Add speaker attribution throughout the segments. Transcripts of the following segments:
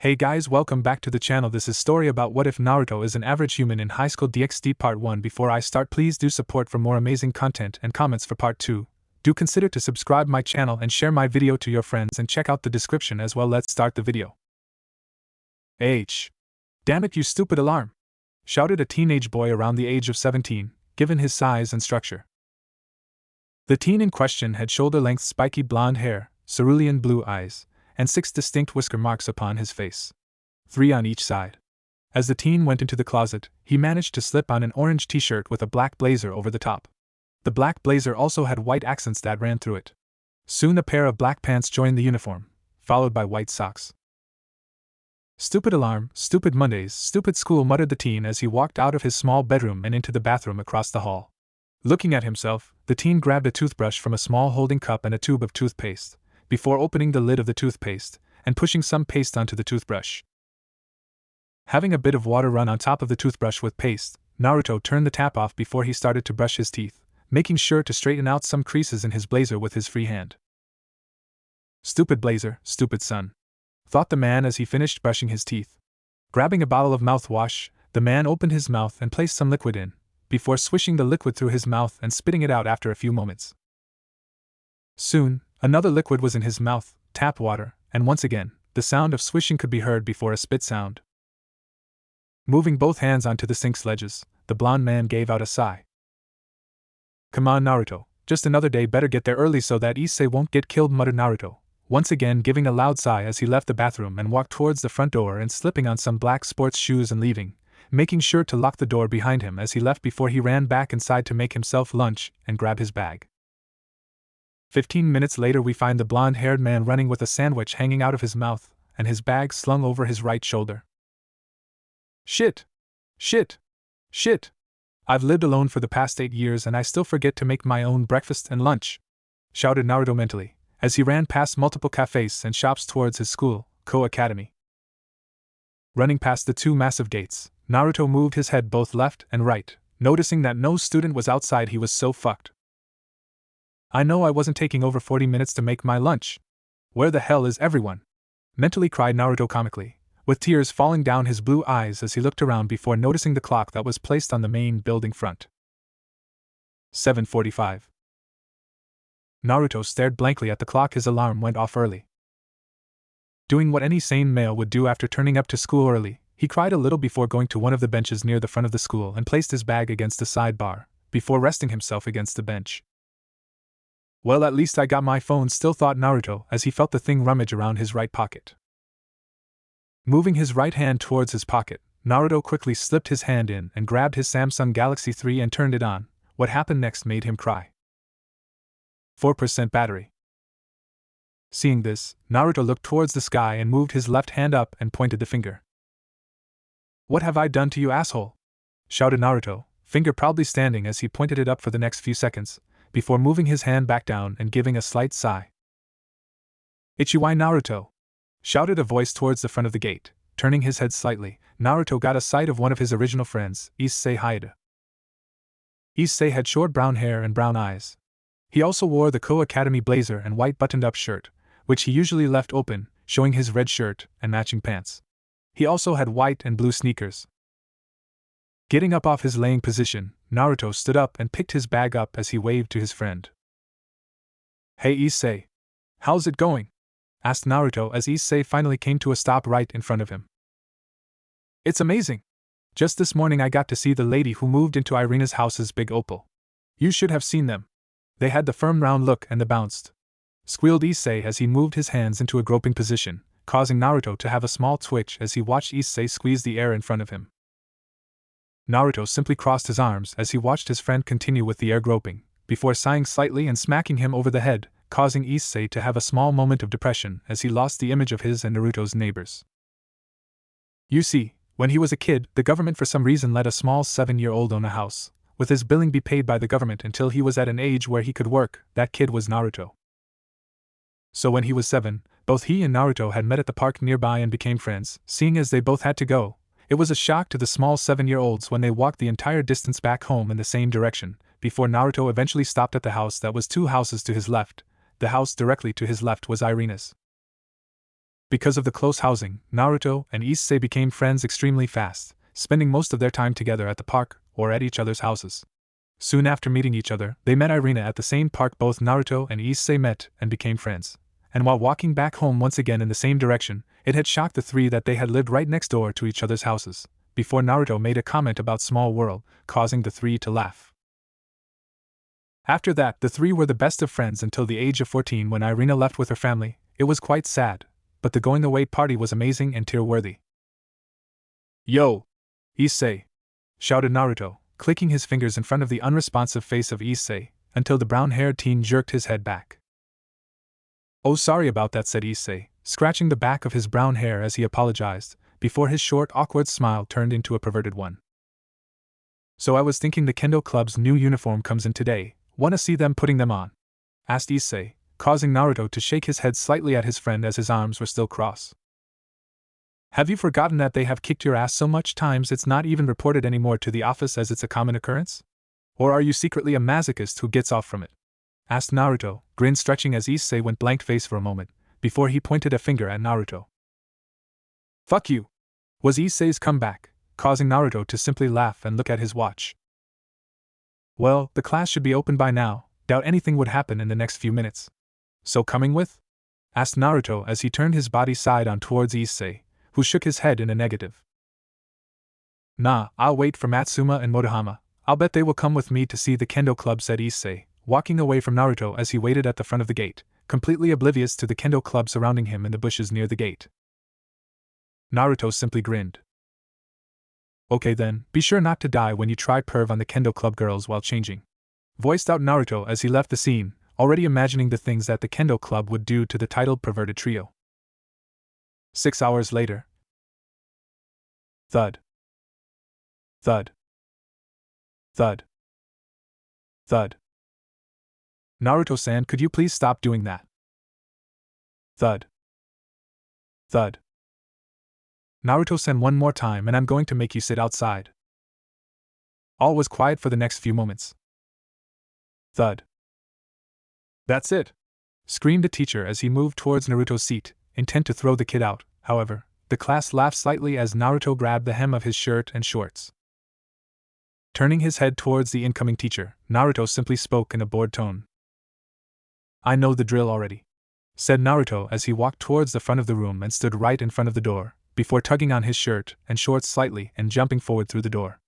Speaker 1: Hey guys, welcome back to the channel. This is story about what if Naruto is an average human in Highschool DxD Part 1. Before I start, please do support for more amazing content and comments for Part 2. Do consider to subscribe my channel and share my video to your friends and check out the description as well. Let's start the video. Damn it, you stupid alarm! Shouted a teenage boy around the age of 17, given his size and structure. The teen in question had shoulder-length spiky blonde hair, cerulean blue eyes, and 6 distinct whisker marks upon his face. 3 on each side. As the teen went into the closet, he managed to slip on an orange t-shirt with a black blazer over the top. The black blazer also had white accents that ran through it. Soon a pair of black pants joined the uniform, followed by white socks. Stupid alarm, stupid Mondays, stupid school, muttered the teen as he walked out of his small bedroom and into the bathroom across the hall. Looking at himself, the teen grabbed a toothbrush from a small holding cup and a tube of toothpaste, before opening the lid of the toothpaste and pushing some paste onto the toothbrush. Having a bit of water run on top of the toothbrush with paste, Naruto turned the tap off before he started to brush his teeth, making sure to straighten out some creases in his blazer with his free hand. Stupid blazer, stupid son, thought the man as he finished brushing his teeth. Grabbing a bottle of mouthwash, the man opened his mouth and placed some liquid in, before swishing the liquid through his mouth and spitting it out after a few moments. Soon, another liquid was in his mouth, tap water, and once again, the sound of swishing could be heard before a spit sound. Moving both hands onto the sink's ledges, the blond man gave out a sigh. Come on, Naruto, just another day, better get there early so that Issei won't get killed, muttered Naruto, once again giving a loud sigh as he left the bathroom and walked towards the front door and slipping on some black sports shoes and leaving, making sure to lock the door behind him as he left before he ran back inside to make himself lunch and grab his bag. 15 minutes later, we find the blonde-haired man running with a sandwich hanging out of his mouth and his bag slung over his right shoulder. Shit! Shit! Shit! I've lived alone for the past 8 years and I still forget to make my own breakfast and lunch, shouted Naruto mentally, as he ran past multiple cafes and shops towards his school, Ko Academy. Running past the 2 massive gates, Naruto moved his head both left and right, noticing that no student was outside. He was so fucked. I know I wasn't taking over 40 minutes to make my lunch. Where the hell is everyone? Mentally cried Naruto comically, with tears falling down his blue eyes as he looked around before noticing the clock that was placed on the main building front. 7:45. Naruto stared blankly at the clock. His alarm went off early. Doing what any sane male would do after turning up to school early, he cried a little before going to one of the benches near the front of the school and placed his bag against the sidebar, before resting himself against the bench. Well, at least I got my phone still, thought Naruto as he felt the thing rummage around his right pocket. Moving his right hand towards his pocket, Naruto quickly slipped his hand in and grabbed his Samsung Galaxy 3 and turned it on. What happened next made him cry. 4% battery. Seeing this, Naruto looked towards the sky and moved his left hand up and pointed the finger. What have I done to you, asshole? Shouted Naruto, finger proudly standing as he pointed it up for the next few seconds, before moving his hand back down and giving a slight sigh. Ichiwai, Naruto! Shouted a voice towards the front of the gate. Turning his head slightly, Naruto got a sight of one of his original friends, Issei Haida. Issei had short brown hair and brown eyes. He also wore the Ko Academy blazer and white buttoned-up shirt, which he usually left open, showing his red shirt and matching pants. He also had white and blue sneakers. Getting up off his laying position, Naruto stood up and picked his bag up as he waved to his friend. Hey Issei! How's it going? Asked Naruto as Issei finally came to a stop right in front of him. It's amazing! Just this morning I got to see the lady who moved into Irina's house's big opal. You should have seen them. They had the firm round look and the bounced. Squealed Issei as he moved his hands into a groping position, causing Naruto to have a small twitch as he watched Issei squeeze the air in front of him. Naruto simply crossed his arms as he watched his friend continue with the air groping, before sighing slightly and smacking him over the head, causing Issei to have a small moment of depression as he lost the image of his and Naruto's neighbors. You see, when he was a kid, the government for some reason let a small 7-year-old own a house, with his billing be paid by the government until he was at an age where he could work. That kid was Naruto. So when he was 7, both he and Naruto had met at the park nearby and became friends. Seeing as they both had to go, it was a shock to the small 7-year-olds when they walked the entire distance back home in the same direction, before Naruto eventually stopped at the house that was 2 houses to his left. The house directly to his left was Irina's. Because of the close housing, Naruto and Issei became friends extremely fast, spending most of their time together at the park or at each other's houses. Soon after meeting each other, they met Irina at the same park. Both Naruto and Issei met and became friends. And while walking back home once again in the same direction, it had shocked the three that they had lived right next door to each other's houses, before Naruto made a comment about small world, causing the three to laugh. After that, the three were the best of friends until the age of 14 when Irina left with her family. It was quite sad, but the going away party was amazing and tear-worthy. "Yo! Issei!" shouted Naruto, clicking his fingers in front of the unresponsive face of Issei, until the brown-haired teen jerked his head back. "Oh, sorry about that," said Issei, scratching the back of his brown hair as he apologized, before his short, awkward smile turned into a perverted one. "So I was thinking the Kendo Club's new uniform comes in today. Wanna see them putting them on?" asked Issei, causing Naruto to shake his head slightly at his friend as his arms were still crossed. "Have you forgotten that they have kicked your ass so much times it's not even reported anymore to the office as it's a common occurrence? Or are you secretly a masochist who gets off from it?" asked Naruto, grin stretching as Issei went blank-faced for a moment, before he pointed a finger at Naruto. "Fuck you!" was Issei's comeback, causing Naruto to simply laugh and look at his watch. "Well, the class should be open by now, doubt anything would happen in the next few minutes. So coming with?" asked Naruto as he turned his body side-on towards Issei, who shook his head in a negative. "Nah, I'll wait for Matsuma and Motohama. I'll bet they will come with me to see the Kendo Club," said Issei, walking away from Naruto as he waited at the front of the gate, completely oblivious to the Kendo Club surrounding him in the bushes near the gate. Naruto simply grinned. "Okay then, be sure not to die when you try perv on the Kendo Club girls while changing," voiced out Naruto as he left the scene, already imagining the things that the Kendo Club would do to the titled perverted trio. 6 hours later. Thud. Thud. Thud. Thud. "Naruto-san, could you please stop doing that?" Thud. Thud. "Naruto-san, one more time and I'm going to make you sit outside." All was quiet for the next few moments. Thud. "That's it!" screamed the teacher as he moved towards Naruto's seat, intent to throw the kid out. However, the class laughed slightly as Naruto grabbed the hem of his shirt and shorts. Turning his head towards the incoming teacher, Naruto simply spoke in a bored tone. "I know the drill already," said Naruto as he walked towards the front of the room and stood right in front of the door, before tugging on his shirt and shorts slightly and jumping forward through the door.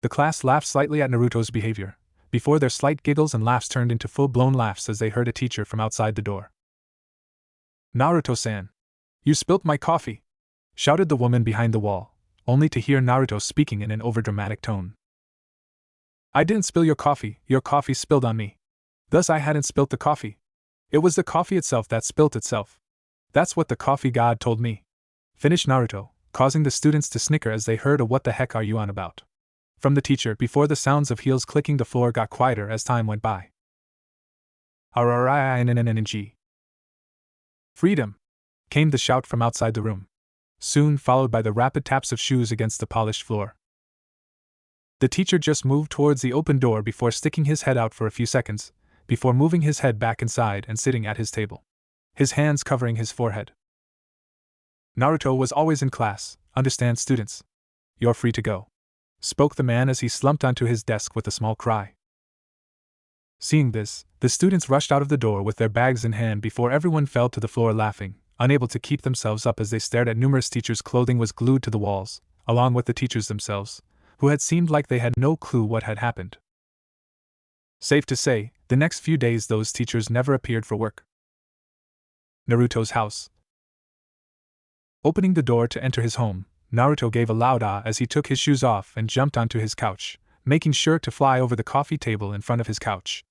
Speaker 1: The class laughed slightly at Naruto's behavior, before their slight giggles and laughs turned into full-blown laughs as they heard a teacher from outside the door. "Naruto-san! You spilt my coffee!" shouted the woman behind the wall, only to hear Naruto speaking in an overdramatic tone. "I didn't spill your coffee spilled on me. Thus I hadn't spilt the coffee. It was the coffee itself that spilt itself. That's what the coffee god told me," finished Naruto, causing the students to snicker as they heard a "what the heck are you on about?" from the teacher before the sounds of heels clicking the floor got quieter as time went by. "RRINNNNG. Freedom!" came the shout from outside the room, soon followed by the rapid taps of shoes against the polished floor. The teacher just moved towards the open door before sticking his head out for a few seconds, before moving his head back inside and sitting at his table, his hands covering his forehead. "Naruto was always in class, understand, students? You're free to go," spoke the man as he slumped onto his desk with a small cry. Seeing this, the students rushed out of the door with their bags in hand before everyone fell to the floor laughing, unable to keep themselves up as they stared at numerous teachers' clothing was glued to the walls, along with the teachers themselves, who had seemed like they had no clue what had happened. Safe to say, the next few days those teachers never appeared for work. Naruto's house. Opening the door to enter his home, Naruto gave a loud ah as he took his shoes off and jumped onto his couch, making sure to fly over the coffee table in front of his couch.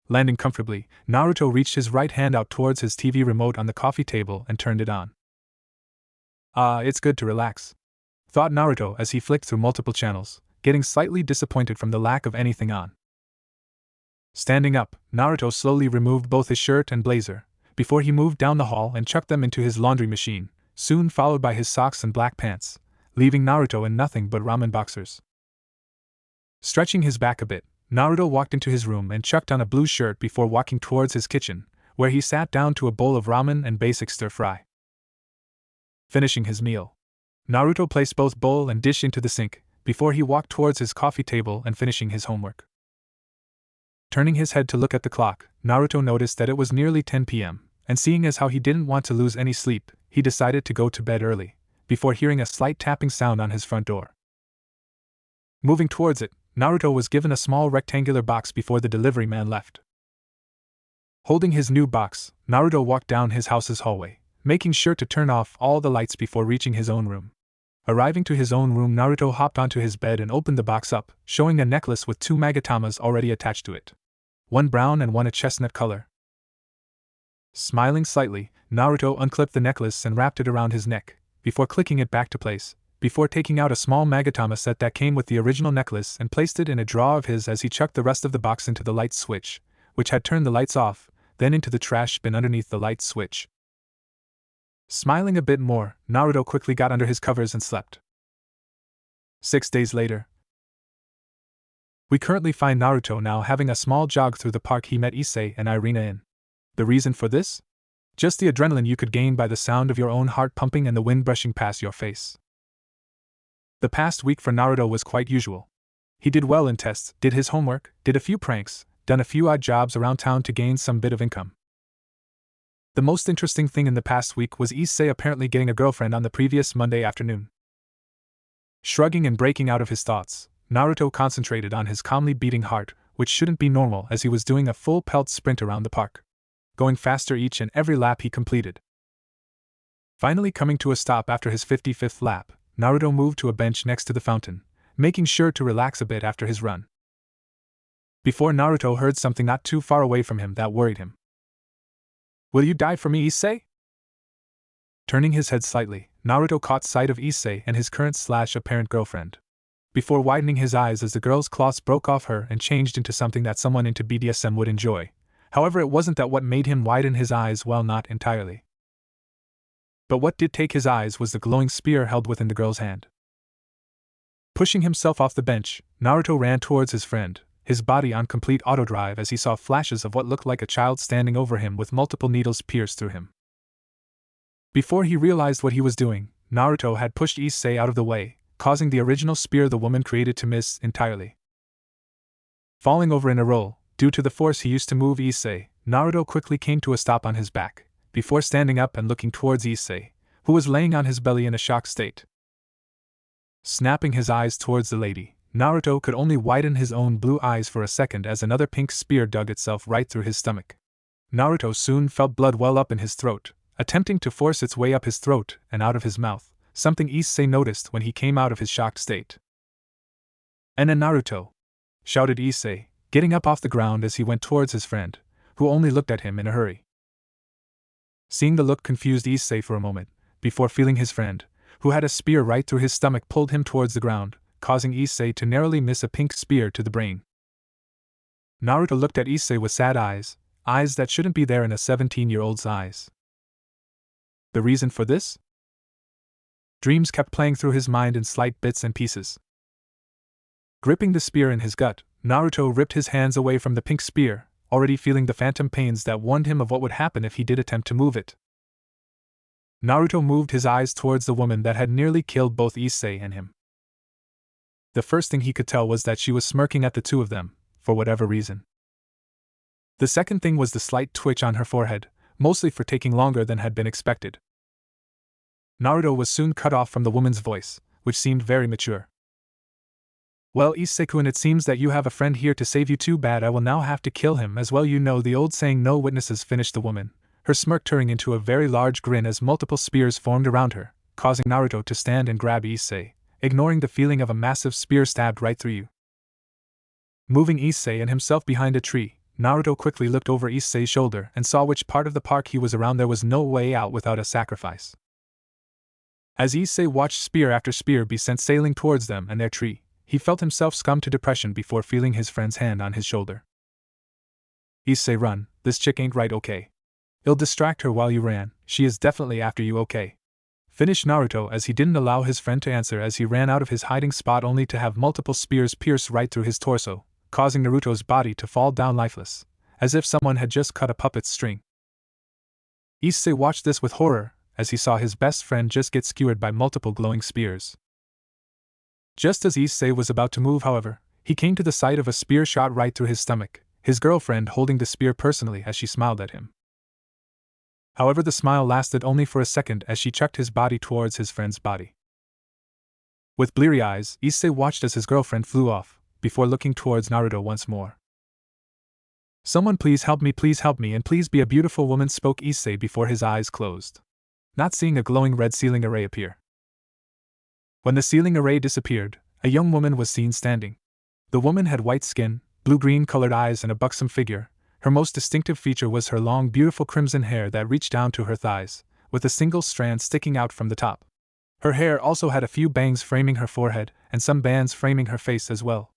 Speaker 1: Landing comfortably, Naruto reached his right hand out towards his TV remote on the coffee table and turned it on. "Ah, it's good to relax," thought Naruto as he flicked through multiple channels, getting slightly disappointed from the lack of anything on. Standing up, Naruto slowly removed both his shirt and blazer, before he moved down the hall and chucked them into his laundry machine, soon followed by his socks and black pants, leaving Naruto in nothing but ramen boxers. Stretching his back a bit, Naruto walked into his room and chucked on a blue shirt before walking towards his kitchen, where he sat down to a bowl of ramen and basic stir-fry. Finishing his meal, Naruto placed both bowl and dish into the sink before he walked towards his coffee table and finishing his homework. Turning his head to look at the clock, Naruto noticed that it was nearly 10 p.m., and seeing as how he didn't want to lose any sleep, he decided to go to bed early, before hearing a slight tapping sound on his front door. Moving towards it, Naruto was given a small rectangular box before the delivery man left. Holding his new box, Naruto walked down his house's hallway, making sure to turn off all the lights before reaching his own room. Arriving to his own room, Naruto hopped onto his bed and opened the box up, showing a necklace with 2 magatamas already attached to it. One brown and one a chestnut color. Smiling slightly, Naruto unclipped the necklace and wrapped it around his neck, before clicking it back to place, before taking out a small magatama set that came with the original necklace and placed it in a drawer of his as he chucked the rest of the box into the light switch, which had turned the lights off, then into the trash bin underneath the light switch. Smiling a bit more, Naruto quickly got under his covers and slept. 6 days later. We currently find Naruto now having a small jog through the park he met Issei and Irina in. The reason for this? Just the adrenaline you could gain by the sound of your own heart pumping and the wind brushing past your face. The past week for Naruto was quite usual. He did well in tests, did his homework, did a few pranks, done a few odd jobs around town to gain some bit of income. The most interesting thing in the past week was Issei apparently getting a girlfriend on the previous Monday afternoon. Shrugging and breaking out of his thoughts, Naruto concentrated on his calmly beating heart, which shouldn't be normal as he was doing a full pelt sprint around the park, going faster each and every lap he completed. Finally coming to a stop after his 55th lap, Naruto moved to a bench next to the fountain, making sure to relax a bit after his run. Before Naruto heard something not too far away from him that worried him. "Will you die for me, Issei?" Turning his head slightly, Naruto caught sight of Issei and his current/apparent girlfriend. Before widening his eyes as the girl's cloths broke off her and changed into something that someone into BDSM would enjoy. However, it wasn't that what made him widen his eyes, well, not entirely. But what did take his eyes was the glowing spear held within the girl's hand. Pushing himself off the bench, Naruto ran towards his friend, his body on complete autodrive as he saw flashes of what looked like a child standing over him with multiple needles pierced through him. Before he realized what he was doing, Naruto had pushed Issei out of the way, causing the original spear the woman created to miss entirely. Falling over in a roll, due to the force he used to move Issei, Naruto quickly came to a stop on his back, before standing up and looking towards Issei, who was laying on his belly in a shocked state. Snapping his eyes towards the lady, Naruto could only widen his own blue eyes for a second as another pink spear dug itself right through his stomach. Naruto soon felt blood well up in his throat, attempting to force its way up his throat and out of his mouth, something Issei noticed when he came out of his shocked state. "And Naruto!" shouted Issei, getting up off the ground as he went towards his friend, who only looked at him in a hurry. Seeing the look confused Issei for a moment, before feeling his friend, who had a spear right through his stomach, pulled him towards the ground, causing Issei to narrowly miss a pink spear to the brain. Naruto looked at Issei with sad eyes that shouldn't be there in a 17-year-old's eyes. The reason for this? Dreams kept playing through his mind in slight bits and pieces. Gripping the spear in his gut, Naruto ripped his hands away from the pink spear, already feeling the phantom pains that warned him of what would happen if he did attempt to move it. Naruto moved his eyes towards the woman that had nearly killed both Issei and him. The first thing he could tell was that she was smirking at the two of them, for whatever reason. The second thing was the slight twitch on her forehead, mostly for taking longer than had been expected. Naruto was soon cut off from the woman's voice, which seemed very mature. "Well, Issei-kun, it seems that you have a friend here to save you. Too bad I will now have to kill him as well. You know the old saying, no witnesses," finished the woman, her smirk turning into a very large grin as multiple spears formed around her, causing Naruto to stand and grab Issei, ignoring the feeling of a massive spear stabbed right through you. Moving Issei and himself behind a tree, Naruto quickly looked over Issei's shoulder and saw which part of the park he was around. There was no way out without a sacrifice. As Issei watched spear after spear be sent sailing towards them and their tree, he felt himself succumb to depression before feeling his friend's hand on his shoulder. "Issei, run, this chick ain't right, okay? It'll distract her while you ran, she is definitely after you, okay?" Finished Naruto as he didn't allow his friend to answer as he ran out of his hiding spot only to have multiple spears pierce right through his torso, causing Naruto's body to fall down lifeless, as if someone had just cut a puppet's string. Issei watched this with horror, as he saw his best friend just get skewered by multiple glowing spears. Just as Issei was about to move, however, he came to the sight of a spear shot right through his stomach, his girlfriend holding the spear personally as she smiled at him. However, the smile lasted only for a second as she chucked his body towards his friend's body. With bleary eyes, Issei watched as his girlfriend flew off, before looking towards Naruto once more. "Someone please help me, and please be a beautiful woman," spoke Issei before his eyes closed, not seeing a glowing red ceiling array appear. When the ceiling array disappeared, a young woman was seen standing. The woman had white skin, blue-green colored eyes, and a buxom figure. Her most distinctive feature was her long, beautiful crimson hair that reached down to her thighs, with a single strand sticking out from the top. Her hair also had a few bangs framing her forehead, and some bands framing her face as well.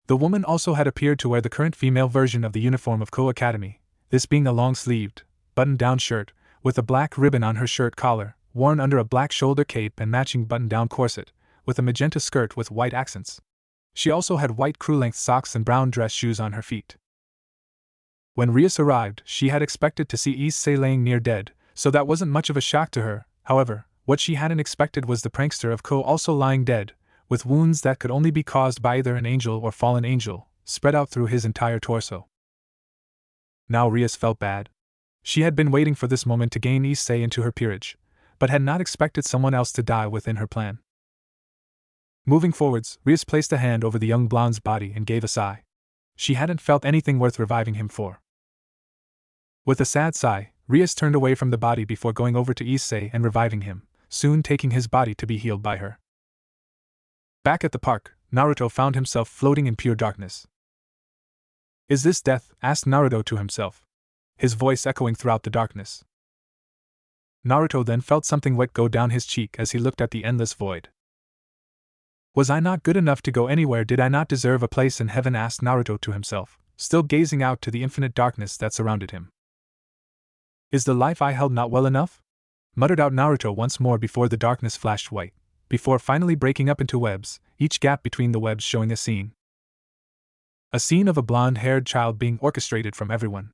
Speaker 1: The woman also had appeared to wear the current female version of the uniform of Ko Academy, this being a long-sleeved, button-down shirt, with a black ribbon on her shirt collar, worn under a black shoulder cape and matching button-down corset, with a magenta skirt with white accents. She also had white crew-length socks and brown dress shoes on her feet. When Rias arrived, she had expected to see Issei laying near dead, so that wasn't much of a shock to her. However, what she hadn't expected was the prankster of Ko also lying dead, with wounds that could only be caused by either an angel or fallen angel, spread out through his entire torso. Now Rias felt bad. She had been waiting for this moment to gain Issei into her peerage, but had not expected someone else to die within her plan. Moving forwards, Rias placed a hand over the young blonde's body and gave a sigh. She hadn't felt anything worth reviving him for. With a sad sigh, Rias turned away from the body before going over to Issei and reviving him, soon taking his body to be healed by her. Back at the park, Naruto found himself floating in pure darkness. "Is this death?" asked Naruto to himself, his voice echoing throughout the darkness. Naruto then felt something wet go down his cheek as he looked at the endless void. "Was I not good enough to go anywhere? Did I not deserve a place in heaven?" asked Naruto to himself, still gazing out to the infinite darkness that surrounded him. "Is the life I held not well enough?" muttered out Naruto once more before the darkness flashed white, before finally breaking up into webs, each gap between the webs showing a scene. A scene of a blonde-haired child being orchestrated from everyone.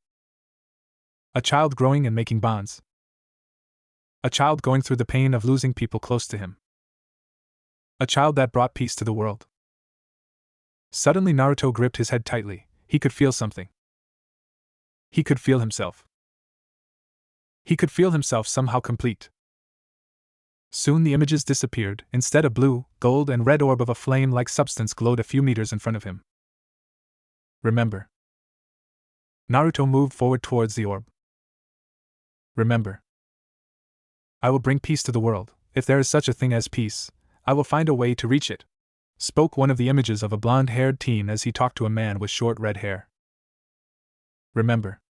Speaker 1: A child growing and making bonds. A child going through the pain of losing people close to him. A child that brought peace to the world. Suddenly Naruto gripped his head tightly. He could feel something. He could feel himself. He could feel himself somehow complete. Soon the images disappeared. Instead, a blue, gold, and red orb of a flame-like substance glowed a few meters in front of him. "Remember." Naruto moved forward towards the orb. "Remember. I will bring peace to the world. If there is such a thing as peace, I will find a way to reach it," spoke one of the images of a blonde-haired teen as he talked to a man with short red hair. "Remember.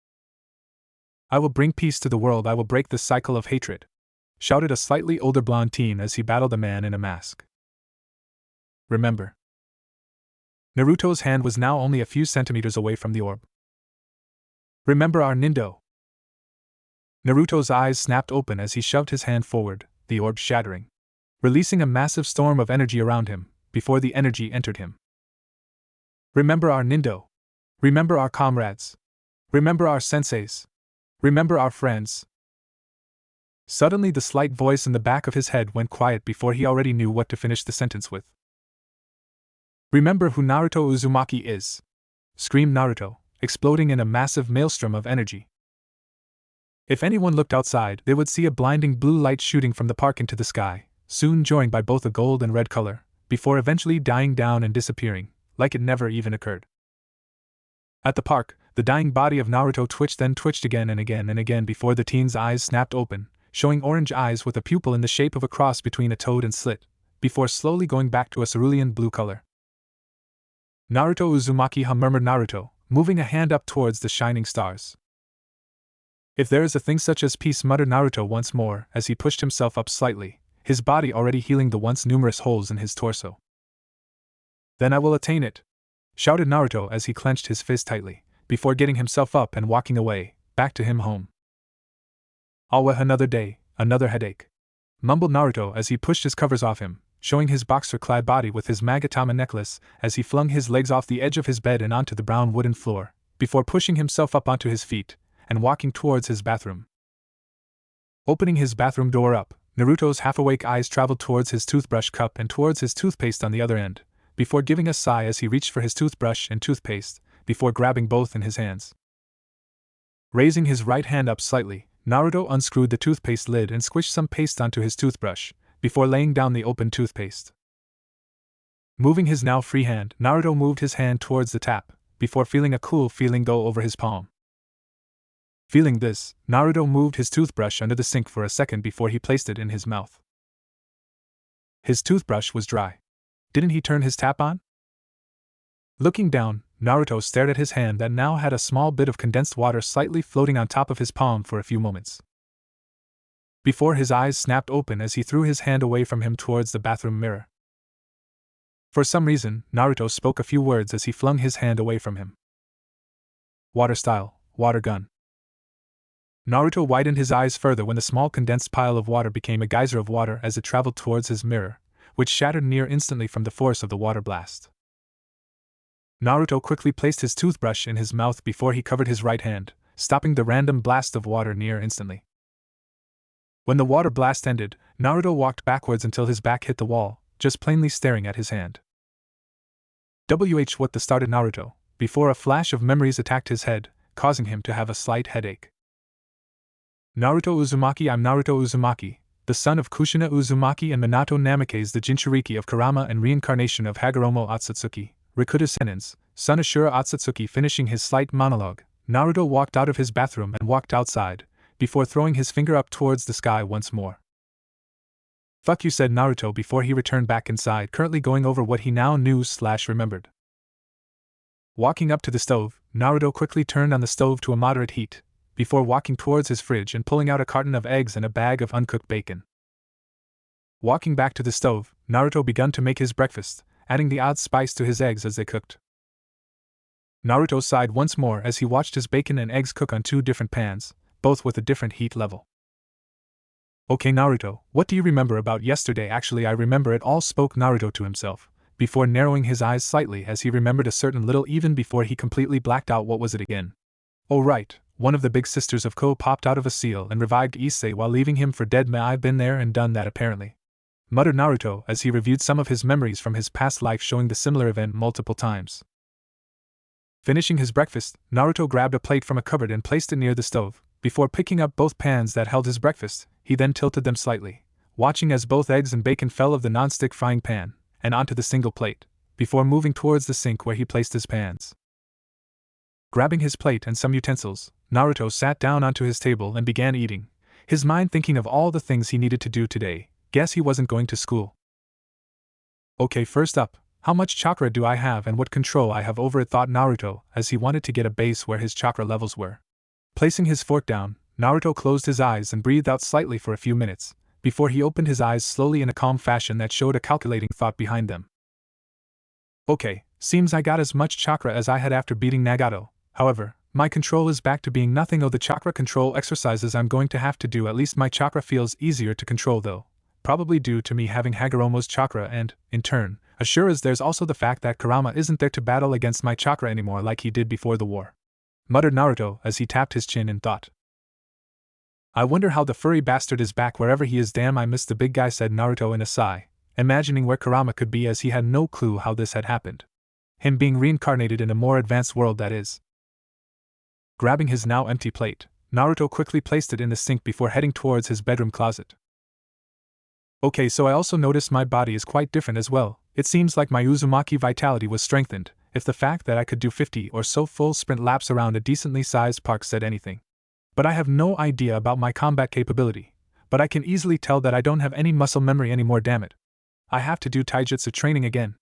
Speaker 1: I will bring peace to the world. I will break the cycle of hatred," shouted a slightly older blonde teen as he battled a man in a mask. "Remember." Naruto's hand was now only a few centimeters away from the orb. "Remember our Nindo." Naruto's eyes snapped open as he shoved his hand forward, the orb shattering, releasing a massive storm of energy around him, before the energy entered him. "Remember our Nindo. Remember our comrades. Remember our senseis. Remember our friends." Suddenly the slight voice in the back of his head went quiet before he already knew what to finish the sentence with. "Remember who Naruto Uzumaki is!" screamed Naruto, exploding in a massive maelstrom of energy. If anyone looked outside, they would see a blinding blue light shooting from the park into the sky, soon joined by both a gold and red color, before eventually dying down and disappearing, like it never even occurred. At the park, the dying body of Naruto twitched, then twitched again and again and again before the teen's eyes snapped open, showing orange eyes with a pupil in the shape of a cross between a toad and slit, before slowly going back to a cerulean blue color. "Naruto Uzumaki," murmured Naruto, moving a hand up towards the shining stars. "If there is a thing such as peace," muttered Naruto once more as he pushed himself up slightly, his body already healing the once numerous holes in his torso. "Then I will attain it," shouted Naruto as he clenched his fist tightly, before getting himself up and walking away, back to him home. "I'll wait another day, another headache," mumbled Naruto as he pushed his covers off him, showing his boxer-clad body with his Magatama necklace as he flung his legs off the edge of his bed and onto the brown wooden floor, before pushing himself up onto his feet and walking towards his bathroom. Opening his bathroom door up, Naruto's half-awake eyes traveled towards his toothbrush cup and towards his toothpaste on the other end, before giving a sigh as he reached for his toothbrush and toothpaste, before grabbing both in his hands. Raising his right hand up slightly, Naruto unscrewed the toothpaste lid and squished some paste onto his toothbrush, before laying down the open toothpaste. Moving his now free hand, Naruto moved his hand towards the tap, before feeling a cool feeling go over his palm. Feeling this, Naruto moved his toothbrush under the sink for a second before he placed it in his mouth. His toothbrush was dry. Didn't he turn his tap on? Looking down, Naruto stared at his hand that now had a small bit of condensed water slightly floating on top of his palm for a few moments, before his eyes snapped open as he threw his hand away from him towards the bathroom mirror. For some reason, Naruto spoke a few words as he flung his hand away from him. Water style, water gun. Naruto widened his eyes further when the small condensed pile of water became a geyser of water as it traveled towards his mirror, which shattered near instantly from the force of the water blast. Naruto quickly placed his toothbrush in his mouth before he covered his right hand, stopping the random blast of water near instantly. When the water blast ended, Naruto walked backwards until his back hit the wall, just plainly staring at his hand. What the started Naruto, before a flash of memories attacked his head, causing him to have a slight headache. Naruto Uzumaki. I'm Naruto Uzumaki, the son of Kushina Uzumaki and Minato Namikaze, the Jinchuriki of Kurama and reincarnation of Hagoromo Otsutsuki, Rikuta Senin's son Ashura Otsutsuki. Finishing his slight monologue, Naruto walked out of his bathroom and walked outside, before throwing his finger up towards the sky once more. Fuck you, said Naruto before he returned back inside, currently going over what he now knew/remembered. Walking up to the stove, Naruto quickly turned on the stove to a moderate heat, before walking towards his fridge and pulling out a carton of eggs and a bag of uncooked bacon. Walking back to the stove, Naruto began to make his breakfast, adding the odd spice to his eggs as they cooked. Naruto sighed once more as he watched his bacon and eggs cook on two different pans, both with a different heat level. Okay Naruto, what do you remember about yesterday? Actually I remember it all, spoke Naruto to himself, before narrowing his eyes slightly as he remembered a certain little even before he completely blacked out. What was it again? Oh right, one of the big sisters of Ko popped out of a seal and revived Issei while leaving him for dead. I've been there and done that apparently, muttered Naruto as he reviewed some of his memories from his past life showing the similar event multiple times. Finishing his breakfast, Naruto grabbed a plate from a cupboard and placed it near the stove. Before picking up both pans that held his breakfast, he then tilted them slightly, watching as both eggs and bacon fell of the non-stick frying pan and onto the single plate, before moving towards the sink where he placed his pans. Grabbing his plate and some utensils, Naruto sat down onto his table and began eating, his mind thinking of all the things he needed to do today. Guess he wasn't going to school. Okay, first up, how much chakra do I have and what control I have over it, thought Naruto as he wanted to get a base where his chakra levels were. Placing his fork down, Naruto closed his eyes and breathed out slightly for a few minutes, before he opened his eyes slowly in a calm fashion that showed a calculating thought behind them. Okay, seems I got as much chakra as I had after beating Nagato. However, my control is back to being nothing. Oh, the chakra control exercises I'm going to have to do. At least my chakra feels easier to control though, probably due to me having Hagoromo's chakra and, in turn, Ashura's. There's also the fact that Kurama isn't there to battle against my chakra anymore like he did before the war, muttered Naruto as he tapped his chin in thought. I wonder how the furry bastard is back wherever he is. Damn, I miss the big guy, said Naruto in a sigh, imagining where Kurama could be as he had no clue how this had happened. Him being reincarnated in a more advanced world, that is. Grabbing his now empty plate, Naruto quickly placed it in the sink before heading towards his bedroom closet. Okay, so I also noticed my body is quite different as well. It seems like my Uzumaki vitality was strengthened, if the fact that I could do 50 or so full sprint laps around a decently sized park said anything. But I have no idea about my combat capability, but I can easily tell that I don't have any muscle memory anymore. Damn it. I have to do taijutsu training again,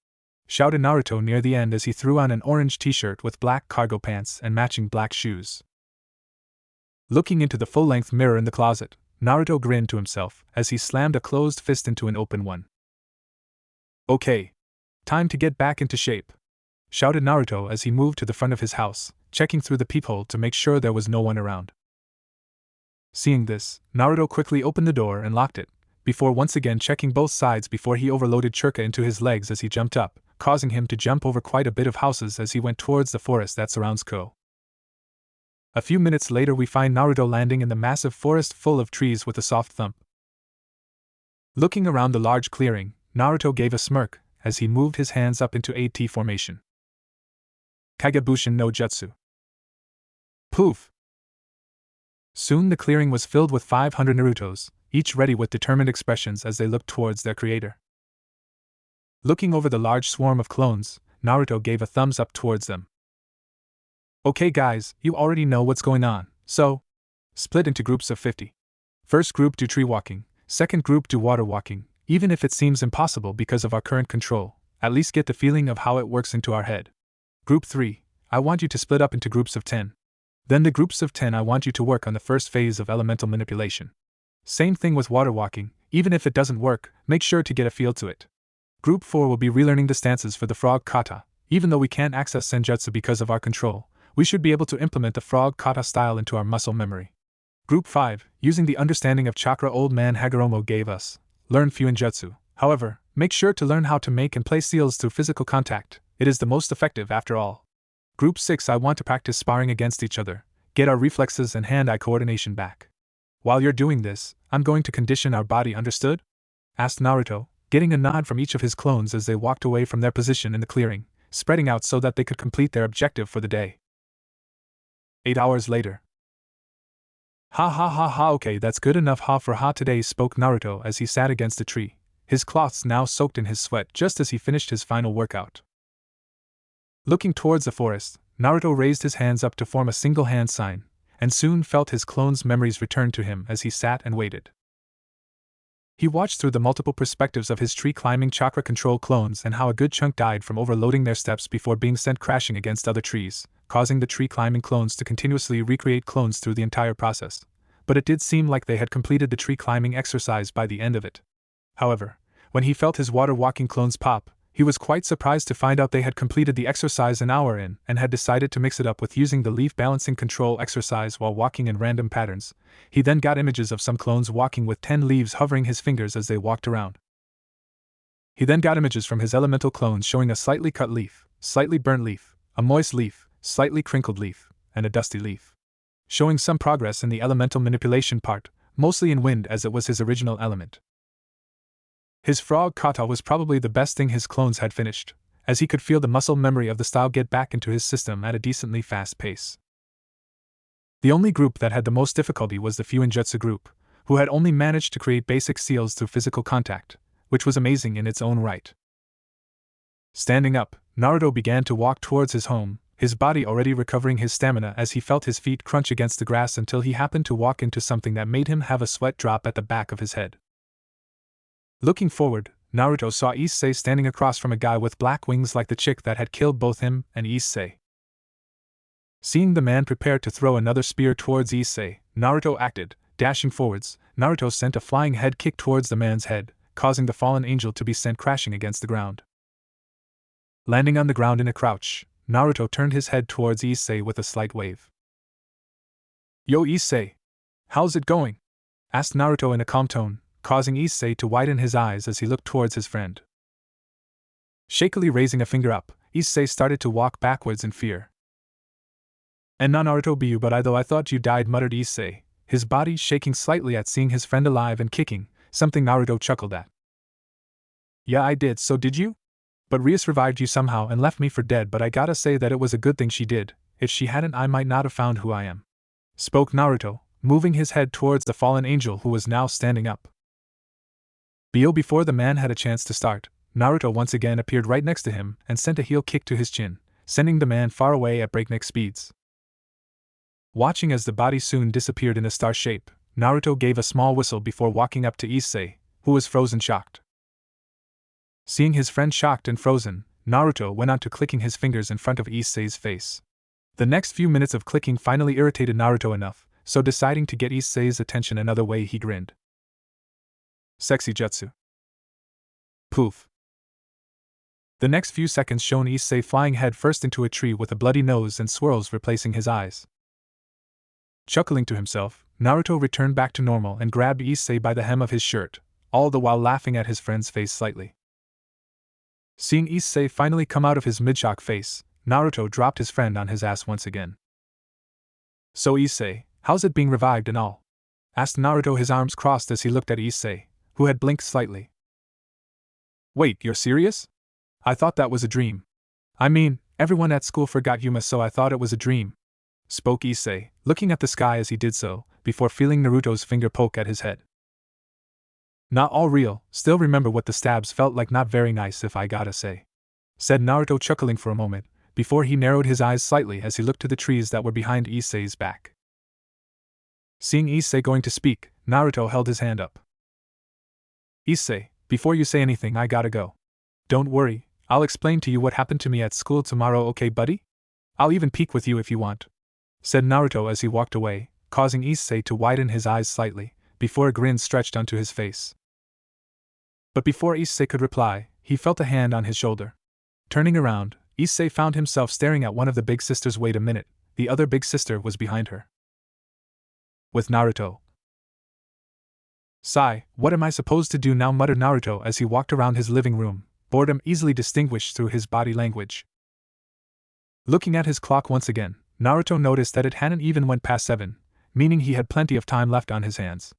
Speaker 1: shouted Naruto near the end as he threw on an orange t-shirt with black cargo pants and matching black shoes. Looking into the full-length mirror in the closet, Naruto grinned to himself as he slammed a closed fist into an open one. Okay. Time to get back into shape, shouted Naruto as he moved to the front of his house, checking through the peephole to make sure there was no one around. Seeing this, Naruto quickly opened the door and locked it, before once again checking both sides before he overloaded Churka into his legs as he jumped up, causing him to jump over quite a bit of houses as he went towards the forest that surrounds Ko. A few minutes later, we find Naruto landing in the massive forest full of trees with a soft thump. Looking around the large clearing, Naruto gave a smirk as he moved his hands up into a T formation. Kagebushin no Jutsu. Poof! Soon the clearing was filled with 500 Narutos, each ready with determined expressions as they looked towards their creator. Looking over the large swarm of clones, Naruto gave a thumbs up towards them. Okay guys, you already know what's going on, so split into groups of 50. First group do tree walking, second group do water walking. Even if it seems impossible because of our current control, at least get the feeling of how it works into our head. Group 3, I want you to split up into groups of 10. Then the groups of 10, I want you to work on the first phase of elemental manipulation. Same thing with water walking, even if it doesn't work, make sure to get a feel to it. Group 4 will be relearning the stances for the frog kata. Even though we can't access senjutsu because of our control, we should be able to implement the frog kata style into our muscle memory. Group 5, using the understanding of chakra old man Hagoromo gave us, learn Fuinjutsu. However, make sure to learn how to make and play seals through physical contact. It is the most effective after all. Group 6, I want to practice sparring against each other, get our reflexes and hand-eye coordination back. While you're doing this, I'm going to condition our body, understood? Asked Naruto, getting a nod from each of his clones as they walked away from their position in the clearing, spreading out so that they could complete their objective for the day. 8 hours later. Ha ha ha ha, okay, that's good enough ha for ha today, spoke Naruto as he sat against a tree, his cloths now soaked in his sweat just as he finished his final workout. Looking towards the forest, Naruto raised his hands up to form a single hand sign, and soon felt his clones' memories return to him as he sat and waited. He watched through the multiple perspectives of his tree-climbing chakra control clones and how a good chunk died from overloading their steps before being sent crashing against other trees, causing the tree-climbing clones to continuously recreate clones through the entire process. But it did seem like they had completed the tree-climbing exercise by the end of it. However, when he felt his water-walking clones pop, he was quite surprised to find out they had completed the exercise an hour in and had decided to mix it up with using the leaf balancing control exercise while walking in random patterns. He then got images of some clones walking with 10 leaves hovering his fingers as they walked around. He then got images from his elemental clones showing a slightly cut leaf, slightly burnt leaf, a moist leaf, slightly crinkled leaf, and a dusty leaf. Showing some progress in the elemental manipulation part, mostly in wind as it was his original element. His frog kata was probably the best thing his clones had finished, as he could feel the muscle memory of the style get back into his system at a decently fast pace. The only group that had the most difficulty was the Fuinjutsu group, who had only managed to create basic seals through physical contact, which was amazing in its own right. Standing up, Naruto began to walk towards his home, his body already recovering his stamina as he felt his feet crunch against the grass until he happened to walk into something that made him have a sweat drop at the back of his head. Looking forward, Naruto saw Issei standing across from a guy with black wings like the chick that had killed both him and Issei. Seeing the man prepare to throw another spear towards Issei, Naruto acted, dashing forwards. Naruto sent a flying head kick towards the man's head, causing the fallen angel to be sent crashing against the ground. Landing on the ground in a crouch, Naruto turned his head towards Issei with a slight wave. Yo Issei! How's it going? Asked Naruto in a calm tone, causing Issei to widen his eyes as he looked towards his friend. Shakily raising a finger up, Issei started to walk backwards in fear. And na Naruto bu but I thought you died, muttered Issei, his body shaking slightly at seeing his friend alive and kicking, something Naruto chuckled at. Yeah, I did, so did you? But Rias revived you somehow and left me for dead, but I gotta say that it was a good thing she did. If she hadn't, I might not have found who I am. Spoke Naruto, moving his head towards the fallen angel who was now standing up. Before the man had a chance to start, Naruto once again appeared right next to him and sent a heel kick to his chin, sending the man far away at breakneck speeds. Watching as the body soon disappeared in a star shape, Naruto gave a small whistle before walking up to Issei, who was frozen shocked. Seeing his friend shocked and frozen, Naruto went on to clicking his fingers in front of Issei's face. The next few minutes of clicking finally irritated Naruto enough, so deciding to get Issei's attention another way, he grinned. Sexy jutsu. Poof. The next few seconds shown Issei flying head first into a tree with a bloody nose and swirls replacing his eyes. Chuckling to himself, Naruto returned back to normal and grabbed Issei by the hem of his shirt, all the while laughing at his friend's face slightly. Seeing Issei finally come out of his mid-shock face, Naruto dropped his friend on his ass once again. So Issei, how's it being revived and all? Asked Naruto, his arms crossed as he looked at Issei, who had blinked slightly. Wait, you're serious? I thought that was a dream. I mean, everyone at school forgot Yuma, so I thought it was a dream, spoke Issei, looking at the sky as he did so, before feeling Naruto's finger poke at his head. Not all real, still remember what the stabs felt like, not very nice if I gotta say, said Naruto, chuckling for a moment, before he narrowed his eyes slightly as he looked to the trees that were behind Issei's back. Seeing Issei going to speak, Naruto held his hand up. Issei, before you say anything, I gotta go. Don't worry, I'll explain to you what happened to me at school tomorrow, okay buddy? I'll even peek with you if you want, said Naruto as he walked away, causing Issei to widen his eyes slightly, before a grin stretched onto his face. But before Issei could reply, he felt a hand on his shoulder. Turning around, Issei found himself staring at one of the big sisters. Wait a minute, the other big sister was behind her. With Naruto. Sigh, what am I supposed to do now, muttered Naruto as he walked around his living room, boredom easily distinguished through his body language. Looking at his clock once again, Naruto noticed that it hadn't even went past 7, meaning he had plenty of time left on his hands.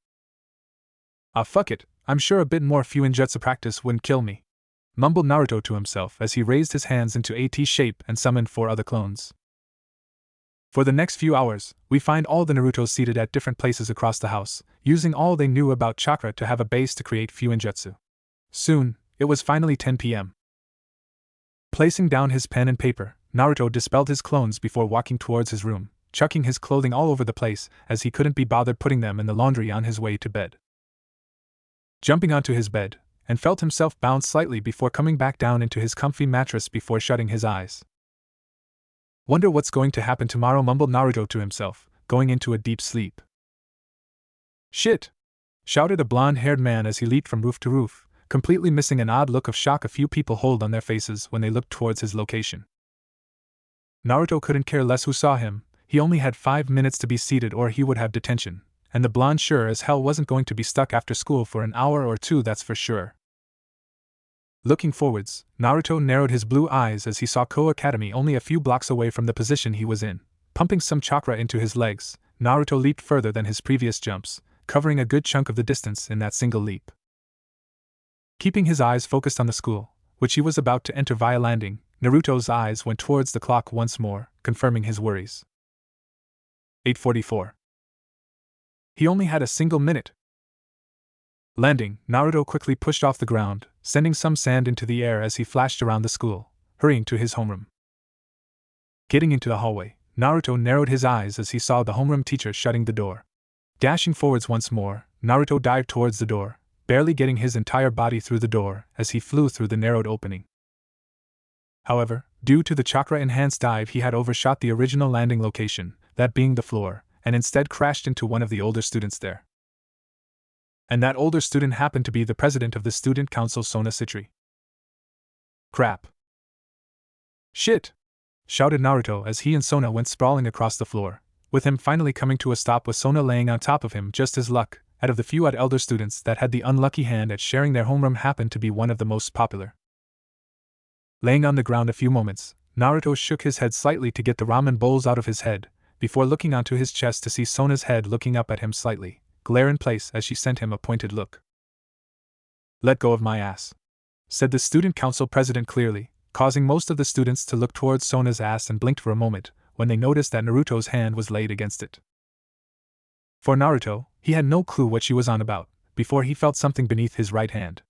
Speaker 1: Ah, fuck it, I'm sure a bit more Fuinjutsu practice wouldn't kill me, mumbled Naruto to himself as he raised his hands into a T shape and summoned 4 other clones. For the next few hours, we find all the Narutos seated at different places across the house, using all they knew about chakra to have a base to create Fuinjutsu. Soon, it was finally 10 p.m. Placing down his pen and paper, Naruto dispelled his clones before walking towards his room, chucking his clothing all over the place as he couldn't be bothered putting them in the laundry on his way to bed. Jumping onto his bed, and felt himself bounce slightly before coming back down into his comfy mattress before shutting his eyes. Wonder what's going to happen tomorrow, mumbled Naruto to himself, going into a deep sleep. Shit! Shouted a blonde-haired man as he leaped from roof to roof, completely missing an odd look of shock a few people hold on their faces when they looked towards his location. Naruto couldn't care less who saw him, he only had 5 minutes to be seated or he would have detention, and the blonde sure as hell wasn't going to be stuck after school for an hour or 2, that's for sure. Looking forwards, Naruto narrowed his blue eyes as he saw Koa Academy only a few blocks away from the position he was in. Pumping some chakra into his legs, Naruto leaped further than his previous jumps, covering a good chunk of the distance in that single leap. Keeping his eyes focused on the school, which he was about to enter via landing, Naruto's eyes went towards the clock once more, confirming his worries. 8:44. He only had a single minute. Landing, Naruto quickly pushed off the ground, sending some sand into the air as he flashed around the school, hurrying to his homeroom. Getting into the hallway, Naruto narrowed his eyes as he saw the homeroom teacher shutting the door. Dashing forwards once more, Naruto dived towards the door, barely getting his entire body through the door as he flew through the narrowed opening. However, due to the chakra-enhanced dive, he had overshot the original landing location, that being the floor, and instead crashed into one of the older students there. And that older student happened to be the president of the student council, Sona Citri. Crap. Shit! Shouted Naruto as he and Sona went sprawling across the floor, with him finally coming to a stop with Sona laying on top of him. Just his luck, out of the few odd elder students that had the unlucky hand at sharing their homeroom, happened to be one of the most popular. Laying on the ground a few moments, Naruto shook his head slightly to get the ramen bowls out of his head, before looking onto his chest to see Sona's head looking up at him slightly, glare in place as she sent him a pointed look. Let go of my ass, said the student council president clearly, causing most of the students to look towards Sona's ass and blinked for a moment when they noticed that Naruto's hand was laid against it. For Naruto, he had no clue what she was on about, before he felt something beneath his right hand.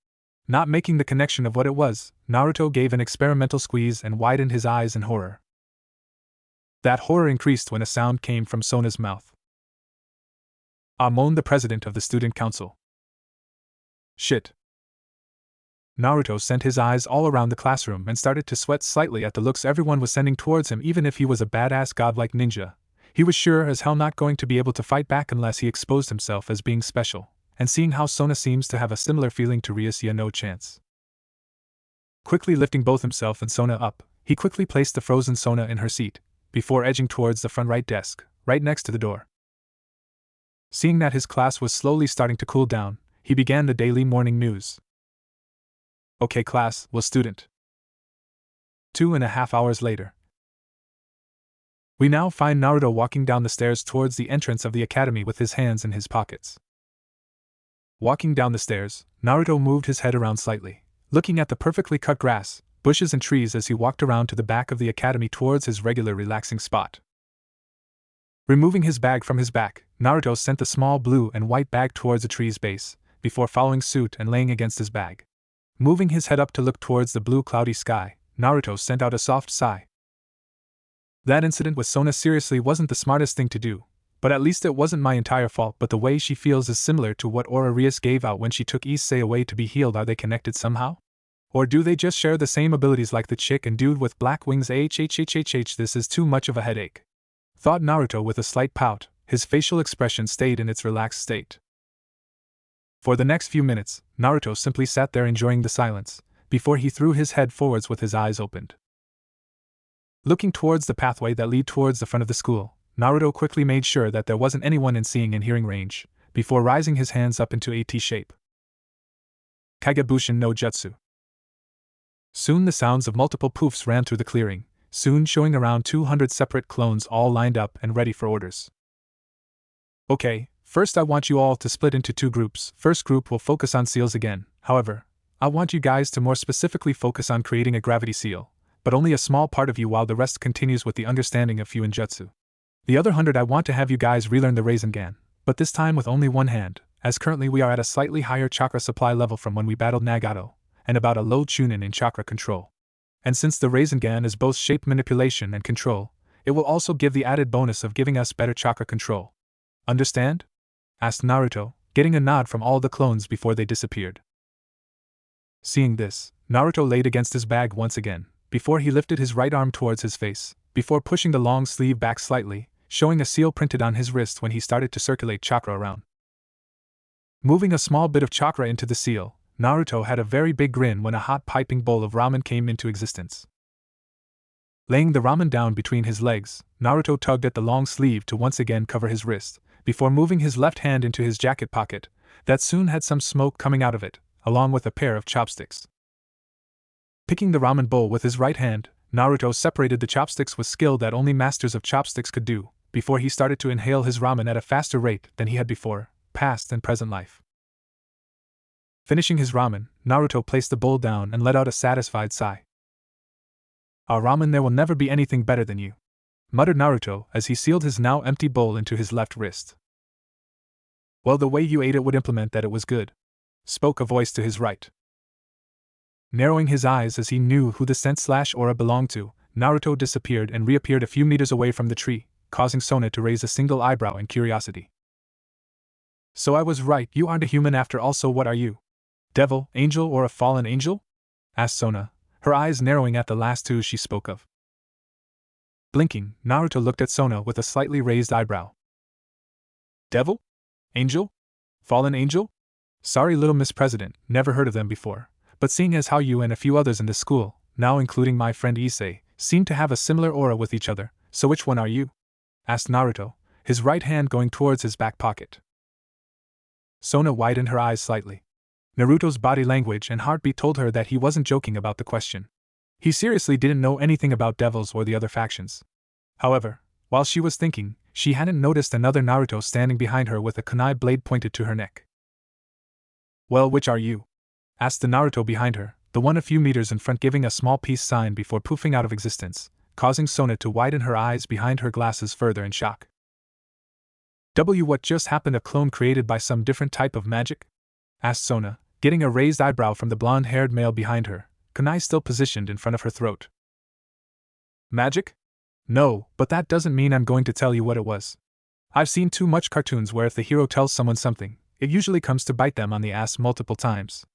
Speaker 1: Not making the connection of what it was, Naruto gave an experimental squeeze and widened his eyes in horror. That horror increased when a sound came from Sona's mouth. Ah, moaned the president of the student council. Shit. Naruto sent his eyes all around the classroom and started to sweat slightly at the looks everyone was sending towards him. Even if he was a badass godlike ninja, he was sure as hell not going to be able to fight back unless he exposed himself as being special, and seeing how Sona seems to have a similar feeling to Ryusuya, no chance. Quickly lifting both himself and Sona up, he quickly placed the frozen Sona in her seat, before edging towards the front right desk, right next to the door. Seeing that his class was slowly starting to cool down, he began the daily morning news. Okay class, will student. 2.5 hours later. We now find Naruto walking down the stairs towards the entrance of the academy with his hands in his pockets. Walking down the stairs, Naruto moved his head around slightly, looking at the perfectly cut grass, bushes and trees as he walked around to the back of the academy towards his regular relaxing spot. Removing his bag from his back, Naruto sent the small blue and white bag towards the tree's base, before following suit and laying against his bag. Moving his head up to look towards the blue cloudy sky, Naruto sent out a soft sigh. That incident with Sona seriously wasn't the smartest thing to do, but at least it wasn't my entire fault. But the way she feels is similar to what Aura Rias gave out when she took Issei away to be healed. Are they connected somehow? Or do they just share the same abilities like the chick and dude with black wings? This is too much of a headache, thought Naruto with a slight pout. His facial expression stayed in its relaxed state. For the next few minutes, Naruto simply sat there enjoying the silence, before he threw his head forwards with his eyes opened. Looking towards the pathway that led towards the front of the school, Naruto quickly made sure that there wasn't anyone in seeing and hearing range, before rising his hands up into a T shape. Kagebushin no Jutsu. Soon the sounds of multiple poofs ran through the clearing, soon showing around 200 separate clones all lined up and ready for orders. Okay, first I want you all to split into two groups. First group will focus on seals again. However, I want you guys to more specifically focus on creating a gravity seal, but only a small part of you, while the rest continues with the understanding of Fuinjutsu. The other 100 I want to have you guys relearn the Rasengan, but this time with only one hand, as currently we are at a slightly higher chakra supply level from when we battled Nagato, and about a low chunin in chakra control. And since the Rasengan is both shape manipulation and control, it will also give the added bonus of giving us better chakra control. Understand? Asked Naruto, getting a nod from all the clones before they disappeared. Seeing this, Naruto laid against his bag once again, before he lifted his right arm towards his face, before pushing the long sleeve back slightly, showing a seal printed on his wrist when he started to circulate chakra around. Moving a small bit of chakra into the seal, Naruto had a very big grin when a hot piping bowl of ramen came into existence. Laying the ramen down between his legs, Naruto tugged at the long sleeve to once again cover his wrist, before moving his left hand into his jacket pocket, that soon had some smoke coming out of it, along with a pair of chopsticks. Picking the ramen bowl with his right hand, Naruto separated the chopsticks with skill that only masters of chopsticks could do, before he started to inhale his ramen at a faster rate than he had before, past and present life. Finishing his ramen, Naruto placed the bowl down and let out a satisfied sigh. "Our ramen, there will never be anything better than you," muttered Naruto as he sealed his now empty bowl into his left wrist. "Well, the way you ate it would implement that it was good," spoke a voice to his right. Narrowing his eyes as he knew who the scent/aura belonged to, Naruto disappeared and reappeared a few meters away from the tree, causing Sona to raise a single eyebrow in curiosity. "So I was right, you aren't a human after all. So what are you? Devil, angel, or a fallen angel?" asked Sona, her eyes narrowing at the last two she spoke of. Blinking, Naruto looked at Sona with a slightly raised eyebrow. "Devil? Angel? Fallen angel? Sorry, little Miss President, never heard of them before. But seeing as how you and a few others in the school, now including my friend Issei, seem to have a similar aura with each other, so which one are you?" asked Naruto, his right hand going towards his back pocket. Sona widened her eyes slightly. Naruto's body language and heartbeat told her that he wasn't joking about the question. He seriously didn't know anything about devils or the other factions. However, while she was thinking, she hadn't noticed another Naruto standing behind her with a kunai blade pointed to her neck. "Well, which are you?" asked the Naruto behind her, the one a few meters in front giving a small peace sign before poofing out of existence, causing Sona to widen her eyes behind her glasses further in shock. What just happened? A clone created by some different type of magic?" asked Sona, getting a raised eyebrow from the blonde-haired male behind her, kunai still positioned in front of her throat. "Magic? No, but that doesn't mean I'm going to tell you what it was. I've seen too much cartoons where if the hero tells someone something, it usually comes to bite them on the ass multiple times.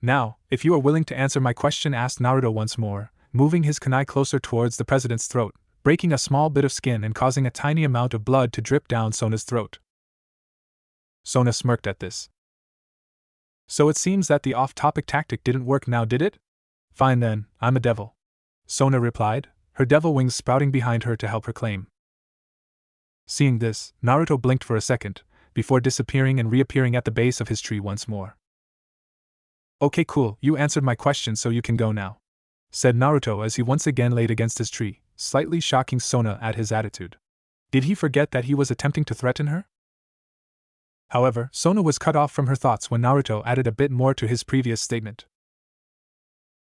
Speaker 1: Now, if you are willing to answer my question," asked Naruto once more, moving his kunai closer towards the president's throat, breaking a small bit of skin and causing a tiny amount of blood to drip down Sona's throat. Sona smirked at this. "So it seems that the off-topic tactic didn't work now, did it? Fine then, I'm a devil," Sona replied, her devil wings sprouting behind her to help her claim. Seeing this, Naruto blinked for a second, before disappearing and reappearing at the base of his tree once more. "Okay, cool, you answered my question, so you can go now," said Naruto as he once again laid against his tree, slightly shocking Sona at his attitude. Did he forget that he was attempting to threaten her? However, Sona was cut off from her thoughts when Naruto added a bit more to his previous statement.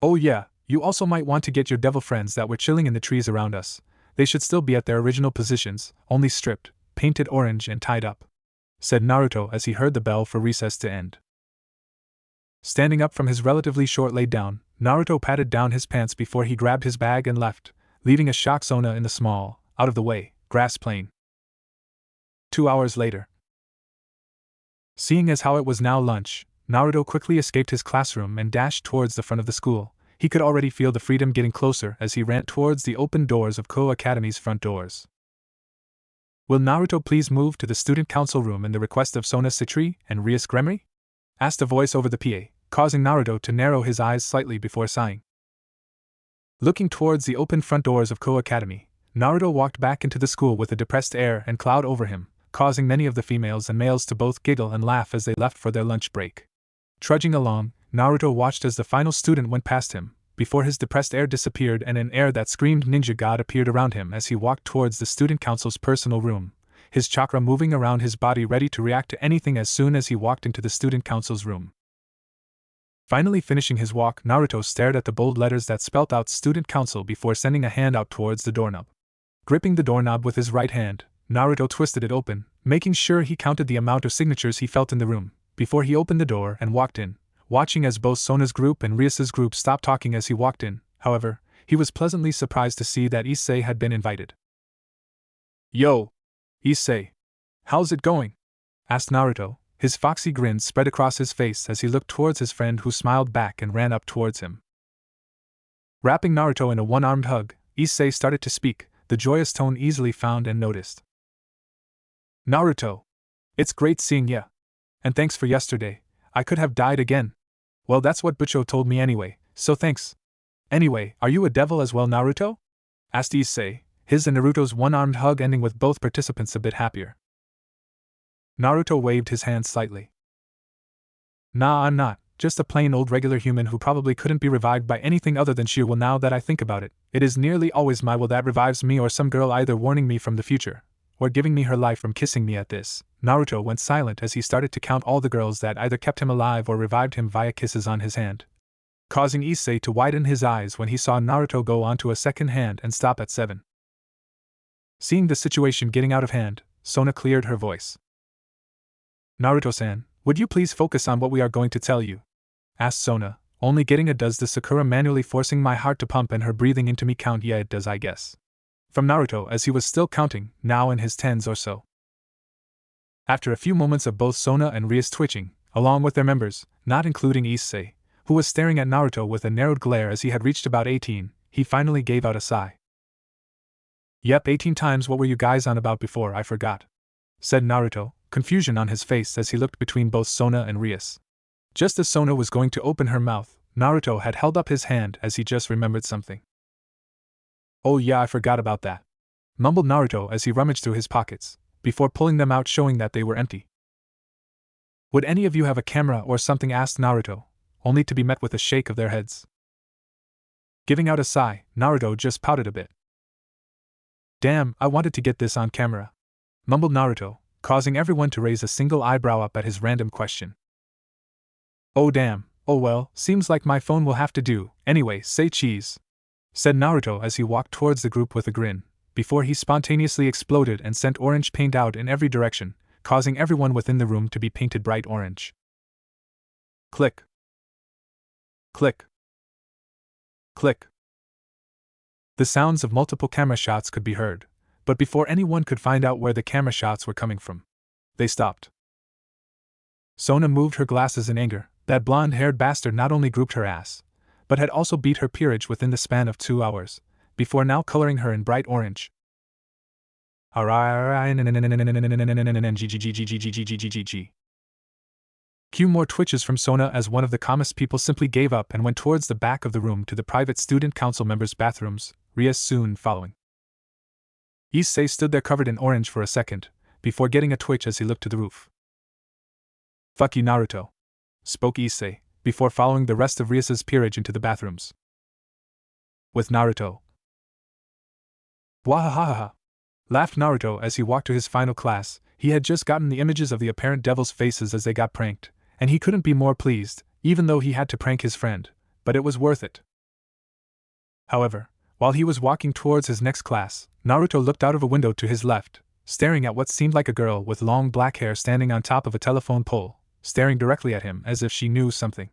Speaker 1: Oh yeah, you also might want to get your devil friends that were chilling in the trees around us. They should still be at their original positions, only stripped, painted orange and tied up, said Naruto as he heard the bell for recess to end. Standing up from his relatively short lay down, Naruto patted down his pants before he grabbed his bag and left, leaving a shocked Sona in the small, out-of-the-way, grass plain. 2 hours later. Seeing as how it was now lunch, Naruto quickly escaped his classroom and dashed towards the front of the school. He could already feel the freedom getting closer as he ran towards the open doors of Koa Academy's front doors. Will Naruto please move to the student council room in the request of Sona Citri and Rias Gremory? Asked a voice over the PA, causing Naruto to narrow his eyes slightly before sighing. Looking towards the open front doors of Koa Academy, Naruto walked back into the school with a depressed air and cloud over him, causing many of the females and males to both giggle and laugh as they left for their lunch break. Trudging along, Naruto watched as the final student went past him, before his depressed air disappeared and an air that screamed ninja god appeared around him as he walked towards the student council's personal room, his chakra moving around his body ready to react to anything as soon as he walked into the student council's room. Finally finishing his walk, Naruto stared at the bold letters that spelt out student council before sending a hand out towards the doorknob. Gripping the doorknob with his right hand, Naruto twisted it open, making sure he counted the amount of signatures he felt in the room, before he opened the door and walked in, watching as both Sona's group and Rias's group stopped talking as he walked in. However, he was pleasantly surprised to see that Issei had been invited. Yo! Issei! How's it going? Asked Naruto, his foxy grin spread across his face as he looked towards his friend who smiled back and ran up towards him. Wrapping Naruto in a one-armed hug, Issei started to speak, the joyous tone easily found and noticed. Naruto! It's great seeing ya! And thanks for yesterday, I could have died again. Well, that's what Bucho told me anyway, so thanks. Anyway, are you a devil as well, Naruto? Asked Issei, his and Naruto's one-armed hug ending with both participants a bit happier. Naruto waved his hand slightly. Nah, I'm not, just a plain old regular human who probably couldn't be revived by anything other than sheer will. Now that I think about it, it is nearly always my will that revives me or some girl either warning me from the future, or giving me her life from kissing me. At this, Naruto went silent as he started to count all the girls that either kept him alive or revived him via kisses on his hand, causing Issei to widen his eyes when he saw Naruto go on to a second hand and stop at 7. Seeing the situation getting out of hand, Sona cleared her voice. Naruto-san, would you please focus on what we are going to tell you? Asked Sona, only getting a does the Sakura manually forcing my heart to pump and her breathing into me count. Yeah, it does, I guess. From Naruto as he was still counting, now in his tens or so. After a few moments of both Sona and Rias twitching, along with their members, not including Issei, who was staring at Naruto with a narrowed glare as he had reached about 18, he finally gave out a sigh. Yep, 18 times. What were you guys on about before? I forgot, said Naruto, confusion on his face as he looked between both Sona and Rias. Just as Sona was going to open her mouth, Naruto had held up his hand as he just remembered something. Oh yeah, I forgot about that, mumbled Naruto as he rummaged through his pockets, before pulling them out showing that they were empty. Would any of you have a camera or something? Asked Naruto, only to be met with a shake of their heads. Giving out a sigh, Naruto just pouted a bit. Damn, I wanted to get this on camera, mumbled Naruto, causing everyone to raise a single eyebrow up at his random question. Oh damn, oh well, seems like my phone will have to do. Anyway, say cheese, said Naruto as he walked towards the group with a grin, before he spontaneously exploded and sent orange paint out in every direction, causing everyone within the room to be painted bright orange. Click. Click. Click. The sounds of multiple camera shots could be heard, but before anyone could find out where the camera shots were coming from, they stopped. Sona moved her glasses in anger. That blonde-haired bastard not only grouped her ass, but had also beat her peerage within the span of 2 hours, before now coloring her in bright orange. Cue more twitches from Sona as one of the calmest people simply gave up and went towards the back of the room to the private student council members' bathrooms, Rias soon following. Issei stood there covered in orange for a second, before getting a twitch as he looked to the roof. Fuck you, Naruto, spoke Issei, before following the rest of Rias's peerage into the bathrooms. With Naruto Wahahaha! Laughed Naruto as he walked to his final class. He had just gotten the images of the apparent devil's faces as they got pranked, and he couldn't be more pleased, even though he had to prank his friend, but it was worth it. However, while he was walking towards his next class, Naruto looked out of a window to his left, staring at what seemed like a girl with long black hair standing on top of a telephone pole, staring directly at him as if she knew something.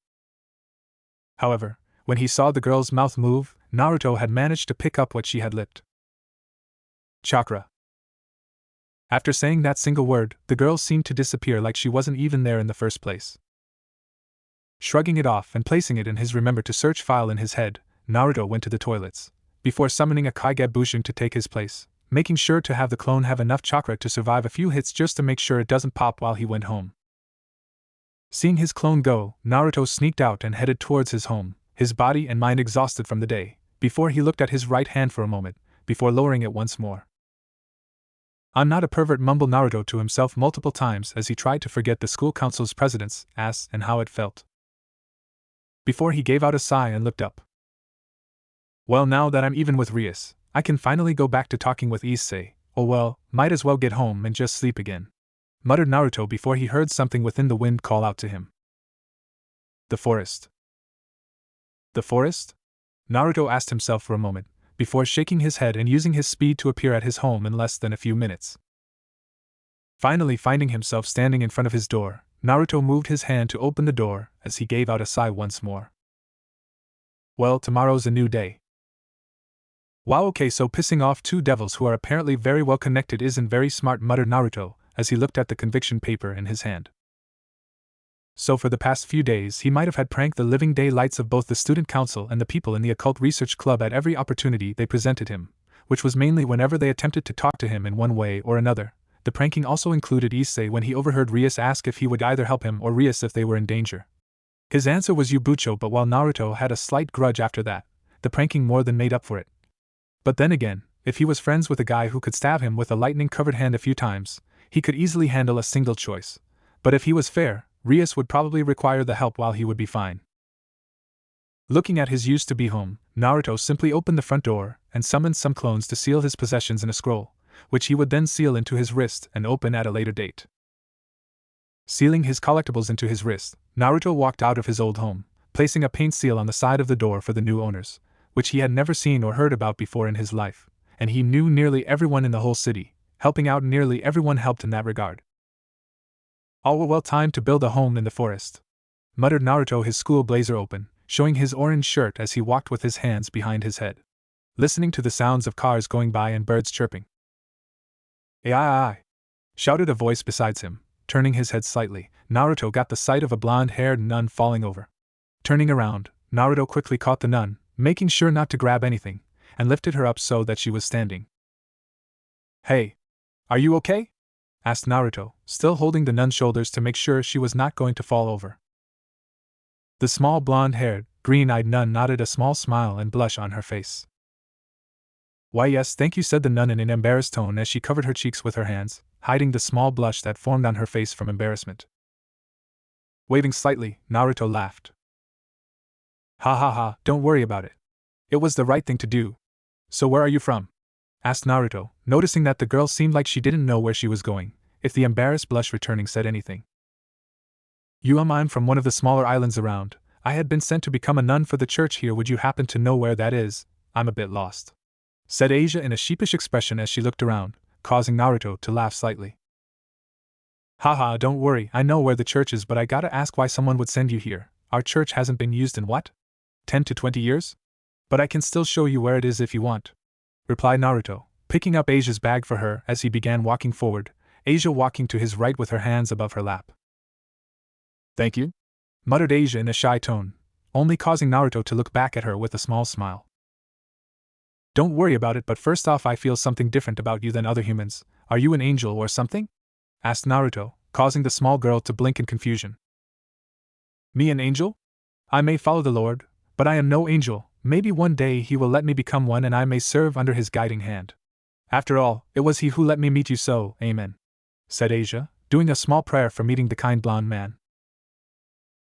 Speaker 1: However, when he saw the girl's mouth move, Naruto had managed to pick up what she had lipped. Chakra. After saying that single word, the girl seemed to disappear like she wasn't even there in the first place. Shrugging it off and placing it in his remember to search file in his head, Naruto went to the toilets, before summoning a Kaigebushin to take his place, making sure to have the clone have enough chakra to survive a few hits just to make sure it doesn't pop while he went home. Seeing his clone go, Naruto sneaked out and headed towards his home, his body and mind exhausted from the day, before he looked at his right hand for a moment, before lowering it once more. "I'm not a pervert," mumbled Naruto to himself multiple times as he tried to forget the school council's president's ass and how it felt. Before he gave out a sigh and looked up. "Well, now that I'm even with Rias, I can finally go back to talking with Issei. Oh well, might as well get home and just sleep again," muttered Naruto before he heard something within the wind call out to him. The forest. The forest? Naruto asked himself for a moment, before shaking his head and using his speed to appear at his home in less than a few minutes. Finally finding himself standing in front of his door, Naruto moved his hand to open the door as he gave out a sigh once more. Well, tomorrow's a new day. Wow, okay, so pissing off two devils who are apparently very well connected isn't very smart, muttered Naruto as he looked at the conviction paper in his hand. So for the past few days he might have had pranked the living daylights of both the student council and the people in the occult research club at every opportunity they presented him, which was mainly whenever they attempted to talk to him in one way or another. The pranking also included Issei when he overheard Rias ask if he would either help him or Rias if they were in danger. His answer was Yubucho, but while Naruto had a slight grudge after that, the pranking more than made up for it. But then again, if he was friends with a guy who could stab him with a lightning-covered hand a few times, he could easily handle a single choice. But if he was fair, Rias would probably require the help while he would be fine. Looking at his used-to-be home, Naruto simply opened the front door and summoned some clones to seal his possessions in a scroll, which he would then seal into his wrist and open at a later date. Sealing his collectibles into his wrist, Naruto walked out of his old home, placing a paint seal on the side of the door for the new owners, which he had never seen or heard about before in his life, and he knew nearly everyone in the whole city, helping out nearly everyone helped in that regard. All were well timed to build a home in the forest, muttered Naruto, his school blazer open, showing his orange shirt as he walked with his hands behind his head, listening to the sounds of cars going by and birds chirping. "Ai!" shouted a voice beside him. Turning his head slightly, Naruto got the sight of a blonde-haired nun falling over. Turning around, Naruto quickly caught the nun, making sure not to grab anything, and lifted her up so that she was standing. "Hey! Are you okay?" asked Naruto, still holding the nun's shoulders to make sure she was not going to fall over. The small blonde-haired, green-eyed nun nodded, a small smile and blush on her face. "Why yes, thank you," said the nun in an embarrassed tone as she covered her cheeks with her hands, hiding the small blush that formed on her face from embarrassment. Waving slightly, Naruto laughed. "Ha ha ha, don't worry about it. It was the right thing to do. So where are you from?" asked Naruto, noticing that the girl seemed like she didn't know where she was going, if the embarrassed blush returning said anything. I'm from one of the smaller islands around. I had been sent to become a nun for the church here. Would you happen to know where that is? I'm a bit lost," said Asia in a sheepish expression as she looked around, causing Naruto to laugh slightly. "Haha, don't worry, I know where the church is, but I gotta ask why someone would send you here. Our church hasn't been used in what? 10 to 20 years? But I can still show you where it is if you want," replied Naruto, picking up Asia's bag for her as he began walking forward, Asia walking to his right with her hands above her lap. "Thank you," muttered Asia in a shy tone, only causing Naruto to look back at her with a small smile. "Don't worry about it, but first off, I feel something different about you than other humans. Are you an angel or something?" asked Naruto, causing the small girl to blink in confusion. "Me an angel? I may follow the Lord, but I am no angel. Maybe one day he will let me become one and I may serve under his guiding hand. After all, it was he who let me meet you, so, amen," said Asia, doing a small prayer for meeting the kind blonde man.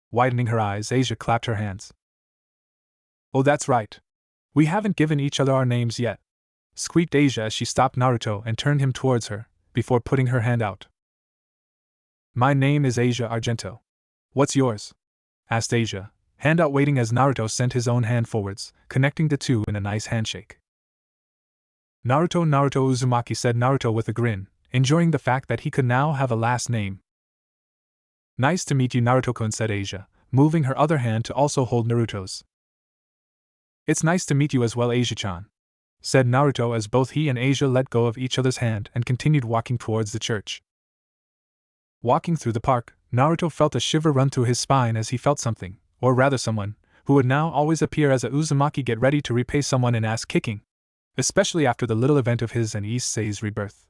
Speaker 1: Widening her eyes, Asia clapped her hands. "Oh, that's right. We haven't given each other our names yet. squeaked Asia as she stopped Naruto and turned him towards her, before putting her hand out. My name is Asia Argento. What's yours? Asked Asia, hand out waiting as Naruto sent his own hand forwards, connecting the two in a nice handshake. Naruto Uzumaki, said Naruto with a grin, enjoying the fact that he could now have a last name. Nice to meet you, Naruto-kun, said Asia, moving her other hand to also hold Naruto's. It's nice to meet you as well, Asia-chan, said Naruto as both he and Asia let go of each other's hand and continued walking towards the church. Walking through the park, Naruto felt a shiver run through his spine as he felt something, or rather someone, who would now always appear as a Uzumaki get ready to repay someone in ass-kicking, especially after the little event of his and Issei's rebirth.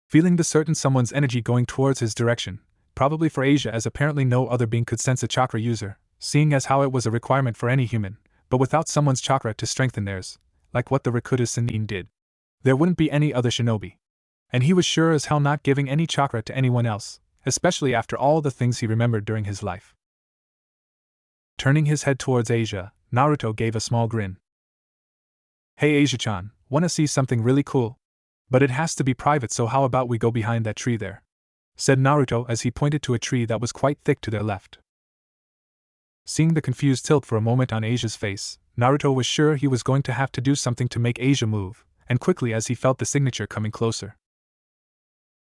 Speaker 1: Feeling the certain someone's energy going towards his direction, probably for Asia as apparently no other being could sense a chakra user, seeing as how it was a requirement for any human, but without someone's chakra to strengthen theirs, like what the Rakuta Sennin did, there wouldn't be any other shinobi. And he was sure as hell not giving any chakra to anyone else, especially after all the things he remembered during his life. Turning his head towards Asia, Naruto gave a small grin. Hey Asia-chan, wanna see something really cool? But it has to be private, so how about we go behind that tree there? Said Naruto as he pointed to a tree that was quite thick to their left. Seeing the confused tilt for a moment on Asia's face, Naruto was sure he was going to have to do something to make Asia move, and quickly as he felt the signature coming closer.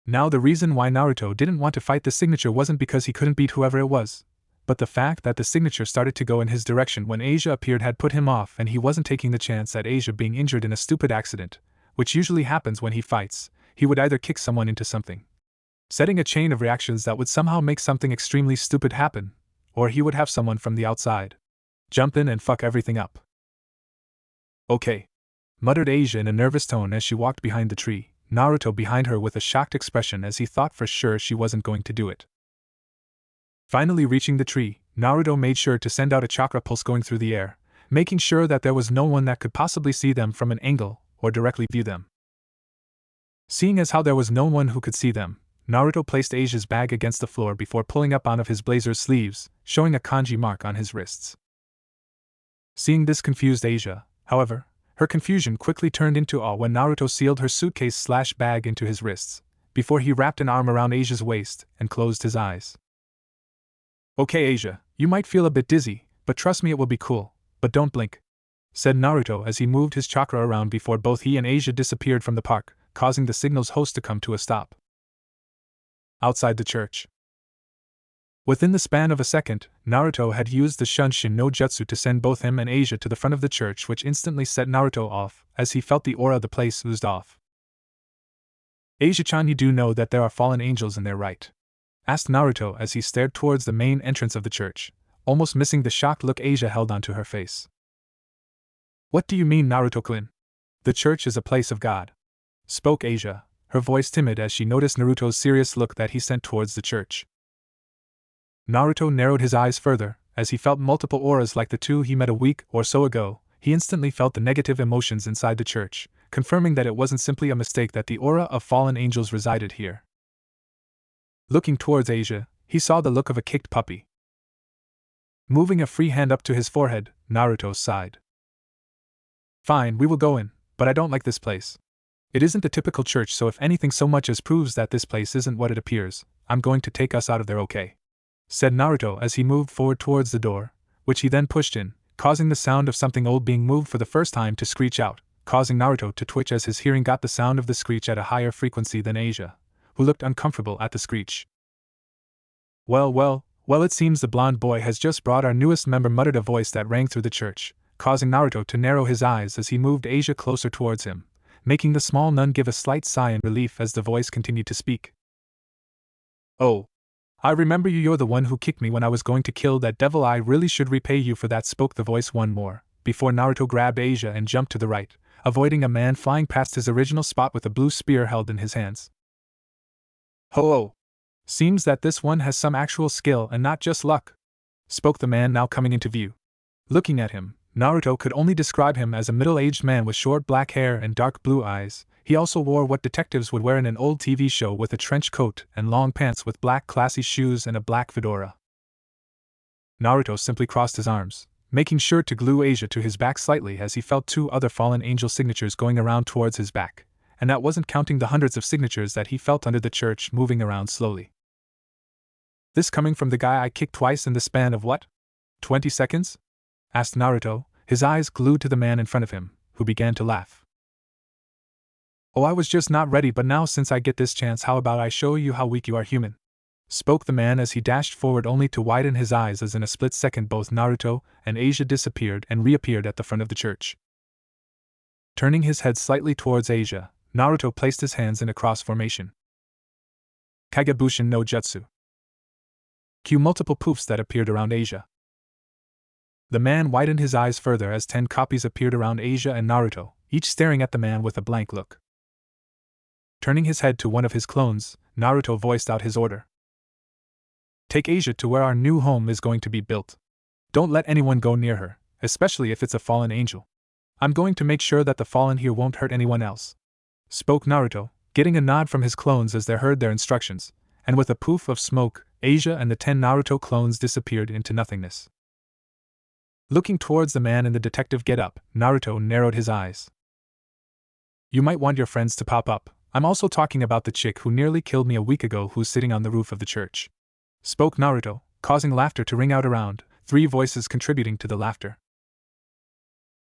Speaker 1: Now the reason why Naruto didn't want to fight the signature wasn't because he couldn't beat whoever it was, but the fact that the signature started to go in his direction when Asia appeared had put him off, and he wasn't taking the chance at Asia being injured in a stupid accident, which usually happens when he fights. He would either kick someone into something, setting a chain of reactions that would somehow make something extremely stupid happen, or he would have someone from the outside jump in and fuck everything up. Okay, muttered Asia in a nervous tone as she walked behind the tree, Naruto behind her with a shocked expression as he thought for sure she wasn't going to do it. Finally reaching the tree, Naruto made sure to send out a chakra pulse going through the air, making sure that there was no one that could possibly see them from an angle or directly view them. Seeing as how there was no one who could see them, Naruto placed Asia's bag against the floor before pulling up one of his blazer's sleeves, showing a kanji mark on his wrists. Seeing this confused Asia, however, her confusion quickly turned into awe when Naruto sealed her suitcase/bag into his wrists, before he wrapped an arm around Asia's waist and closed his eyes. Okay Asia, you might feel a bit dizzy, but trust me it will be cool, but don't blink, said Naruto as he moved his chakra around before both he and Asia disappeared from the park, causing the signal's host to come to a stop. Outside the church. Within the span of a second, Naruto had used the Shunshin no Jutsu to send both him and Asia to the front of the church, which instantly set Naruto off, as he felt the aura of the place oozed off. Asia-chan, you do know that there are fallen angels in there, right? Asked Naruto as he stared towards the main entrance of the church, almost missing the shocked look Asia held onto her face. What do you mean, Naruto-kun? The church is a place of God, spoke Asia, her voice timid as she noticed Naruto's serious look that he sent towards the church. Naruto narrowed his eyes further, as he felt multiple auras like the two he met a week or so ago. He instantly felt the negative emotions inside the church, confirming that it wasn't simply a mistake that the aura of fallen angels resided here. Looking towards Asia, he saw the look of a kicked puppy. Moving a free hand up to his forehead, Naruto sighed. Fine, we will go in, but I don't like this place. It isn't a typical church, so if anything so much as proves that this place isn't what it appears, I'm going to take us out of there, okay? Said Naruto as he moved forward towards the door, which he then pushed in, causing the sound of something old being moved for the first time to screech out, causing Naruto to twitch as his hearing got the sound of the screech at a higher frequency than Asia, who looked uncomfortable at the screech. Well, it seems the blonde boy has just brought our newest member, muttered a voice that rang through the church, causing Naruto to narrow his eyes as he moved Asia closer towards him, making the small nun give a slight sigh in relief as the voice continued to speak. Oh, I remember you, you're the one who kicked me when I was going to kill that devil. I really should repay you for that, spoke the voice one more, before Naruto grabbed Asia and jumped to the right, avoiding a man flying past his original spot with a blue spear held in his hands. Ho-oh! Seems that this one has some actual skill and not just luck, spoke the man now coming into view. Looking at him, Naruto could only describe him as a middle-aged man with short black hair and dark blue eyes. He also wore what detectives would wear in an old TV show, with a trench coat and long pants with black classy shoes and a black fedora. Naruto simply crossed his arms, making sure to glue Asia to his back slightly as he felt 2 other fallen angel signatures going around towards his back, and that wasn't counting the hundreds of signatures that he felt under the church moving around slowly. This coming from the guy I kicked twice in the span of what? 20 seconds? Asked Naruto, his eyes glued to the man in front of him, who began to laugh. Oh, I was just not ready, but now since I get this chance, how about I show you how weak you are, human? Spoke the man as he dashed forward only to widen his eyes as in a split second both Naruto and Asia disappeared and reappeared at the front of the church. Turning his head slightly towards Asia, Naruto placed his hands in a cross formation. Kagebushin no Jutsu. Cue multiple poofs that appeared around Asia. The man widened his eyes further as 10 copies appeared around Asia and Naruto, each staring at the man with a blank look. Turning his head to one of his clones, Naruto voiced out his order. Take Asia to where our new home is going to be built. Don't let anyone go near her, especially if it's a fallen angel. I'm going to make sure that the fallen here won't hurt anyone else. Spoke Naruto, getting a nod from his clones as they heard their instructions, and with a poof of smoke, Asia and the 10 Naruto clones disappeared into nothingness. Looking towards the man in the detective getup, Naruto narrowed his eyes. You might want your friends to pop up. I'm also talking about the chick who nearly killed me a week ago who's sitting on the roof of the church. Spoke Naruto, causing laughter to ring out around, 3 voices contributing to the laughter.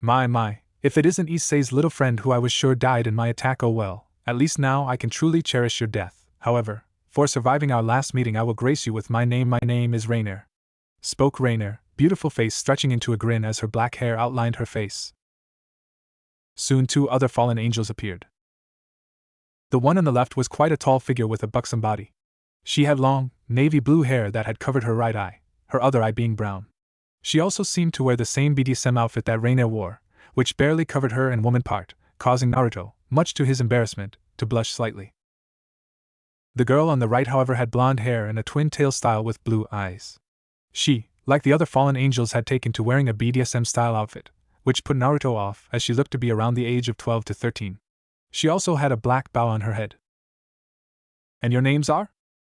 Speaker 1: My, if it isn't Issei's little friend who I was sure died in my attack, oh well, at least now I can truly cherish your death. However, for surviving our last meeting I will grace you with my name is Rainier. Spoke Rainier, beautiful face stretching into a grin as her black hair outlined her face. Soon 2 other fallen angels appeared. The one on the left was quite a tall figure with a buxom body. She had long, navy blue hair that had covered her right eye, her other eye being brown. She also seemed to wear the same BDSM outfit that Rainier wore, which barely covered her and woman part, causing Naruto, much to his embarrassment, to blush slightly. The girl on the right, however, had blonde hair and a twin-tail style with blue eyes. She, like the other fallen angels, had taken to wearing a BDSM-style outfit, which put Naruto off as she looked to be around the age of 12 to 13. She also had a black bow on her head. And your names are?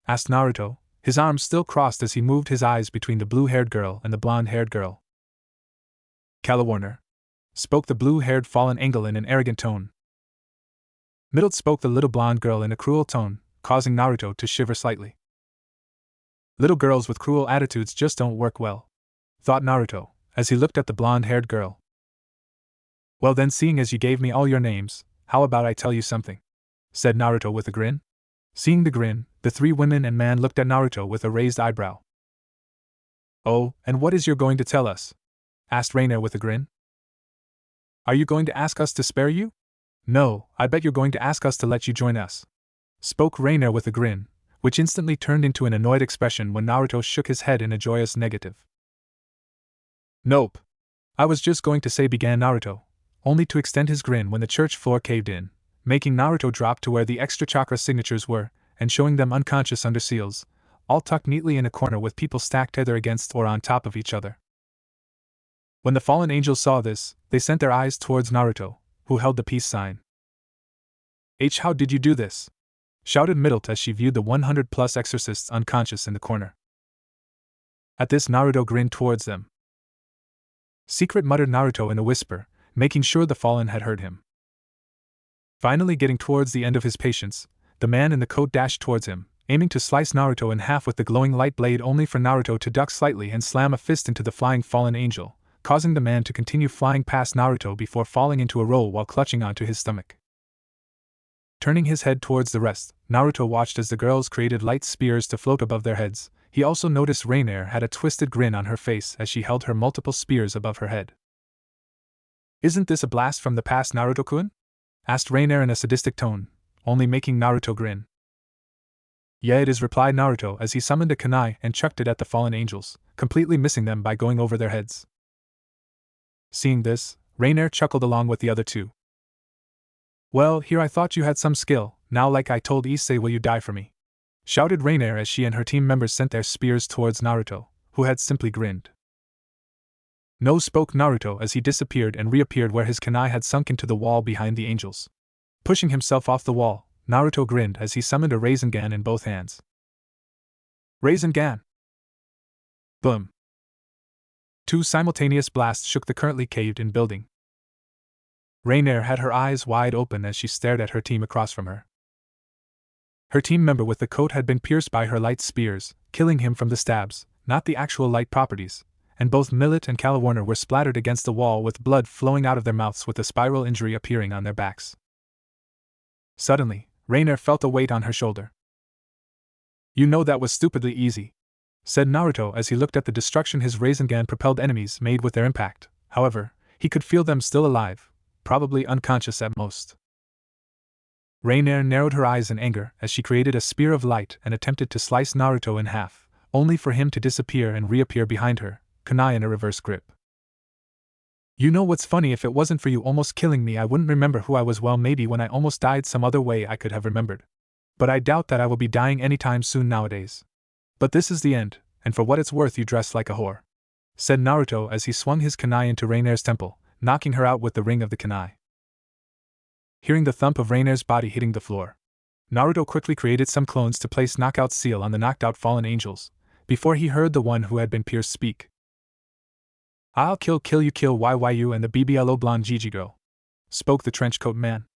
Speaker 1: Asked Naruto, his arms still crossed as he moved his eyes between the blue-haired girl and the blonde-haired girl. Calawarner. Spoke the blue-haired fallen angel in an arrogant tone. Middled spoke the little blonde girl in a cruel tone, causing Naruto to shiver slightly. Little girls with cruel attitudes just don't work well, thought Naruto, as he looked at the blonde-haired girl. Well then, seeing as you gave me all your names, how about I tell you something? Said Naruto with a grin. Seeing the grin, the 3 women and man looked at Naruto with a raised eyebrow. Oh, and what is you going to tell us? Asked Rainier with a grin. Are you going to ask us to spare you? No, I bet you're going to ask us to let you join us. Spoke Rainier with a grin, which instantly turned into an annoyed expression when Naruto shook his head in a joyous negative. Nope. I was just going to say, began Naruto, only to extend his grin when the church floor caved in, making Naruto drop to where the extra chakra signatures were, and showing them unconscious under seals, all tucked neatly in a corner with people stacked either against or on top of each other. When the fallen angels saw this, they sent their eyes towards Naruto, who held the peace sign. How did you do this? Shouted Middlet as she viewed the 100+ exorcists unconscious in the corner. At this, Naruto grinned towards them. Secret, muttered Naruto in a whisper, making sure the fallen had heard him. Finally getting towards the end of his patience, the man in the coat dashed towards him, aiming to slice Naruto in half with the glowing light blade, only for Naruto to duck slightly and slam a fist into the flying fallen angel, causing the man to continue flying past Naruto before falling into a roll while clutching onto his stomach. Turning his head towards the rest, Naruto watched as the girls created light spears to float above their heads. He also noticed Rainier had a twisted grin on her face as she held her multiple spears above her head. Isn't this a blast from the past, Naruto-kun? Asked Rainier in a sadistic tone, only making Naruto grin. Yeah, it is, replied Naruto as he summoned a kunai and chucked it at the fallen angels, completely missing them by going over their heads. Seeing this, Rainier chuckled along with the other 2. Well, here I thought you had some skill, now like I told Issei, will you die for me? Shouted Rainier as she and her team members sent their spears towards Naruto, who had simply grinned. No, spoke Naruto as he disappeared and reappeared where his kunai had sunk into the wall behind the angels. Pushing himself off the wall, Naruto grinned as he summoned a Rasengan in both hands. Rasengan! Boom! Two simultaneous blasts shook the currently caved-in building. Rainier had her eyes wide open as she stared at her team across from her. Her team member with the coat had been pierced by her light spears, killing him from the stabs, not the actual light properties, and both Millet and Calawarner were splattered against the wall with blood flowing out of their mouths with a spiral injury appearing on their backs. Suddenly, Rainier felt a weight on her shoulder. "You know that was stupidly easy," said Naruto as he looked at the destruction his Rasengan-propelled enemies made with their impact. However, he could feel them still alive, probably unconscious at most. Rainier narrowed her eyes in anger as she created a spear of light and attempted to slice Naruto in half, only for him to disappear and reappear behind her, kunai in a reverse grip. "You know what's funny, if it wasn't for you almost killing me I wouldn't remember who I was. Well, maybe when I almost died some other way I could have remembered. But I doubt that I will be dying anytime soon nowadays. But this is the end, and for what it's worth you dress like a whore," said Naruto as he swung his kunai into Rainier's temple, knocking her out with the ring of the kunai. Hearing the thump of Rainier's body hitting the floor, Naruto quickly created some clones to place knockout seal on the knocked out fallen angels, before he heard the one who had been pierced speak. "I'll kill you kill YYU and the BBLO blonde Jijigo," spoke the trenchcoat man.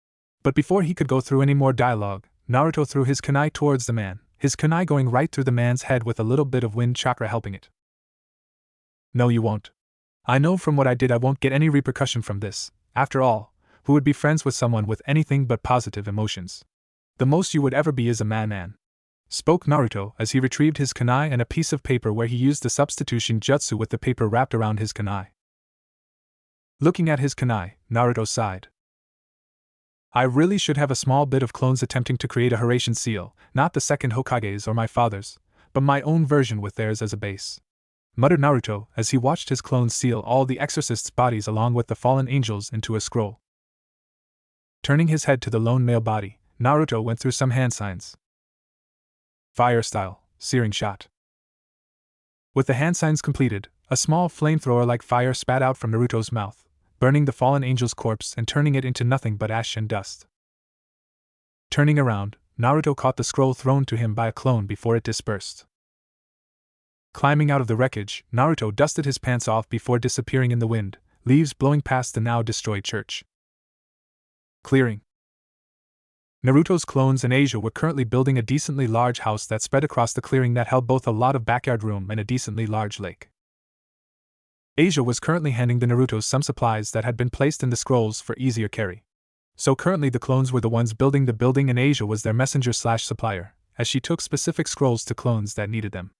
Speaker 1: But before he could go through any more dialogue, Naruto threw his kunai towards the man, his kunai going right through the man's head with a little bit of wind chakra helping it. "No, you won't. I know from what I did I won't get any repercussion from this. After all, who would be friends with someone with anything but positive emotions? The most you would ever be is a man," spoke Naruto as he retrieved his kunai and a piece of paper where he used the substitution jutsu with the paper wrapped around his kunai. Looking at his kunai, Naruto sighed. "I really should have a small bit of clones attempting to create a Hiraishin seal, not the second Hokage's or my father's, but my own version with theirs as a base," muttered Naruto as he watched his clones seal all the exorcists' bodies along with the fallen angels into a scroll. Turning his head to the lone male body, Naruto went through some hand signs. Fire style, searing shot. With the hand signs completed, a small flamethrower-like fire spat out from Naruto's mouth, burning the fallen angel's corpse and turning it into nothing but ash and dust. Turning around, Naruto caught the scroll thrown to him by a clone before it dispersed. Climbing out of the wreckage, Naruto dusted his pants off before disappearing in the wind, leaves blowing past the now destroyed church. Clearing. Naruto's clones in Asia were currently building a decently large house that spread across the clearing that held both a lot of backyard room and a decently large lake. Asia was currently handing the Narutos some supplies that had been placed in the scrolls for easier carry. So currently the clones were the ones building the building and Asia was their messenger/supplier, as she took specific scrolls to clones that needed them.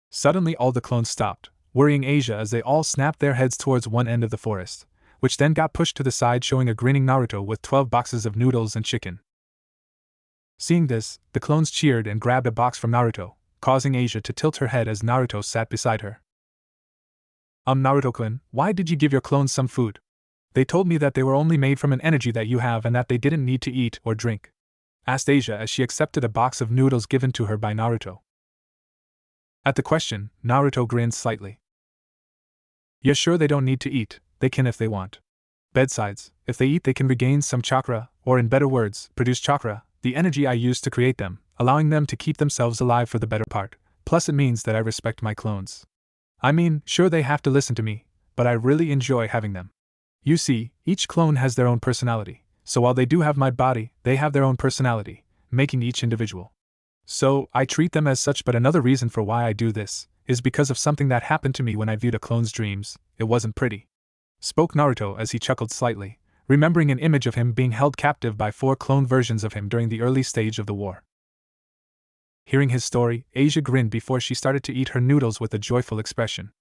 Speaker 1: Suddenly all the clones stopped, worrying Asia as they all snapped their heads towards one end of the forest, which then got pushed to the side showing a grinning Naruto with 12 boxes of noodles and chicken. Seeing this, the clones cheered and grabbed a box from Naruto, causing Asia to tilt her head as Naruto sat beside her. Naruto-kun, why did you give your clones some food? They told me that they were only made from an energy that you have and that they didn't need to eat or drink," asked Asia as she accepted a box of noodles given to her by Naruto. At the question, Naruto grinned slightly. "You're sure they don't need to eat? They can if they want. Besides, if they eat they can regain some chakra, or in better words, produce chakra, the energy I used to create them, allowing them to keep themselves alive for the better part, plus it means that I respect my clones. I mean, sure they have to listen to me, but I really enjoy having them. You see, each clone has their own personality, so while they do have my body, they have their own personality, making each individual. So, I treat them as such. But another reason for why I do this is because of something that happened to me when I viewed a clone's dreams. It wasn't pretty," spoke Naruto as he chuckled slightly, remembering an image of him being held captive by 4 clone versions of him during the early stage of the war. Hearing his story, Asia grinned before she started to eat her noodles with a joyful expression.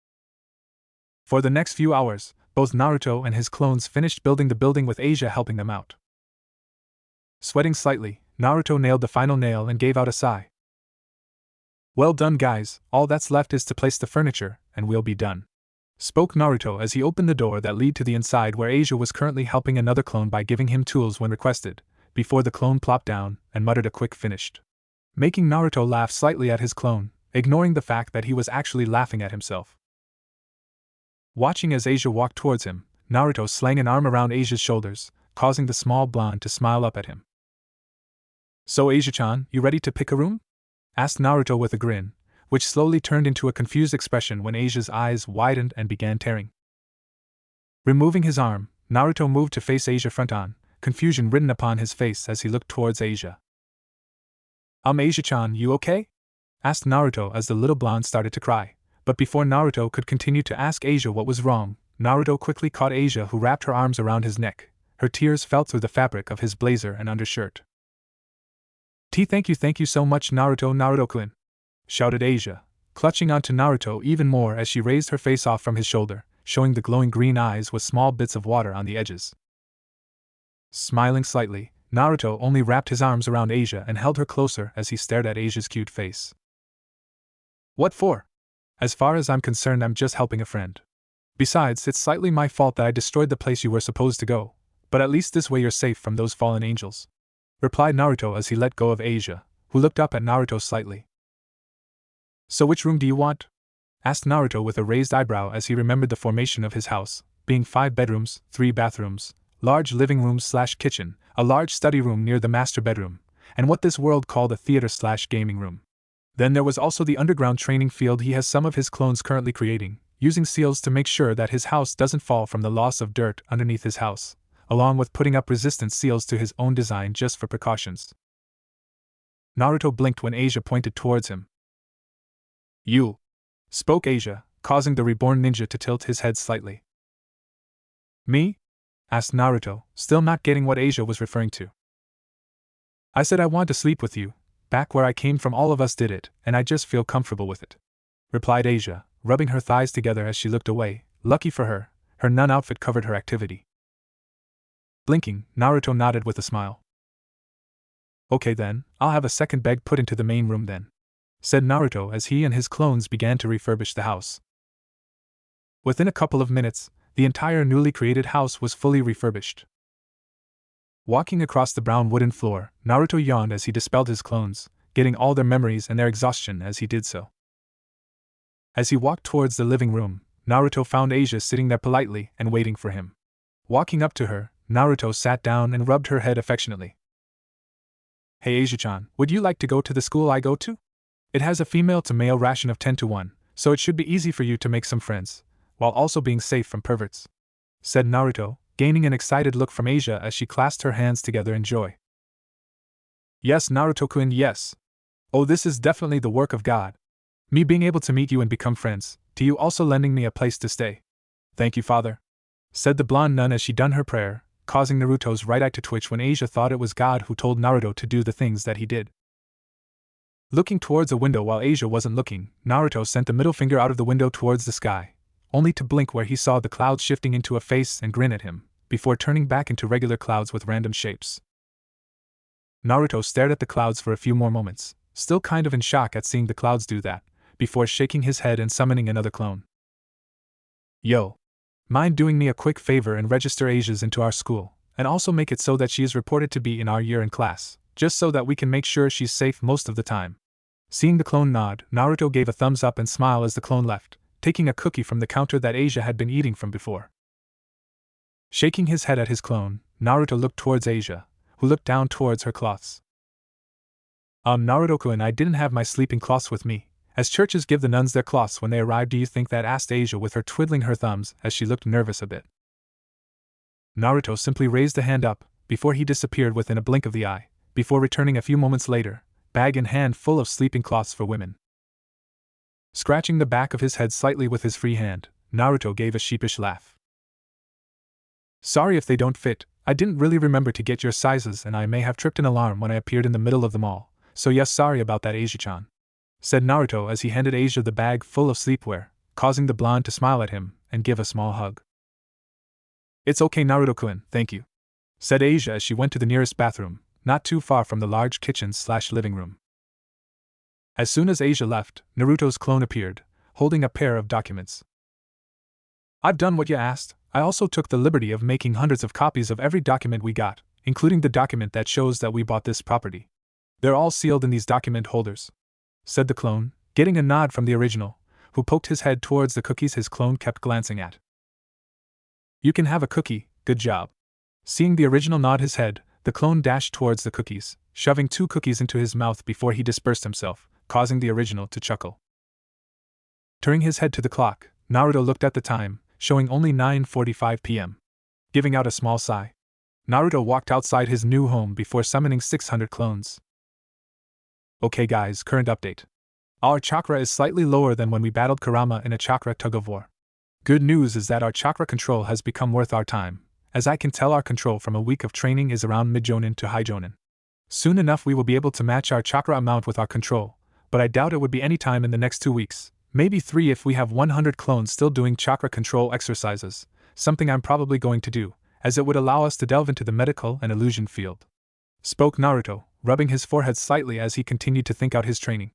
Speaker 1: For the next few hours, both Naruto and his clones finished building the building with Asia helping them out. Sweating slightly, Naruto nailed the final nail and gave out a sigh. "Well done, guys, all that's left is to place the furniture, and we'll be done," spoke Naruto as he opened the door that led to the inside where Asia was currently helping another clone by giving him tools when requested, before the clone plopped down and muttered a quick finished, making Naruto laugh slightly at his clone, ignoring the fact that he was actually laughing at himself. Watching as Asia walked towards him, Naruto slang an arm around Asia's shoulders, causing the small blonde to smile up at him. "So Asia-chan, you ready to pick a room?" asked Naruto with a grin, which slowly turned into a confused expression when Asia's eyes widened and began tearing. Removing his arm, Naruto moved to face Asia front on, confusion written upon his face as he looked towards Asia. Asia-chan, you okay? Asked Naruto as the little blonde started to cry. But before Naruto could continue to ask Asia what was wrong, Naruto quickly caught Asia, who wrapped her arms around his neck. Her tears fell through the fabric of his blazer and undershirt. Thank you so much, Naruto-kun, shouted Asia, clutching onto Naruto even more as she raised her face off from his shoulder, showing the glowing green eyes with small bits of water on the edges. Smiling slightly, Naruto only wrapped his arms around Asia and held her closer as he stared at Asia's cute face. What for? As far as I'm concerned, I'm just helping a friend. Besides, it's slightly my fault that I destroyed the place you were supposed to go, but at least this way you're safe from those fallen angels, replied Naruto as he let go of Asia, who looked up at Naruto slightly. So which room do you want? Asked Naruto with a raised eyebrow as he remembered the formation of his house, being 5 bedrooms, 3 bathrooms, large living room/kitchen, a large study room near the master bedroom, and what this world called a theater/gaming room. Then there was also the underground training field he has some of his clones currently creating, using seals to make sure that his house doesn't fall from the loss of dirt underneath his house, along with putting up resistance seals to his own design just for precautions. Naruto blinked when Asia pointed towards him. You, spoke Asia, causing the reborn ninja to tilt his head slightly. Me? Asked Naruto, still not getting what Asia was referring to. I said I want to sleep with you. Back where I came from, all of us did it, and I just feel comfortable with it, replied Asia, rubbing her thighs together as she looked away. Lucky for her, her nun outfit covered her activity. Blinking, Naruto nodded with a smile. Okay then, I'll have a second bed put into the main room then, said Naruto as he and his clones began to refurbish the house. Within a couple of minutes, the entire newly created house was fully refurbished. Walking across the brown wooden floor, Naruto yawned as he dispelled his clones, getting all their memories and their exhaustion as he did so. As he walked towards the living room, Naruto found Asia sitting there politely and waiting for him. Walking up to her, Naruto sat down and rubbed her head affectionately. Hey Asia-chan, would you like to go to the school I go to? It has a female-to-male ration of 10-1, so it should be easy for you to make some friends, while also being safe from perverts, said Naruto, gaining an excited look from Asia as she clasped her hands together in joy. Yes, Naruto-kun, yes. Oh, this is definitely the work of God. Me being able to meet you and become friends, to you also lending me a place to stay. Thank you, father, said the blonde nun as she done her prayer, causing Naruto's right eye to twitch when Asia thought it was God who told Naruto to do the things that he did. Looking towards a window while Asia wasn't looking, Naruto sent the middle finger out of the window towards the sky, only to blink where he saw the clouds shifting into a face and grin at him, before turning back into regular clouds with random shapes. Naruto stared at the clouds for a few more moments, still kind of in shock at seeing the clouds do that, before shaking his head and summoning another clone. Yo! Mind doing me a quick favor and register Asia's into our school, and also make it so that she is reported to be in our year in class, just so that we can make sure she's safe most of the time. Seeing the clone nod, Naruto gave a thumbs up and smile as the clone left, taking a cookie from the counter that Asia had been eating from before. Shaking his head at his clone, Naruto looked towards Asia, who looked down towards her cloths. Naruto-kun, I didn't have my sleeping cloths with me, as churches give the nuns their cloths when they arrive. Do you think that? Asked Asia with her twiddling her thumbs as she looked nervous a bit. Naruto simply raised a hand up, before he disappeared within a blink of the eye, before returning a few moments later, bag in hand full of sleeping cloths for women. Scratching the back of his head slightly with his free hand, Naruto gave a sheepish laugh. Sorry if they don't fit, I didn't really remember to get your sizes and I may have tripped an alarm when I appeared in the middle of the mall, so yes, sorry about that, Asia-chan, said Naruto as he handed Asia the bag full of sleepwear, causing the blonde to smile at him and give a small hug. It's okay, Naruto-kun, thank you, said Asia as she went to the nearest bathroom, not too far from the large kitchen/living room. As soon as Asia left, Naruto's clone appeared, holding a pair of documents. I've done what you asked. I also took the liberty of making hundreds of copies of every document we got, including the document that shows that we bought this property. They're all sealed in these document holders, said the clone, getting a nod from the original, who poked his head towards the cookies his clone kept glancing at. You can have a cookie, good job. Seeing the original nod his head, the clone dashed towards the cookies, shoving 2 cookies into his mouth before he dispersed himself, causing the original to chuckle. Turning his head to the clock, Naruto looked at the time, showing only 9:45 p.m. Giving out a small sigh, Naruto walked outside his new home before summoning 600 clones. Okay guys, current update. Our chakra is slightly lower than when we battled Kurama in a chakra tug-of-war. Good news is that our chakra control has become worth our time, as I can tell our control from a week of training is around mid-jonin to high-jonin. Soon enough we will be able to match our chakra amount with our control, but I doubt it would be any time in the next 2 weeks, maybe 3 if we have 100 clones still doing chakra control exercises, something I'm probably going to do, as it would allow us to delve into the medical and illusion field. Spoke Naruto, rubbing his forehead slightly as he continued to think out his training.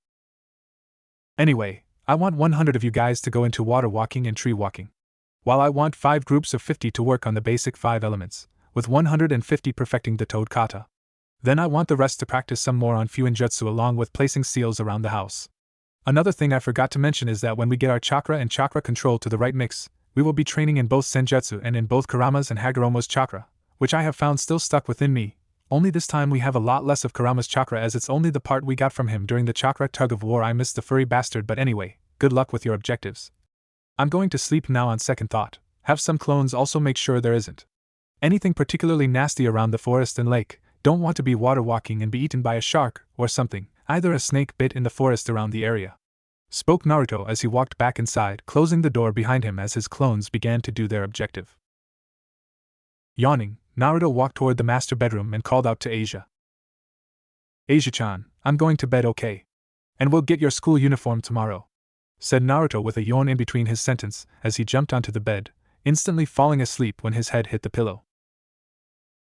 Speaker 1: Anyway, I want 100 of you guys to go into water walking and tree walking, while I want 5 groups of 50 to work on the basic 5 elements, with 150 perfecting the Toad Kata. Then I want the rest to practice some more on Fuinjutsu along with placing seals around the house. Another thing I forgot to mention is that when we get our chakra and chakra control to the right mix, we will be training in both Senjutsu and in both Kurama's and Hagoromo's chakra, which I have found still stuck within me, only this time we have a lot less of Kurama's chakra as it's only the part we got from him during the chakra tug-of-war. I missed the furry bastard, but anyway, good luck with your objectives. I'm going to sleep now on second thought. Have some clones also make sure there isn't anything particularly nasty around the forest and lake. Don't want to be water walking and be eaten by a shark or something, either a snake bit in the forest around the area. Spoke Naruto as he walked back inside, closing the door behind him as his clones began to do their objective. Yawning, Naruto walked toward the master bedroom and called out to Asia. Asia-chan, I'm going to bed, okay? And we'll get your school uniform tomorrow, said Naruto with a yawn in between his sentence as he jumped onto the bed, instantly falling asleep when his head hit the pillow.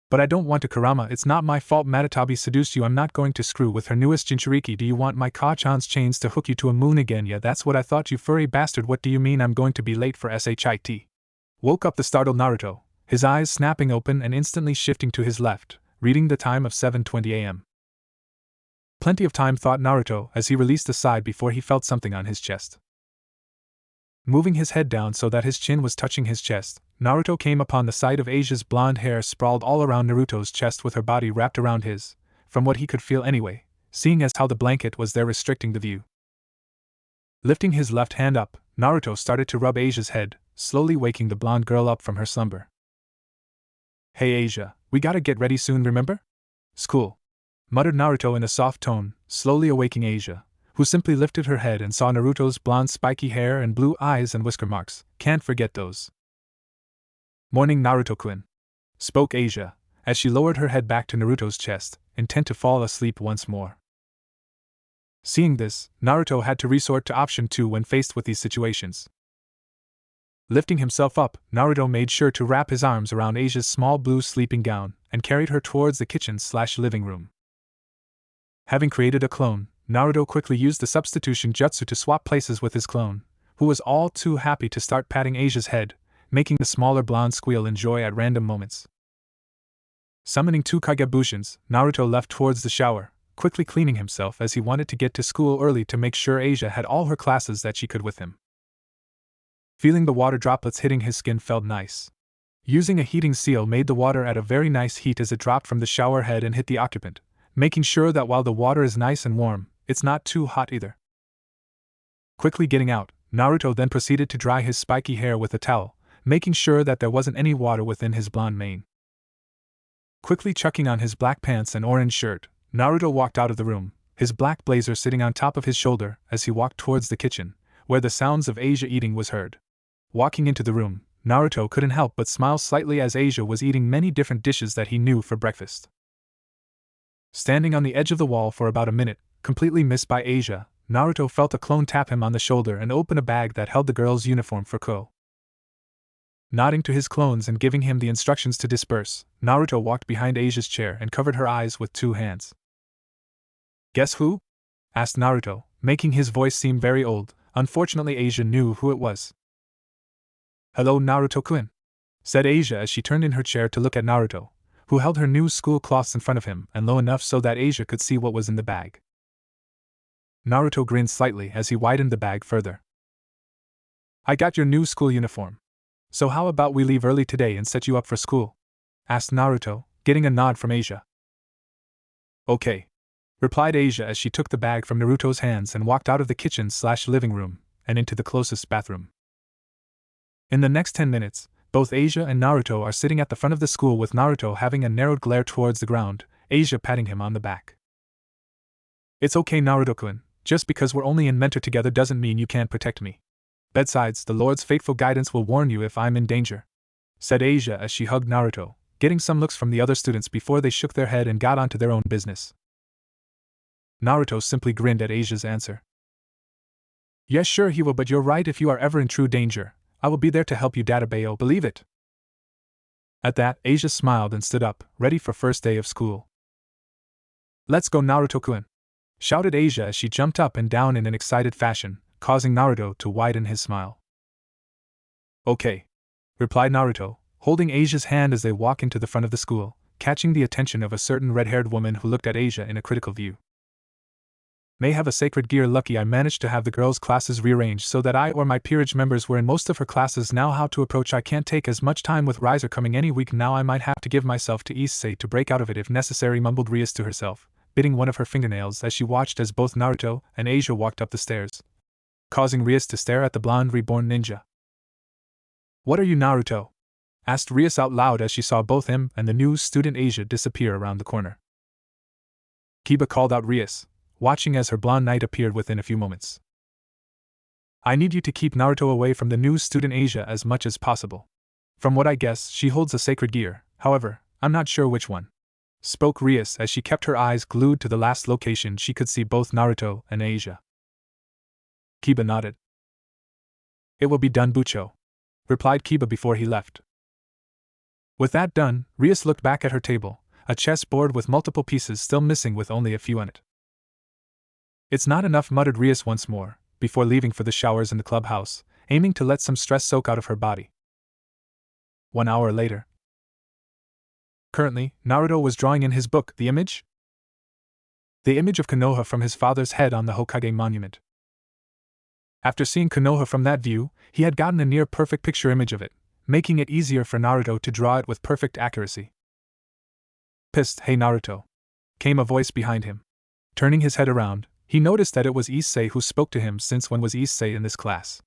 Speaker 1: But I don't want to Kurama, it's not my fault Matatabi seduced you, I'm not going to screw with her newest Jinchuriki. Do you want my Ka-chan's chains to hook you to a moon again? Yeah, that's what I thought, you furry bastard. What do you mean I'm going to be late for SHIT? Woke up the startled Naruto, his eyes snapping open and instantly shifting to his left, reading the time of 7:20 a.m. Plenty of time, thought Naruto as he released a sigh before he felt something on his chest. Moving his head down so that his chin was touching his chest, Naruto came upon the sight of Asia's blonde hair sprawled all around Naruto's chest with her body wrapped around his, from what he could feel anyway, seeing as how the blanket was there restricting the view. Lifting his left hand up, Naruto started to rub Asia's head, slowly waking the blonde girl up from her slumber. Hey Asia, we gotta get ready soon, remember? School, muttered Naruto in a soft tone, slowly awaking Asia, who simply lifted her head and saw Naruto's blonde spiky hair and blue eyes and whisker marks. Can't forget those. Morning, Naruto-kun, spoke Asia, as she lowered her head back to Naruto's chest, intent to fall asleep once more. Seeing this, Naruto had to resort to option 2 when faced with these situations. Lifting himself up, Naruto made sure to wrap his arms around Asia's small blue sleeping gown and carried her towards the kitchen/living room. Having created a clone, Naruto quickly used the substitution jutsu to swap places with his clone, who was all too happy to start patting Asia's head, making the smaller blonde squeal in joy at random moments. Summoning 2 Kagebushins, Naruto left towards the shower, quickly cleaning himself as he wanted to get to school early to make sure Asia had all her classes that she could with him. Feeling the water droplets hitting his skin felt nice. Using a heating seal made the water at a very nice heat as it dropped from the shower head and hit the occupant, making sure that while the water is nice and warm, it's not too hot either. Quickly getting out, Naruto then proceeded to dry his spiky hair with a towel, making sure that there wasn't any water within his blonde mane. Quickly chucking on his black pants and orange shirt, Naruto walked out of the room, his black blazer sitting on top of his shoulder as he walked towards the kitchen, where the sounds of Asia eating was heard. Walking into the room, Naruto couldn't help but smile slightly as Asia was eating many different dishes that he knew for breakfast. Standing on the edge of the wall for about a minute, completely missed by Asia, Naruto felt a clone tap him on the shoulder and open a bag that held the girl's uniform for Ko. Nodding to his clones and giving him the instructions to disperse, Naruto walked behind Asia's chair and covered her eyes with 2 hands. Guess who? Asked Naruto, making his voice seem very old. Unfortunately, Asia knew who it was. Hello, Naruto-kun, said Asia as she turned in her chair to look at Naruto, who held her new school cloths in front of him and low enough so that Asia could see what was in the bag. Naruto grinned slightly as he widened the bag further. I got your new school uniform. So how about we leave early today and set you up for school? Asked Naruto, getting a nod from Asia. Okay, replied Asia as she took the bag from Naruto's hands and walked out of the kitchen/living room, and into the closest bathroom. In the next 10 minutes, both Asia and Naruto are sitting at the front of the school with Naruto having a narrowed glare towards the ground, Asia patting him on the back. "It's okay, Naruto-kun, just because we're only in mentor together doesn't mean you can't protect me. Besides, the Lord's faithful guidance will warn you if I'm in danger," said Asia as she hugged Naruto, getting some looks from the other students before they shook their head and got on to their own business. Naruto simply grinned at Asia's answer. "Yes, sure he will, but you're right, if you are ever in true danger, I will be there to help you, Databayo, believe it." At that, Asia smiled and stood up, ready for first day of school. "Let's go, Naruto-kun," shouted Asia as she jumped up and down in an excited fashion, causing Naruto to widen his smile. "Okay," replied Naruto, holding Asia's hand as they walk into the front of the school, catching the attention of a certain red-haired woman who looked at Asia in a critical view. "May have a sacred gear, lucky I managed to have the girls' classes rearranged so that I or my peerage members were in most of her classes. Now how to approach, I can't take as much time with Riser coming any week now, I might have to give myself to Issei to break out of it if necessary," mumbled Rias to herself, biting one of her fingernails as she watched as both Naruto and Asia walked up the stairs, causing Rias to stare at the blonde reborn ninja. "What are you, Naruto?" asked Rias out loud as she saw both him and the new student Asia disappear around the corner. Kiba called out Rias, watching as her blonde knight appeared within a few moments. "I need you to keep Naruto away from the new student Asia as much as possible. From what I guess, she holds a sacred gear, however, I'm not sure which one," spoke Rias as she kept her eyes glued to the last location she could see both Naruto and Asia. Kiba nodded. "It will be done, Bucho," replied Kiba before he left. With that done, Rias looked back at her table, a chess board with multiple pieces still missing with only a few on it. "It's not enough," muttered Rias once more, before leaving for the showers in the clubhouse, aiming to let some stress soak out of her body. 1 hour later. Currently, Naruto was drawing in his book, The Image of Konoha from his father's head on the Hokage monument. After seeing Konoha from that view, he had gotten a near-perfect picture image of it, making it easier for Naruto to draw it with perfect accuracy. "Psst, hey Naruto," came a voice behind him. Turning his head around, he noticed that it was Issei who spoke to him. Since when was Issei in this class?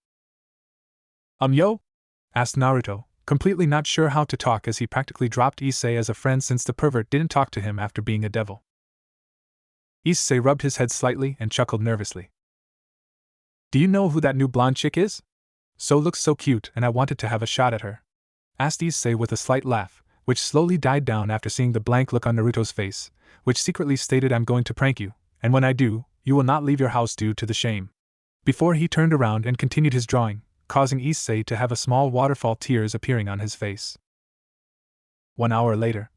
Speaker 1: Yo?" asked Naruto, completely not sure how to talk as he practically dropped Issei as a friend since the pervert didn't talk to him after being a devil. Issei rubbed his head slightly and chuckled nervously. "Do you know who that new blonde chick is? Looks so cute and I wanted to have a shot at her," asked Issei with a slight laugh, which slowly died down after seeing the blank look on Naruto's face, which secretly stated, "I'm going to prank you, and when I do, you will not leave your house due to the shame." Before he turned around and continued his drawing, causing Issei to have a small waterfall tears appearing on his face. 1 hour later.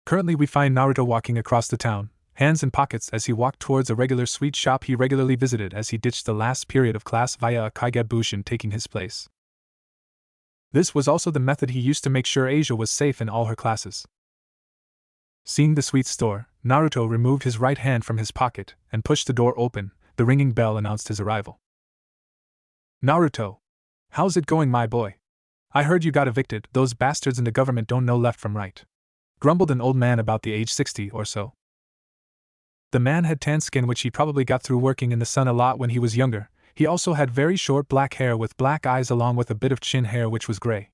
Speaker 1: Currently we find Naruto walking across the town, hands in pockets as he walked towards a regular sweet shop he regularly visited as he ditched the last period of class via a Kaigabushin taking his place. This was also the method he used to make sure Asia was safe in all her classes. Seeing the sweet store, Naruto removed his right hand from his pocket and pushed the door open. The ringing bell announced his arrival. "Naruto! How's it going, my boy? I heard you got evicted. Those bastards in the government don't know left from right," grumbled an old man about the age 60 or so. The man had tan skin, which he probably got through working in the sun a lot when he was younger. He also had very short black hair with black eyes along with a bit of chin hair which was gray.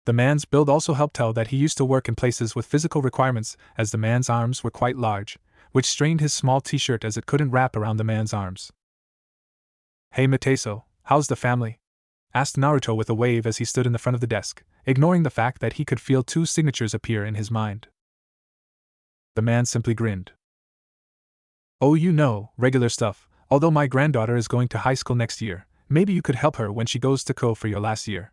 Speaker 1: The man's build also helped tell that he used to work in places with physical requirements, as the man's arms were quite large, which strained his small t-shirt as it couldn't wrap around the man's arms. "Hey Mateso, how's the family?" asked Naruto with a wave as he stood in the front of the desk, ignoring the fact that he could feel 2 signatures appear in his mind. The man simply grinned. "Oh, you know, regular stuff, although my granddaughter is going to high school next year, maybe you could help her when she goes to Ko for your last year,"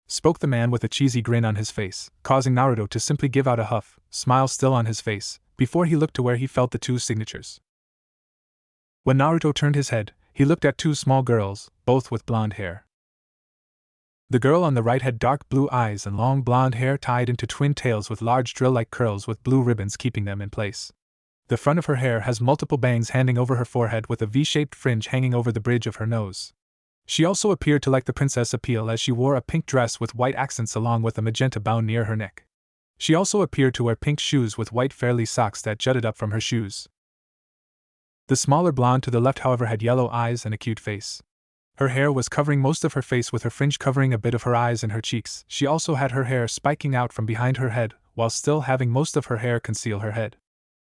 Speaker 1: spoke the man with a cheesy grin on his face, causing Naruto to simply give out a huff, smile still on his face, before he looked to where he felt the 2 signatures. When Naruto turned his head, he looked at 2 small girls, both with blonde hair. The girl on the right had dark blue eyes and long blonde hair tied into twin tails with large drill-like curls with blue ribbons keeping them in place. The front of her hair has multiple bangs hanging over her forehead with a V-shaped fringe hanging over the bridge of her nose. She also appeared to like the Princess Appeal as she wore a pink dress with white accents along with a magenta bow near her neck. She also appeared to wear pink shoes with white fairly socks that jutted up from her shoes. The smaller blonde to the left, however, had yellow eyes and a cute face. Her hair was covering most of her face, with her fringe covering a bit of her eyes and her cheeks. She also had her hair spiking out from behind her head, while still having most of her hair conceal her head.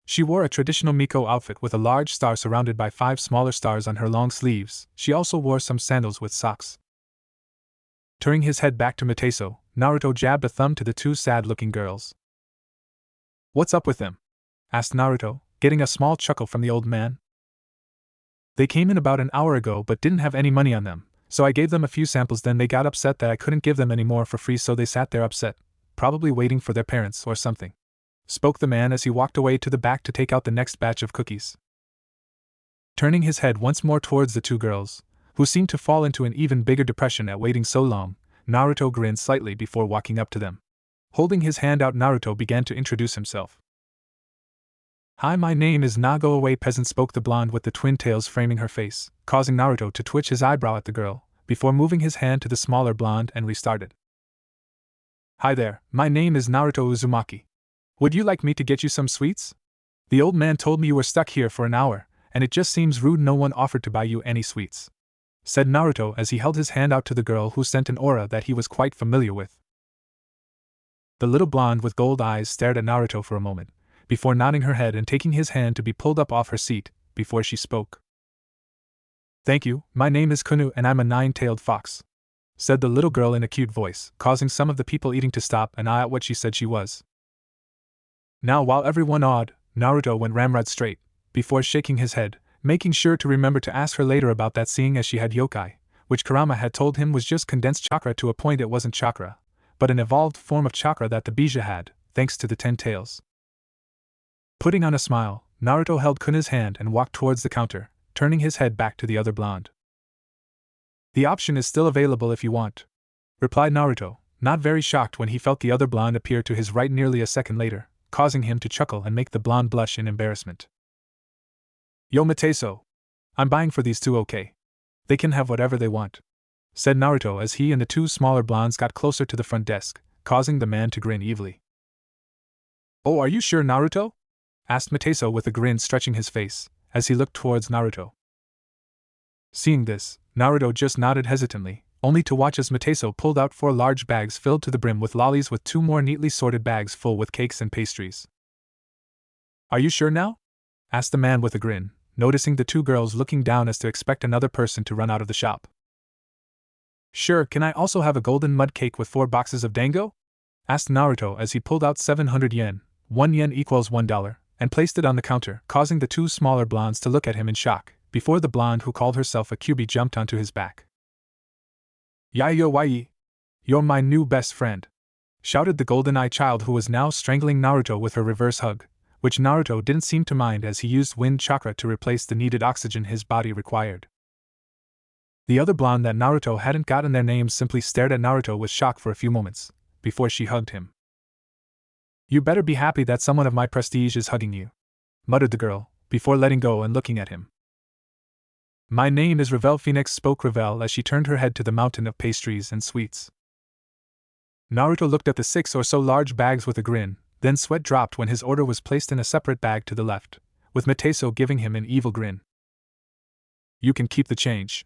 Speaker 1: She wore a traditional Miko outfit with a large star surrounded by 5 smaller stars on her long sleeves. She also wore some sandals with socks. Turning his head back to Mateso, Naruto jabbed a thumb to the 2 sad-looking girls. "What's up with them?" asked Naruto, getting a small chuckle from the old man. "They came in about an hour ago but didn't have any money on them, so I gave them a few samples, then they got upset that I couldn't give them any more for free, so they sat there upset, probably waiting for their parents or something," spoke the man as he walked away to the back to take out the next batch of cookies. Turning his head once more towards the 2 girls, who seemed to fall into an even bigger depression at waiting so long, Naruto grinned slightly before walking up to them. Holding his hand out, Naruto began to introduce himself. "Hi, my name is Na. Go away, peasant," spoke the blonde with the twin tails framing her face, causing Naruto to twitch his eyebrow at the girl, before moving his hand to the smaller blonde and restarted. "Hi there, my name is Naruto Uzumaki. Would you like me to get you some sweets? The old man told me you were stuck here for an hour, and it just seems rude no one offered to buy you any sweets," said Naruto as he held his hand out to the girl who sent an aura that he was quite familiar with. The little blonde with gold eyes stared at Naruto for a moment, before nodding her head and taking his hand to be pulled up off her seat, before she spoke. "Thank you, my name is Kunu and I'm a 9-tailed fox," said the little girl in a cute voice, causing some of the people eating to stop and eye out what she said she was. Now, while everyone awed, Naruto went ramrod straight, before shaking his head, making sure to remember to ask her later about that, seeing as she had yokai, which Kurama had told him was just condensed chakra. To a point, it wasn't chakra, but an evolved form of chakra that the Bija had, thanks to the 10 tails. Putting on a smile, Naruto held Kuna's hand and walked towards the counter, turning his head back to the other blonde. "The option is still available if you want," replied Naruto, not very shocked when he felt the other blonde appear to his right nearly a second later, causing him to chuckle and make the blonde blush in embarrassment. "Yo, Mateso, I'm buying for these 2, okay? They can have whatever they want," said Naruto as he and the 2 smaller blondes got closer to the front desk, causing the man to grin evilly. "Oh, are you sure, Naruto?" asked Mateso with a grin stretching his face, as he looked towards Naruto. Seeing this, Naruto just nodded hesitantly, only to watch as Mateso pulled out 4 large bags filled to the brim with lollies, with 2 more neatly sorted bags full with cakes and pastries. "Are you sure now?" asked the man with a grin, noticing the 2 girls looking down as to expect another person to run out of the shop. "Sure, can I also have a golden mud cake with 4 boxes of dango?" asked Naruto as he pulled out 700 yen, 1 yen equals $1, and placed it on the counter, causing the 2 smaller blondes to look at him in shock, before the blonde who called herself a Kyubi jumped onto his back. "Yayo wai! You're my new best friend!" shouted the golden-eyed child, who was now strangling Naruto with her reverse hug, which Naruto didn't seem to mind as he used wind chakra to replace the needed oxygen his body required. The other blonde that Naruto hadn't gotten their names simply stared at Naruto with shock for a few moments, before she hugged him. "You better be happy that someone of my prestige is hugging you," muttered the girl, before letting go and looking at him. "My name is Ravel Phoenix," spoke Ravel as she turned her head to the mountain of pastries and sweets. Naruto looked at the 6 or so large bags with a grin, then sweat dropped when his order was placed in a separate bag to the left, with Mateso giving him an evil grin. "You can keep the change,"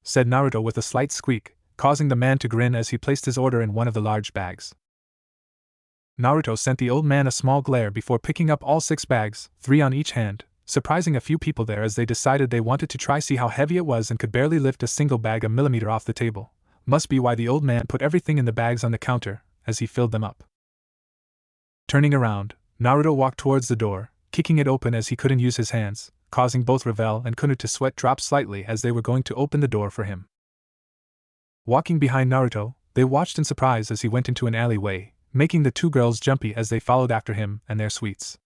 Speaker 1: said Naruto with a slight squeak, causing the man to grin as he placed his order in one of the large bags. Naruto sent the old man a small glare before picking up all 6 bags, 3 on each hand, surprising a few people there as they decided they wanted to see how heavy it was and could barely lift a single bag a millimeter off the table. Must be why the old man put everything in the bags on the counter, as he filled them up. Turning around, Naruto walked towards the door, kicking it open as he couldn't use his hands, causing both Ravel and Kunu to sweat drop slightly as they were going to open the door for him. Walking behind Naruto, they watched in surprise as he went into an alleyway, making the 2 girls jumpy as they followed after him and their sweets.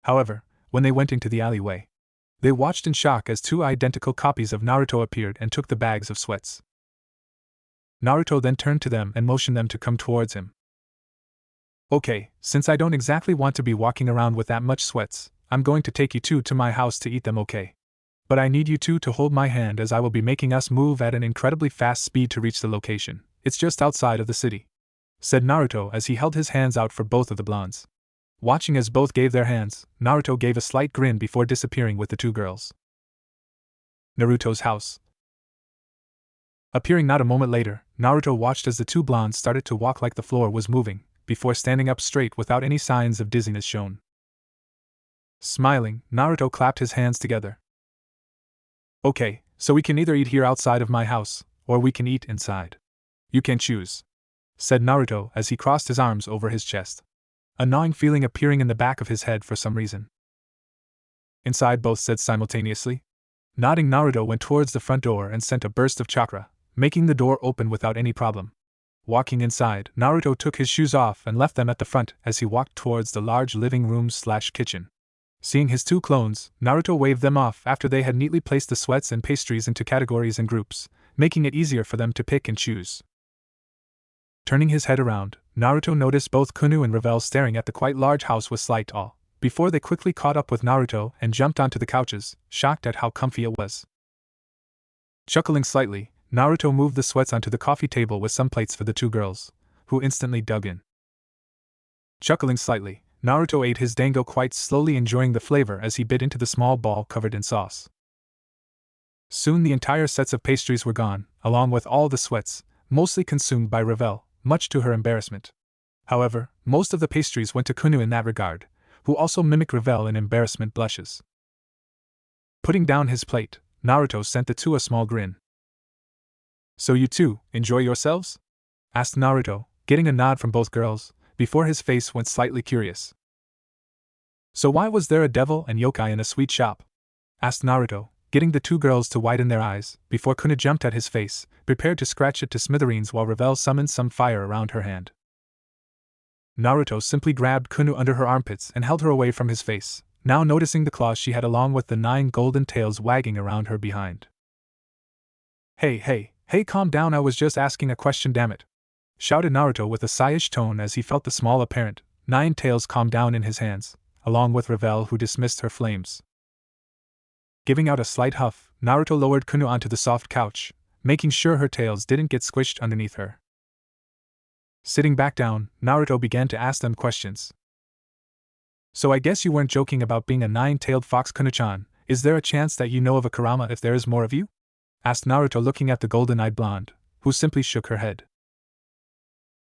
Speaker 1: However, when they went into the alleyway, they watched in shock as 2 identical copies of Naruto appeared and took the bags of sweats. Naruto then turned to them and motioned them to come towards him. "Okay, since I don't exactly want to be walking around with that much sweats, I'm going to take you 2 to my house to eat them, okay? But I need you 2 to hold my hand as I will be making us move at an incredibly fast speed to reach the location. It's just outside of the city," said Naruto as he held his hands out for both of the blondes. Watching as both gave their hands, Naruto gave a slight grin before disappearing with the two girls. Naruto's house. Appearing not a moment later, Naruto watched as the two blondes started to walk like the floor was moving, before standing up straight without any signs of dizziness shown. Smiling, Naruto clapped his hands together. Okay, so we can either eat here outside of my house, or we can eat inside. You can choose, said Naruto as he crossed his arms over his chest, a gnawing feeling appearing in the back of his head for some reason. Inside, both said simultaneously. Nodding, Naruto went towards the front door and sent a burst of chakra, making the door open without any problem. Walking inside, Naruto took his shoes off and left them at the front as he walked towards the large living room/kitchen. Seeing his two clones, Naruto waved them off after they had neatly placed the sweats and pastries into categories and groups, making it easier for them to pick and choose. Turning his head around, Naruto noticed both Kunu and Revel staring at the quite large house with slight awe, before they quickly caught up with Naruto and jumped onto the couches, shocked at how comfy it was. Chuckling slightly, Naruto moved the sweats onto the coffee table with some plates for the two girls, who instantly dug in. Chuckling slightly, Naruto ate his dango quite slowly, enjoying the flavor as he bit into the small ball covered in sauce. Soon the entire sets of pastries were gone, along with all the sweats, mostly consumed by Revel, much to her embarrassment. However, most of the pastries went to Kunu in that regard, who also mimicked Revel in embarrassment blushes. Putting down his plate, Naruto sent the two a small grin. So you two, enjoy yourselves? Asked Naruto, getting a nod from both girls, before his face went slightly curious. So why was there a devil and yokai in a sweet shop? Asked Naruto, getting the two girls to widen their eyes, before Kunu jumped at his face, prepared to scratch it to smithereens while Revel summoned some fire around her hand. Naruto simply grabbed Kunu under her armpits and held her away from his face, now noticing the claws she had along with the 9 golden tails wagging around her behind. Hey, calm down, I was just asking a question, damn it! Shouted Naruto with a sighish tone as he felt the small apparent 9 tails calm down in his hands, along with Revel, who dismissed her flames. Giving out a slight huff, Naruto lowered Kunu onto the soft couch, making sure her tails didn't get squished underneath her. Sitting back down, Naruto began to ask them questions. So I guess you weren't joking about being a 9-tailed fox, Kunu-chan. Is there a chance that you know of a Kurama if there is more of you? Asked Naruto, looking at the golden-eyed blonde, who simply shook her head.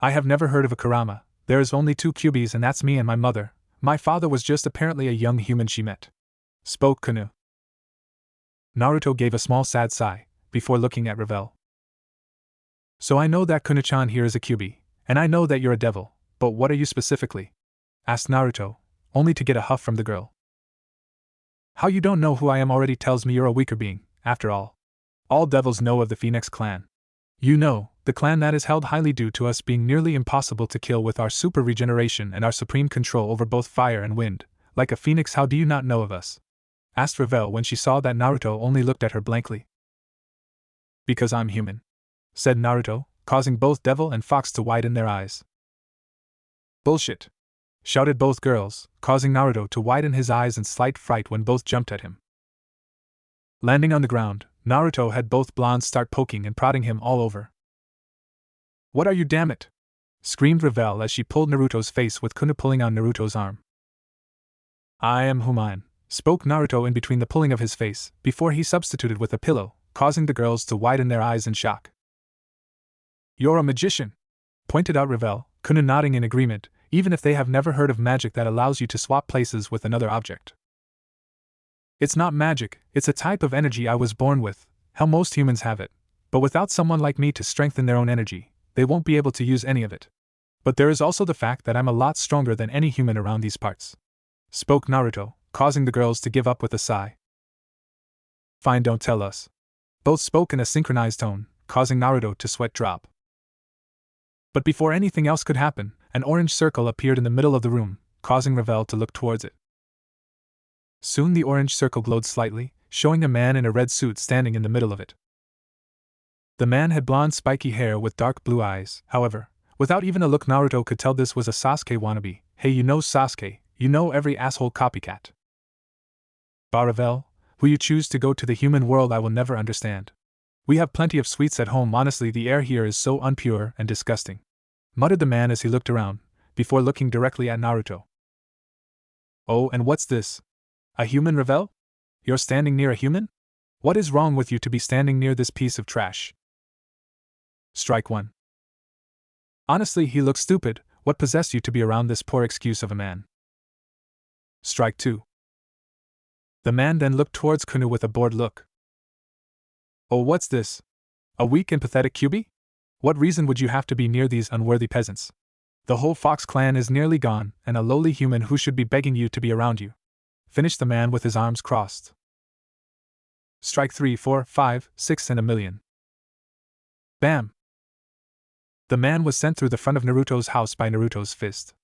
Speaker 1: I have never heard of a Kurama. There is only 2 Kyubis, and that's me and my mother. My father was just apparently a young human she met, spoke Kunu. Naruto gave a small sad sigh, before looking at Revel. So I know that Kunu-chan here is a Kyubi, and I know that you're a devil, but what are you specifically? Asked Naruto, only to get a huff from the girl. How you don't know who I am already tells me you're a weaker being, after all. All devils know of the Phoenix clan. You know, the clan that is held highly due to us being nearly impossible to kill with our super regeneration and our supreme control over both fire and wind. Like a phoenix, how do you not know of us? Asked Revel when she saw that Naruto only looked at her blankly. Because I'm human, said Naruto, causing both devil and fox to widen their eyes. Bullshit! Shouted both girls, causing Naruto to widen his eyes in slight fright when both jumped at him. Landing on the ground, Naruto had both blondes start poking and prodding him all over. What are you, damn it? Screamed Revel as she pulled Naruto's face with Kunu pulling on Naruto's arm. I am human, spoke Naruto in between the pulling of his face, before he substituted with a pillow, causing the girls to widen their eyes in shock. You're a magician, pointed out Revel, Kunu nodding in agreement, even if they have never heard of magic that allows you to swap places with another object. It's not magic, it's a type of energy I was born with, how most humans have it, but without someone like me to strengthen their own energy, they won't be able to use any of it. But there is also the fact that I'm a lot stronger than any human around these parts, spoke Naruto, causing the girls to give up with a sigh. Fine, don't tell us. Both spoke in a synchronized tone, causing Naruto to sweat drop. But before anything else could happen, an orange circle appeared in the middle of the room, causing Revel to look towards it. Soon the orange circle glowed slightly, showing a man in a red suit standing in the middle of it. The man had blonde spiky hair with dark blue eyes, however, without even a look Naruto could tell this was a Sasuke wannabe. Hey, you know Sasuke, you know every asshole copycat. Revel, will you choose to go to the human world? I will never understand. We have plenty of sweets at home, honestly the air here is so unpure and disgusting, muttered the man as he looked around, before looking directly at Naruto. Oh, and what's this? A human revel? You're standing near a human? What is wrong with you to be standing near this piece of trash? Strike 1. Honestly, he looks stupid. What possessed you to be around this poor excuse of a man? Strike 2. The man then looked towards Kunu with a bored look. Oh, what's this? A weak and pathetic QB? What reason would you have to be near these unworthy peasants? The whole Fox clan is nearly gone, and a lowly human who should be begging you to be around you. Finished the man with his arms crossed. Strike 3, 4, 5, 6 and a million. Bam! The man was sent through the front of Naruto's house by Naruto's fist.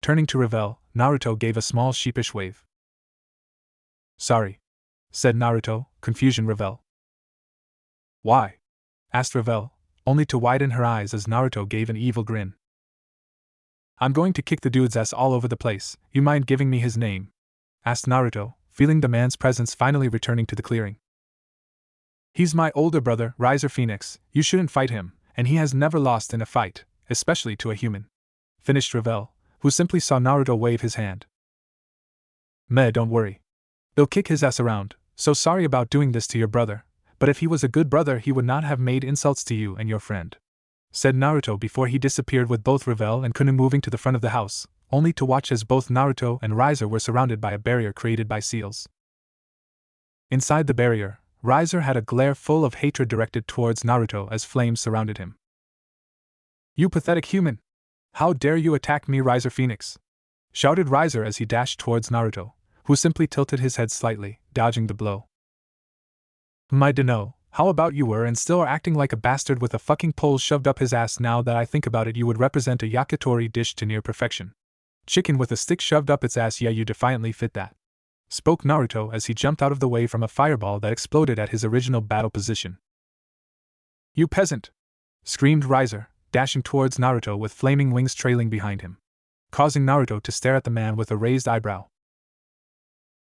Speaker 1: Turning to Revel, Naruto gave a small sheepish wave. Sorry, said Naruto, confusion Revel. Why? Asked Revel, only to widen her eyes as Naruto gave an evil grin. I'm going to kick the dude's ass all over the place. You mind giving me his name? Asked Naruto, feeling the man's presence finally returning to the clearing. He's my older brother, Riser Phoenix. You shouldn't fight him, and he has never lost in a fight, especially to a human. Finished Revel, who simply saw Naruto wave his hand. Meh, don't worry. They'll kick his ass around, so sorry about doing this to your brother, but if he was a good brother he would not have made insults to you and your friend. Said Naruto before he disappeared with both Revel and Kunu moving to the front of the house, only to watch as both Naruto and Riser were surrounded by a barrier created by seals. Inside the barrier, Riser had a glare full of hatred directed towards Naruto as flames surrounded him. You pathetic human! How dare you attack me, Riser Phoenix! Shouted Riser as he dashed towards Naruto, who simply tilted his head slightly, dodging the blow. I dunno, how about you were and still are acting like a bastard with a fucking pole shoved up his ass. Now that I think about it, you would represent a yakitori dish to near perfection. Chicken with a stick shoved up its ass, yeah, you defiantly fit that. Spoke Naruto as he jumped out of the way from a fireball that exploded at his original battle position. You peasant! Screamed Riser, dashing towards Naruto with flaming wings trailing behind him, causing Naruto to stare at the man with a raised eyebrow.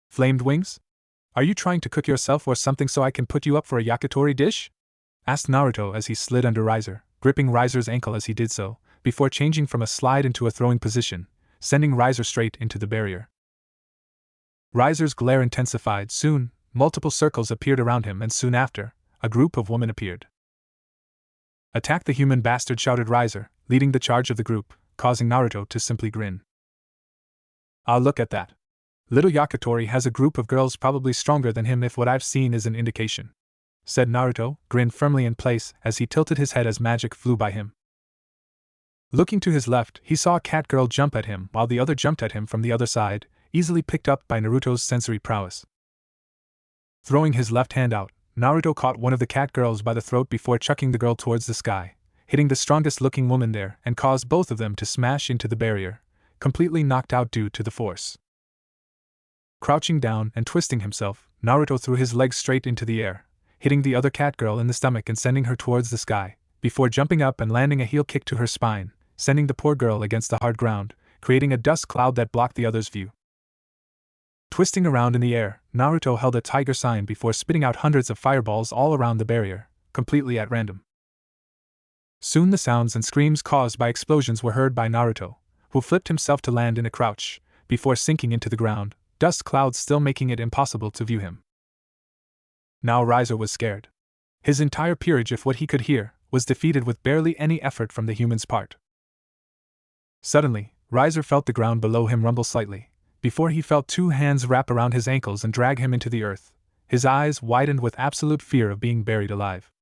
Speaker 1: Flamed wings? Are you trying to cook yourself or something so I can put you up for a yakitori dish? Asked Naruto as he slid under Riser, gripping Riser's ankle as he did so, before changing from a slide into a throwing position, sending Riser straight into the barrier. Riser's glare intensified. Soon, multiple circles appeared around him, and soon after, a group of women appeared. Attack the human bastard, shouted Riser, leading the charge of the group, causing Naruto to simply grin. Ah, look at that. Little Yakitori has a group of girls probably stronger than him if what I've seen is an indication. Said Naruto, grin firmly in place as he tilted his head as magic flew by him. Looking to his left, he saw a cat girl jump at him while the other jumped at him from the other side, easily picked up by Naruto's sensory prowess. Throwing his left hand out, Naruto caught one of the cat girls by the throat before chucking the girl towards the sky, hitting the strongest looking woman there and caused both of them to smash into the barrier, completely knocked out due to the force. Crouching down and twisting himself, Naruto threw his legs straight into the air, hitting the other cat girl in the stomach and sending her towards the sky, before jumping up and landing a heel kick to her spine, sending the poor girl against the hard ground, creating a dust cloud that blocked the other's view. Twisting around in the air, Naruto held a tiger sign before spitting out hundreds of fireballs all around the barrier, completely at random. Soon the sounds and screams caused by explosions were heard by Naruto, who flipped himself to land in a crouch, before sinking into the ground, dust clouds still making it impossible to view him. Now Riser was scared. His entire peerage, if what he could hear, was defeated with barely any effort from the human's part. Suddenly, Riser felt the ground below him rumble slightly, before he felt two hands wrap around his ankles and drag him into the earth. His eyes widened with absolute fear of being buried alive.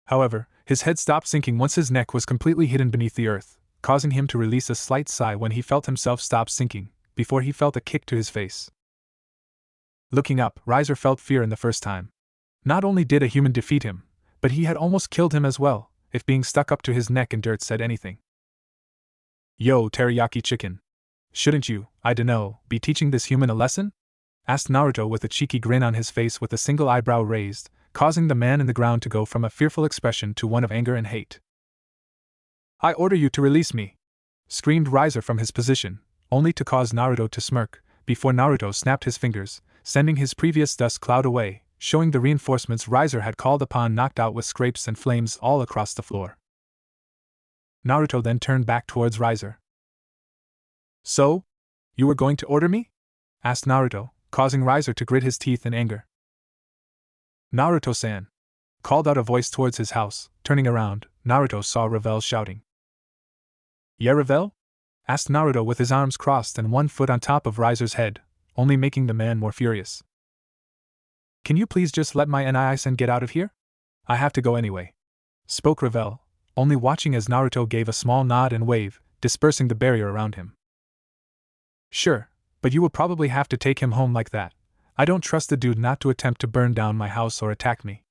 Speaker 1: However, his head stopped sinking once his neck was completely hidden beneath the earth, causing him to release a slight sigh when he felt himself stop sinking, before he felt a kick to his face. Looking up, Riser felt fear in the first time. Not only did a human defeat him, but he had almost killed him as well, if being stuck up to his neck in dirt said anything. Yo, teriyaki chicken. Shouldn't you, I dunno, be teaching this human a lesson? Asked Naruto with a cheeky grin on his face with a single eyebrow raised, causing the man in the ground to go from a fearful expression to one of anger and hate. I order you to release me! Screamed Riser from his position, only to cause Naruto to smirk, before Naruto snapped his fingers, sending his previous dust cloud away, showing the reinforcements Riser had called upon knocked out with scrapes and flames all across the floor. Naruto then turned back towards Riser. So? You were going to order me? Asked Naruto, causing Riser to grit his teeth in anger. Naruto-san, called out a voice towards his house. Turning around, Naruto saw Revel shouting. Yeah, Revel? Asked Naruto with his arms crossed and one foot on top of Riser's head, only making the man more furious. Can you please just let my Ni-san get out of here? I have to go anyway, spoke Revel, only watching as Naruto gave a small nod and wave, dispersing the barrier around him. Sure, but you will probably have to take him home like that. I don't trust the dude not to attempt to burn down my house or attack me,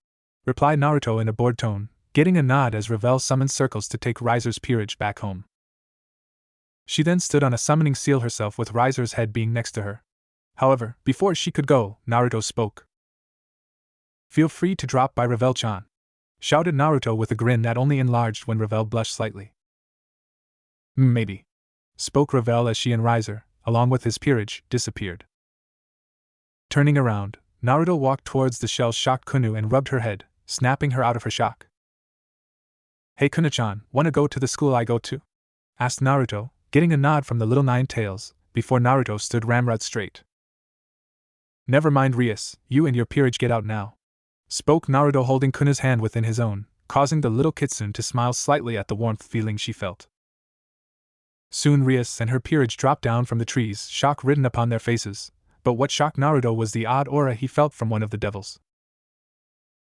Speaker 1: replied Naruto in a bored tone, getting a nod as Revel summoned circles to take Riser's peerage back home. She then stood on a summoning seal herself with Riser's head being next to her. However, before she could go, Naruto spoke. Feel free to drop by Revel-chan, shouted Naruto with a grin that only enlarged when Revel blushed slightly. Maybe, spoke Revel as she and Riser, along with his peerage, disappeared. Turning around, Naruto walked towards the shell-shocked Kunu and rubbed her head, snapping her out of her shock. Hey Kunu-chan, wanna go to the school I go to? Asked Naruto, getting a nod from the little Nine-Tails, before Naruto stood ramrod straight. Never mind Rias, you and your peerage get out now, spoke Naruto holding Kuna's hand within his own, causing the little kitsune to smile slightly at the warmth feeling she felt. Soon Rias and her peerage dropped down from the trees, shock written upon their faces, but what shocked Naruto was the odd aura he felt from one of the devils.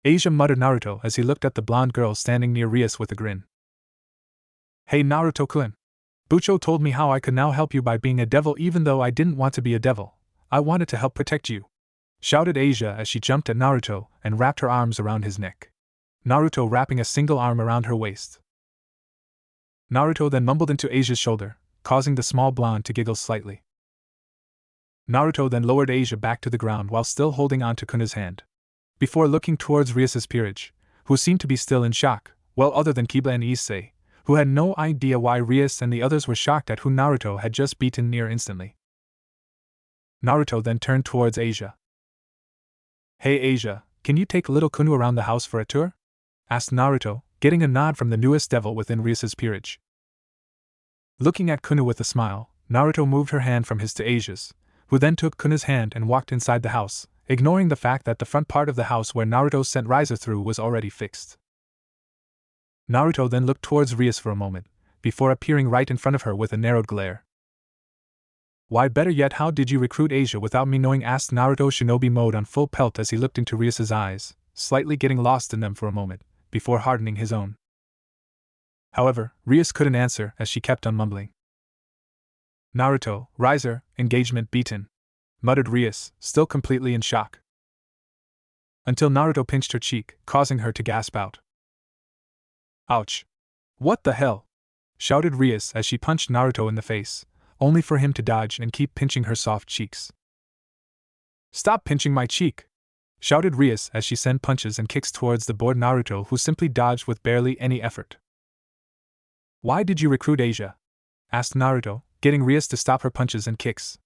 Speaker 1: Asia, muttered Naruto as he looked at the blonde girl standing near Rias with a grin. Hey Naruto-kun. Bucho told me how I could now help you by being a devil even though I didn't want to be a devil. I wanted to help protect you, shouted Asia as she jumped at Naruto and wrapped her arms around his neck, Naruto wrapping a single arm around her waist. Naruto then mumbled into Asia's shoulder, causing the small blonde to giggle slightly. Naruto then lowered Asia back to the ground while still holding on to Kuna's hand, before looking towards Rias's peerage, who seemed to be still in shock, well other than Kiba and Issei, who had no idea why Rias and the others were shocked at who Naruto had just beaten near instantly. Naruto then turned towards Asia. Hey Asia, can you take little Kunu around the house for a tour? Asked Naruto, getting a nod from the newest devil within Rias's peerage. Looking at Kunu with a smile, Naruto moved her hand from his to Asia's, who then took Kuna's hand and walked inside the house, ignoring the fact that the front part of the house where Naruto sent Riser through was already fixed. Naruto then looked towards Rias for a moment, before appearing right in front of her with a narrowed glare. Why, better yet, how did you recruit Asia without me knowing? Asked Naruto shinobi mode on full pelt as he looked into Rias's eyes, slightly getting lost in them for a moment, before hardening his own. However, Rias couldn't answer as she kept on mumbling. Naruto, Riser, engagement beaten, muttered Rias, still completely in shock. Until Naruto pinched her cheek, causing her to gasp out. Ouch! What the hell? Shouted Rias as she punched Naruto in the face, only for him to dodge and keep pinching her soft cheeks. Stop pinching my cheek! Shouted Rias as she sent punches and kicks towards the bored Naruto, who simply dodged with barely any effort. Why did you recruit Asia? Asked Naruto, getting Rias to stop her punches and kicks.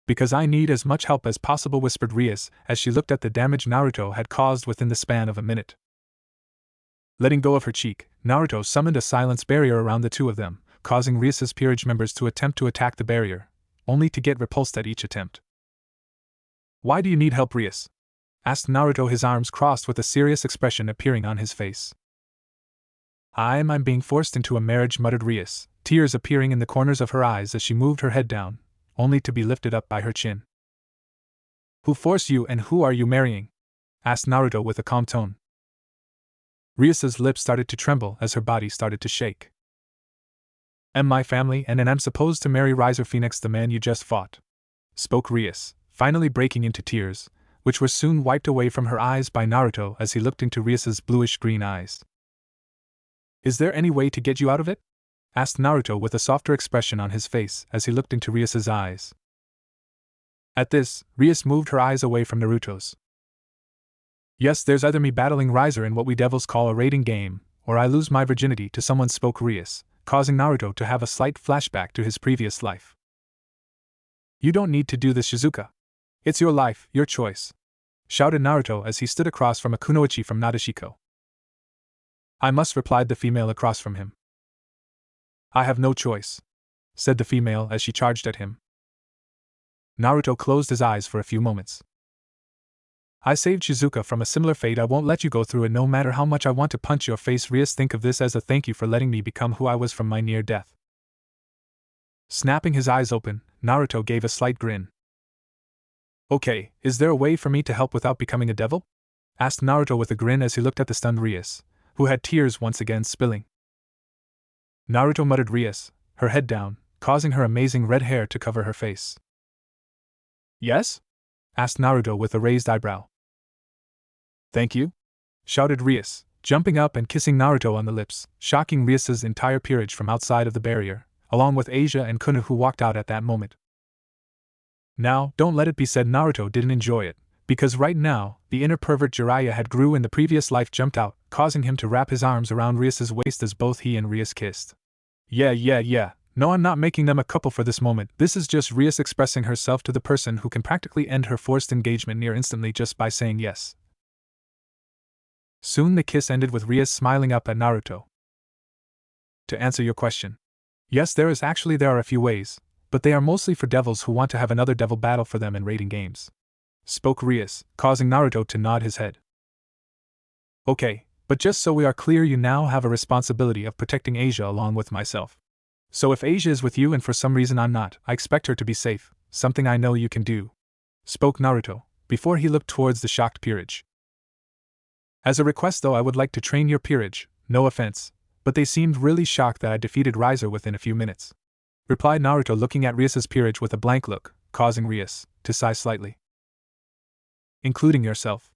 Speaker 1: Because I need as much help as possible, whispered Rias as she looked at the damage Naruto had caused within the span of a minute. Letting go of her cheek, Naruto summoned a silence barrier around the two of them, causing Rias's peerage members to attempt to attack the barrier, only to get repulsed at each attempt. Why do you need help, Rias? Asked Naruto, his arms crossed with a serious expression appearing on his face. I'm being forced into a marriage, muttered Rias, tears appearing in the corners of her eyes as she moved her head down, only to be lifted up by her chin. Who forced you and who are you marrying? Asked Naruto with a calm tone. Rias's lips started to tremble as her body started to shake. My family, and I'm supposed to marry Riser Phoenix, the man you just fought, spoke Rias, finally breaking into tears, which were soon wiped away from her eyes by Naruto as he looked into Rias's bluish-green eyes. Is there any way to get you out of it? Asked Naruto with a softer expression on his face as he looked into Rias's eyes. At this, Rias moved her eyes away from Naruto's. Yes, there's either me battling Riser in what we devils call a raiding game, or I lose my virginity to someone, spoke Rias, causing Naruto to have a slight flashback to his previous life. You don't need to do this, Shizuka. It's your life, your choice, shouted Naruto as he stood across from a kunoichi from Nadeshiko. I must, replied the female across from him. I have no choice. said the female as she charged at him. Naruto closed his eyes for a few moments. I saved Shizuka from a similar fate. I won't let you go through it no matter how much I want to punch your face. Rias, think of this as a thank you for letting me become who I was from my near death. Snapping his eyes open, Naruto gave a slight grin. Okay, is there a way for me to help without becoming a devil? Asked Naruto with a grin as he looked at the stunned Rias, who had tears once again spilling. Naruto muttered Rias, her head down, causing her amazing red hair to cover her face. Yes? Asked Naruto with a raised eyebrow. Thank you? Shouted Rias, jumping up and kissing Naruto on the lips, shocking Rias's entire peerage from outside of the barrier, along with Asia and Kuna, who walked out at that moment. Now, don't let it be said Naruto didn't enjoy it, because right now, the inner pervert Jiraiya had grew in the previous life jumped out, causing him to wrap his arms around Rias's waist as both he and Rias kissed. Yeah. No, I'm not making them a couple for this moment. This is just Rias expressing herself to the person who can practically end her forced engagement near instantly just by saying yes. Soon the kiss ended with Rias smiling up at Naruto. To answer your question. Yes, there are a few ways, but they are mostly for devils who want to have another devil battle for them in raiding games. Spoke Rias, causing Naruto to nod his head. Okay, but just so we are clear, you now have a responsibility of protecting Asia along with myself. So if Asia is with you and for some reason I'm not, I expect her to be safe, something I know you can do. Spoke Naruto, before he looked towards the shocked peerage. As a request though, I would like to train your peerage, no offense, but they seemed really shocked that I defeated Riser within a few minutes. Replied Naruto, looking at Rias's peerage with a blank look, causing Rias to sigh slightly. Including yourself,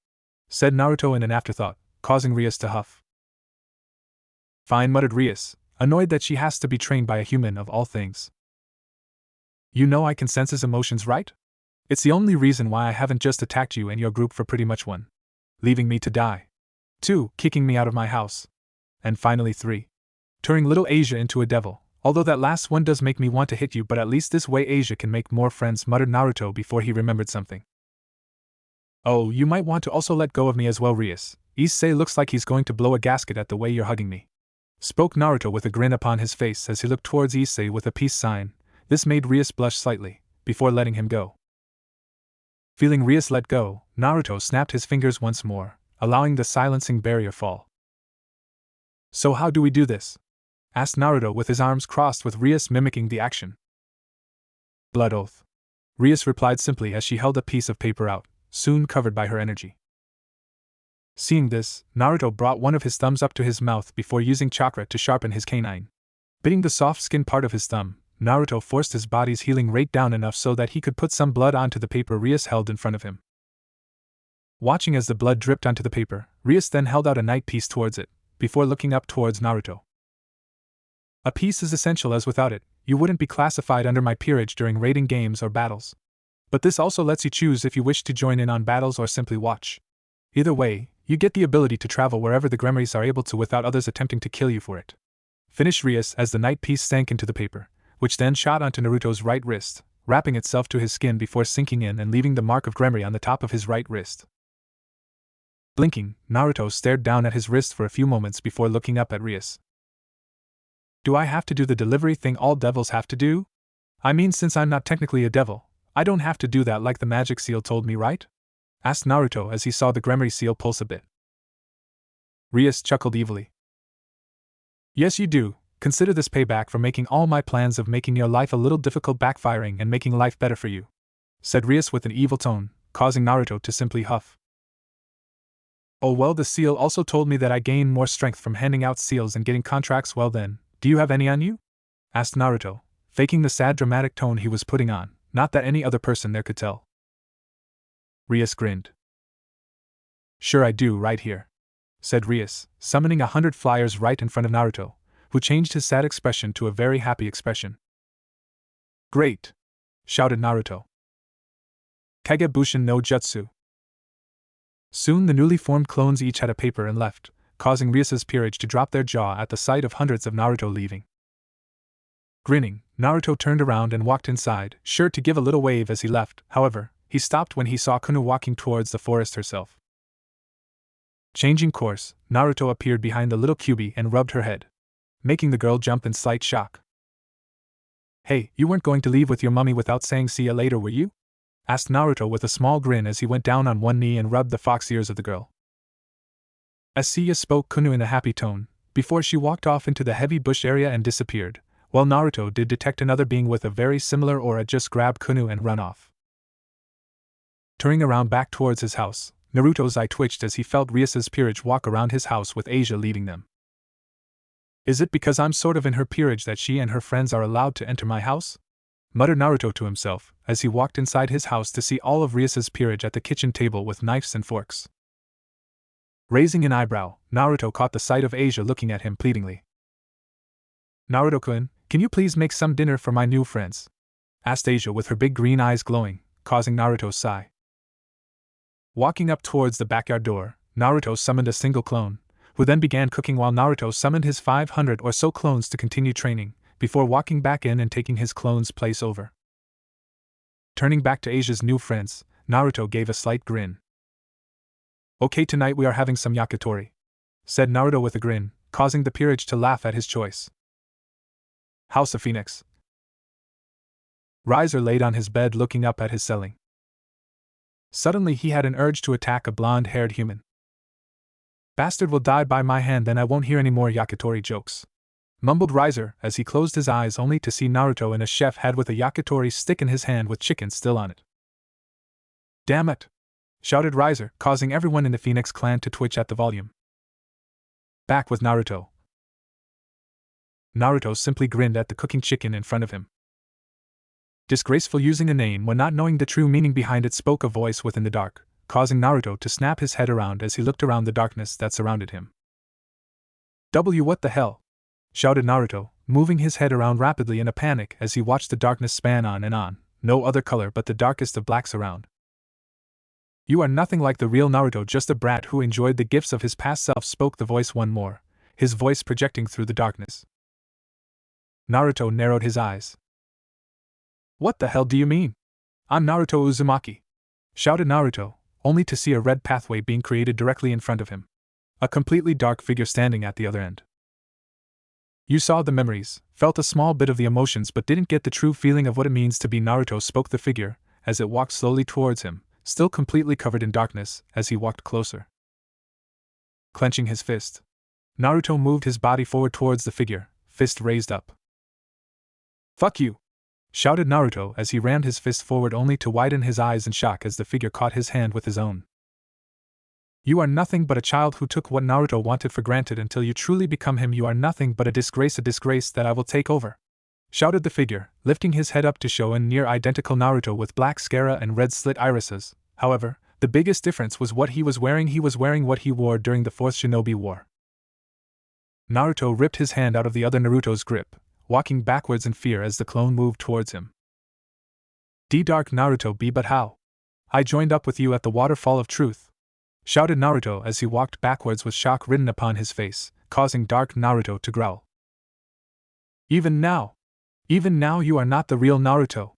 Speaker 1: said Naruto in an afterthought, causing Rias to huff. Fine, muttered Rias, annoyed that she has to be trained by a human of all things. You know I can sense his emotions, right? It's the only reason why I haven't just attacked you and your group for pretty much 1. Leaving me to die. 2. Kicking me out of my house. And finally 3. Turning little Asia into a devil, although that last one does make me want to hit you, but at least this way Asia can make more friends, muttered Naruto before he remembered something. Oh, you might want to also let go of me as well, Rias. Issei looks like he's going to blow a gasket at the way you're hugging me. Spoke Naruto with a grin upon his face as he looked towards Issei with a peace sign. This made Rias blush slightly, before letting him go. Feeling Rias let go, Naruto snapped his fingers once more, allowing the silencing barrier fall. So how do we do this? Asked Naruto with his arms crossed with Rias mimicking the action. Blood oath. Rias replied simply as she held a piece of paper out, soon covered by her energy. Seeing this, Naruto brought one of his thumbs up to his mouth before using chakra to sharpen his canine. Biting the soft skin part of his thumb, Naruto forced his body's healing rate down enough so that he could put some blood onto the paper Rias held in front of him. Watching as the blood dripped onto the paper, Rias then held out a night piece towards it, before looking up towards Naruto. A piece is essential, as without it, you wouldn't be classified under my peerage during raiding games or battles. But this also lets you choose if you wish to join in on battles or simply watch. Either way, you get the ability to travel wherever the Gremlins are able to without others attempting to kill you for it. Finished Rias as the night piece sank into the paper, which then shot onto Naruto's right wrist, wrapping itself to his skin before sinking in and leaving the mark of Gremlin on the top of his right wrist. Blinking, Naruto stared down at his wrist for a few moments before looking up at Rias. Do I have to do the delivery thing all devils have to do? I mean, since I'm not technically a devil, I don't have to do that like the magic seal told me, right? Asked Naruto as he saw the Gremlin seal pulse a bit. Rias chuckled evilly. Yes, you do. Consider this payback for making all my plans of making your life a little difficult backfiring and making life better for you, said Rias with an evil tone, causing Naruto to simply huff. Oh well, the seal also told me that I gain more strength from handing out seals and getting contracts. Well then, do you have any on you? Asked Naruto, faking the sad dramatic tone he was putting on, not that any other person there could tell. Rias grinned. Sure I do, right here, said Rias, summoning 100 flyers right in front of Naruto, who changed his sad expression to a very happy expression. Great! Shouted Naruto. Kage Bushin no Jutsu. Soon the newly formed clones each had a paper and left, causing Rias's peerage to drop their jaw at the sight of hundreds of Naruto leaving. Grinning, Naruto turned around and walked inside, sure to give a little wave as he left. However, he stopped when he saw Kuno walking towards the forest herself. Changing course, Naruto appeared behind the little Kyuubi and rubbed her head, making the girl jump in slight shock. Hey, you weren't going to leave with your mummy without saying see ya later, were you? Asked Naruto with a small grin as he went down on one knee and rubbed the fox ears of the girl. As Seiya spoke Kunu in a happy tone, before she walked off into the heavy bush area and disappeared, while Naruto did detect another being with a very similar aura just grab Kunu and run off. Turning around back towards his house, Naruto's eye twitched as he felt Riasa's peerage walk around his house with Asia leading them. Is it because I'm sort of in her peerage that she and her friends are allowed to enter my house? Muttered Naruto to himself, as he walked inside his house to see all of Riasa's peerage at the kitchen table with knives and forks. Raising an eyebrow, Naruto caught the sight of Asia looking at him pleadingly. Naruto-kun, can you please make some dinner for my new friends? Asked Asia with her big green eyes glowing, causing Naruto's sigh. Walking up towards the backyard door, Naruto summoned a single clone, who then began cooking while Naruto summoned his 500 or so clones to continue training, before walking back in and taking his clone's place over. Turning back to Asia's new friends, Naruto gave a slight grin. Okay, tonight we are having some yakitori, said Naruto with a grin, causing the peerage to laugh at his choice. House of Phoenix. Riser laid on his bed looking up at his ceiling. Suddenly he had an urge to attack a blonde-haired human. Bastard will die by my hand, then I won't hear any more yakitori jokes, mumbled Riser as he closed his eyes only to see Naruto in a chef hat with a yakitori stick in his hand with chicken still on it. Damn it! Shouted Riser, causing everyone in the Phoenix clan to twitch at the volume. Back with Naruto. Naruto simply grinned at the cooking chicken in front of him. Disgraceful, using a name when not knowing the true meaning behind it, spoke a voice within the dark, causing Naruto to snap his head around as he looked around the darkness that surrounded him. What the hell? Shouted Naruto, moving his head around rapidly in a panic as he watched the darkness span on and on, no other color but the darkest of blacks around. You are nothing like the real Naruto, just a brat who enjoyed the gifts of his past self, spoke the voice one more, his voice projecting through the darkness. Naruto narrowed his eyes. What the hell do you mean? I'm Naruto Uzumaki, shouted Naruto, only to see a red pathway being created directly in front of him. A completely dark figure standing at the other end. You saw the memories, felt a small bit of the emotions, but didn't get the true feeling of what it means to be Naruto, spoke the figure, as it walked slowly towards him, still completely covered in darkness, as he walked closer. Clenching his fist, Naruto moved his body forward towards the figure, fist raised up. Fuck you! Shouted Naruto as he rammed his fist forward only to widen his eyes in shock as the figure caught his hand with his own. You are nothing but a child who took what Naruto wanted for granted. Until you truly become him, you are nothing but a disgrace that I will take over, shouted the figure, lifting his head up to show a near-identical Naruto with black scara and red slit irises. However, the biggest difference was what he was wearing. He was wearing what he wore during the 4th Shinobi War. Naruto ripped his hand out of the other Naruto's grip, walking backwards in fear as the clone moved towards him. Dark Naruto B, but how? I joined up with you at the waterfall of truth, shouted Naruto as he walked backwards with shock written upon his face, causing Dark Naruto to growl. Even now you are not the real Naruto.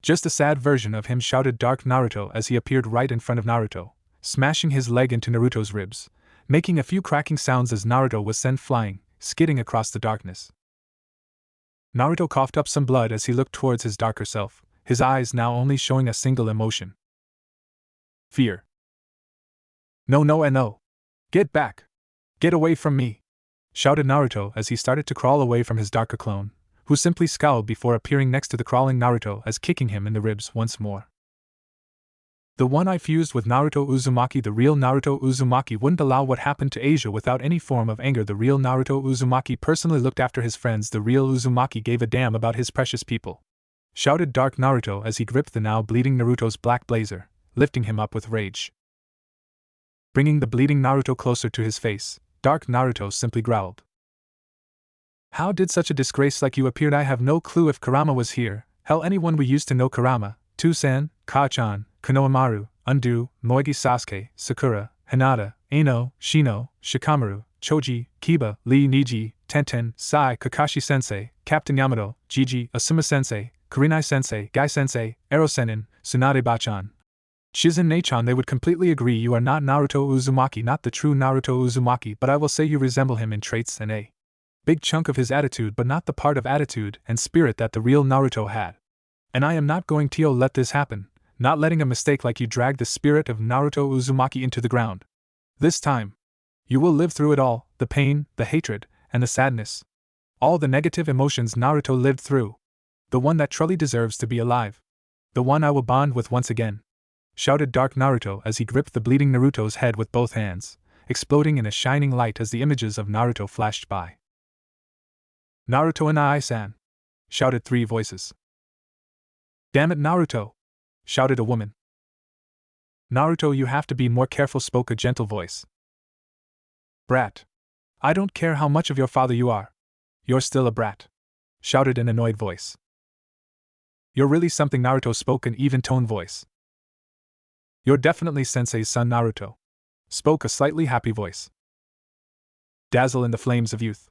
Speaker 1: Just a sad version of him, shouted Dark Naruto as he appeared right in front of Naruto, smashing his leg into Naruto's ribs, making a few cracking sounds as Naruto was sent flying, skidding across the darkness. Naruto coughed up some blood as he looked towards his darker self, his eyes now only showing a single emotion. Fear. No. Get back. Get away from me, shouted Naruto as he started to crawl away from his darker clone, who simply scowled before appearing next to the crawling Naruto as kicking him in the ribs once more. The one I fused with Naruto Uzumaki, the real Naruto Uzumaki, wouldn't allow what happened to Asia without any form of anger. The real Naruto Uzumaki personally looked after his friends. The real Uzumaki gave a damn about his precious people, shouted Dark Naruto as he gripped the now bleeding Naruto's black blazer, lifting him up with rage. Bringing the bleeding Naruto closer to his face, Dark Naruto simply growled. How did such a disgrace like you appeared? I have no clue. If Kurama was here, hell, anyone we used to know, Kurama, Tusan, Ka-chan, Konohamaru, Undo, Moegi, Sasuke, Sakura, Hinata, Aino, Shino, Shikamaru, Choji, Kiba, Lee Niji, Tenten, Sai, Kakashi-sensei, Captain Yamato, Jiji, Asuma-sensei, Kurenai-sensei, Gai-sensei, Ero-senin, Tsunade-bachan, Shizen-nachan, they would completely agree you are not Naruto Uzumaki, not the true Naruto Uzumaki, but I will say you resemble him in traits and Big chunk of his attitude, but not the part of attitude and spirit that the real Naruto had. And I am not going to let this happen, not letting a mistake like you drag the spirit of Naruto Uzumaki into the ground. This time, you will live through it all, the pain, the hatred, and the sadness. All the negative emotions Naruto lived through. The one that truly deserves to be alive. The one I will bond with once again. Shouted Dark Naruto as he gripped the bleeding Naruto's head with both hands, exploding in a shining light as the images of Naruto flashed by. Naruto and I-san! Shouted 3 voices. Damn it, Naruto! Shouted a woman. Naruto, you have to be more careful, spoke a gentle voice. Brat. I don't care how much of your father you are. You're still a brat. Shouted an annoyed voice. You're really something, Naruto spoke an even-toned voice. You're definitely Sensei's son, Naruto. Spoke a slightly happy voice. Dazzle in the flames of youth.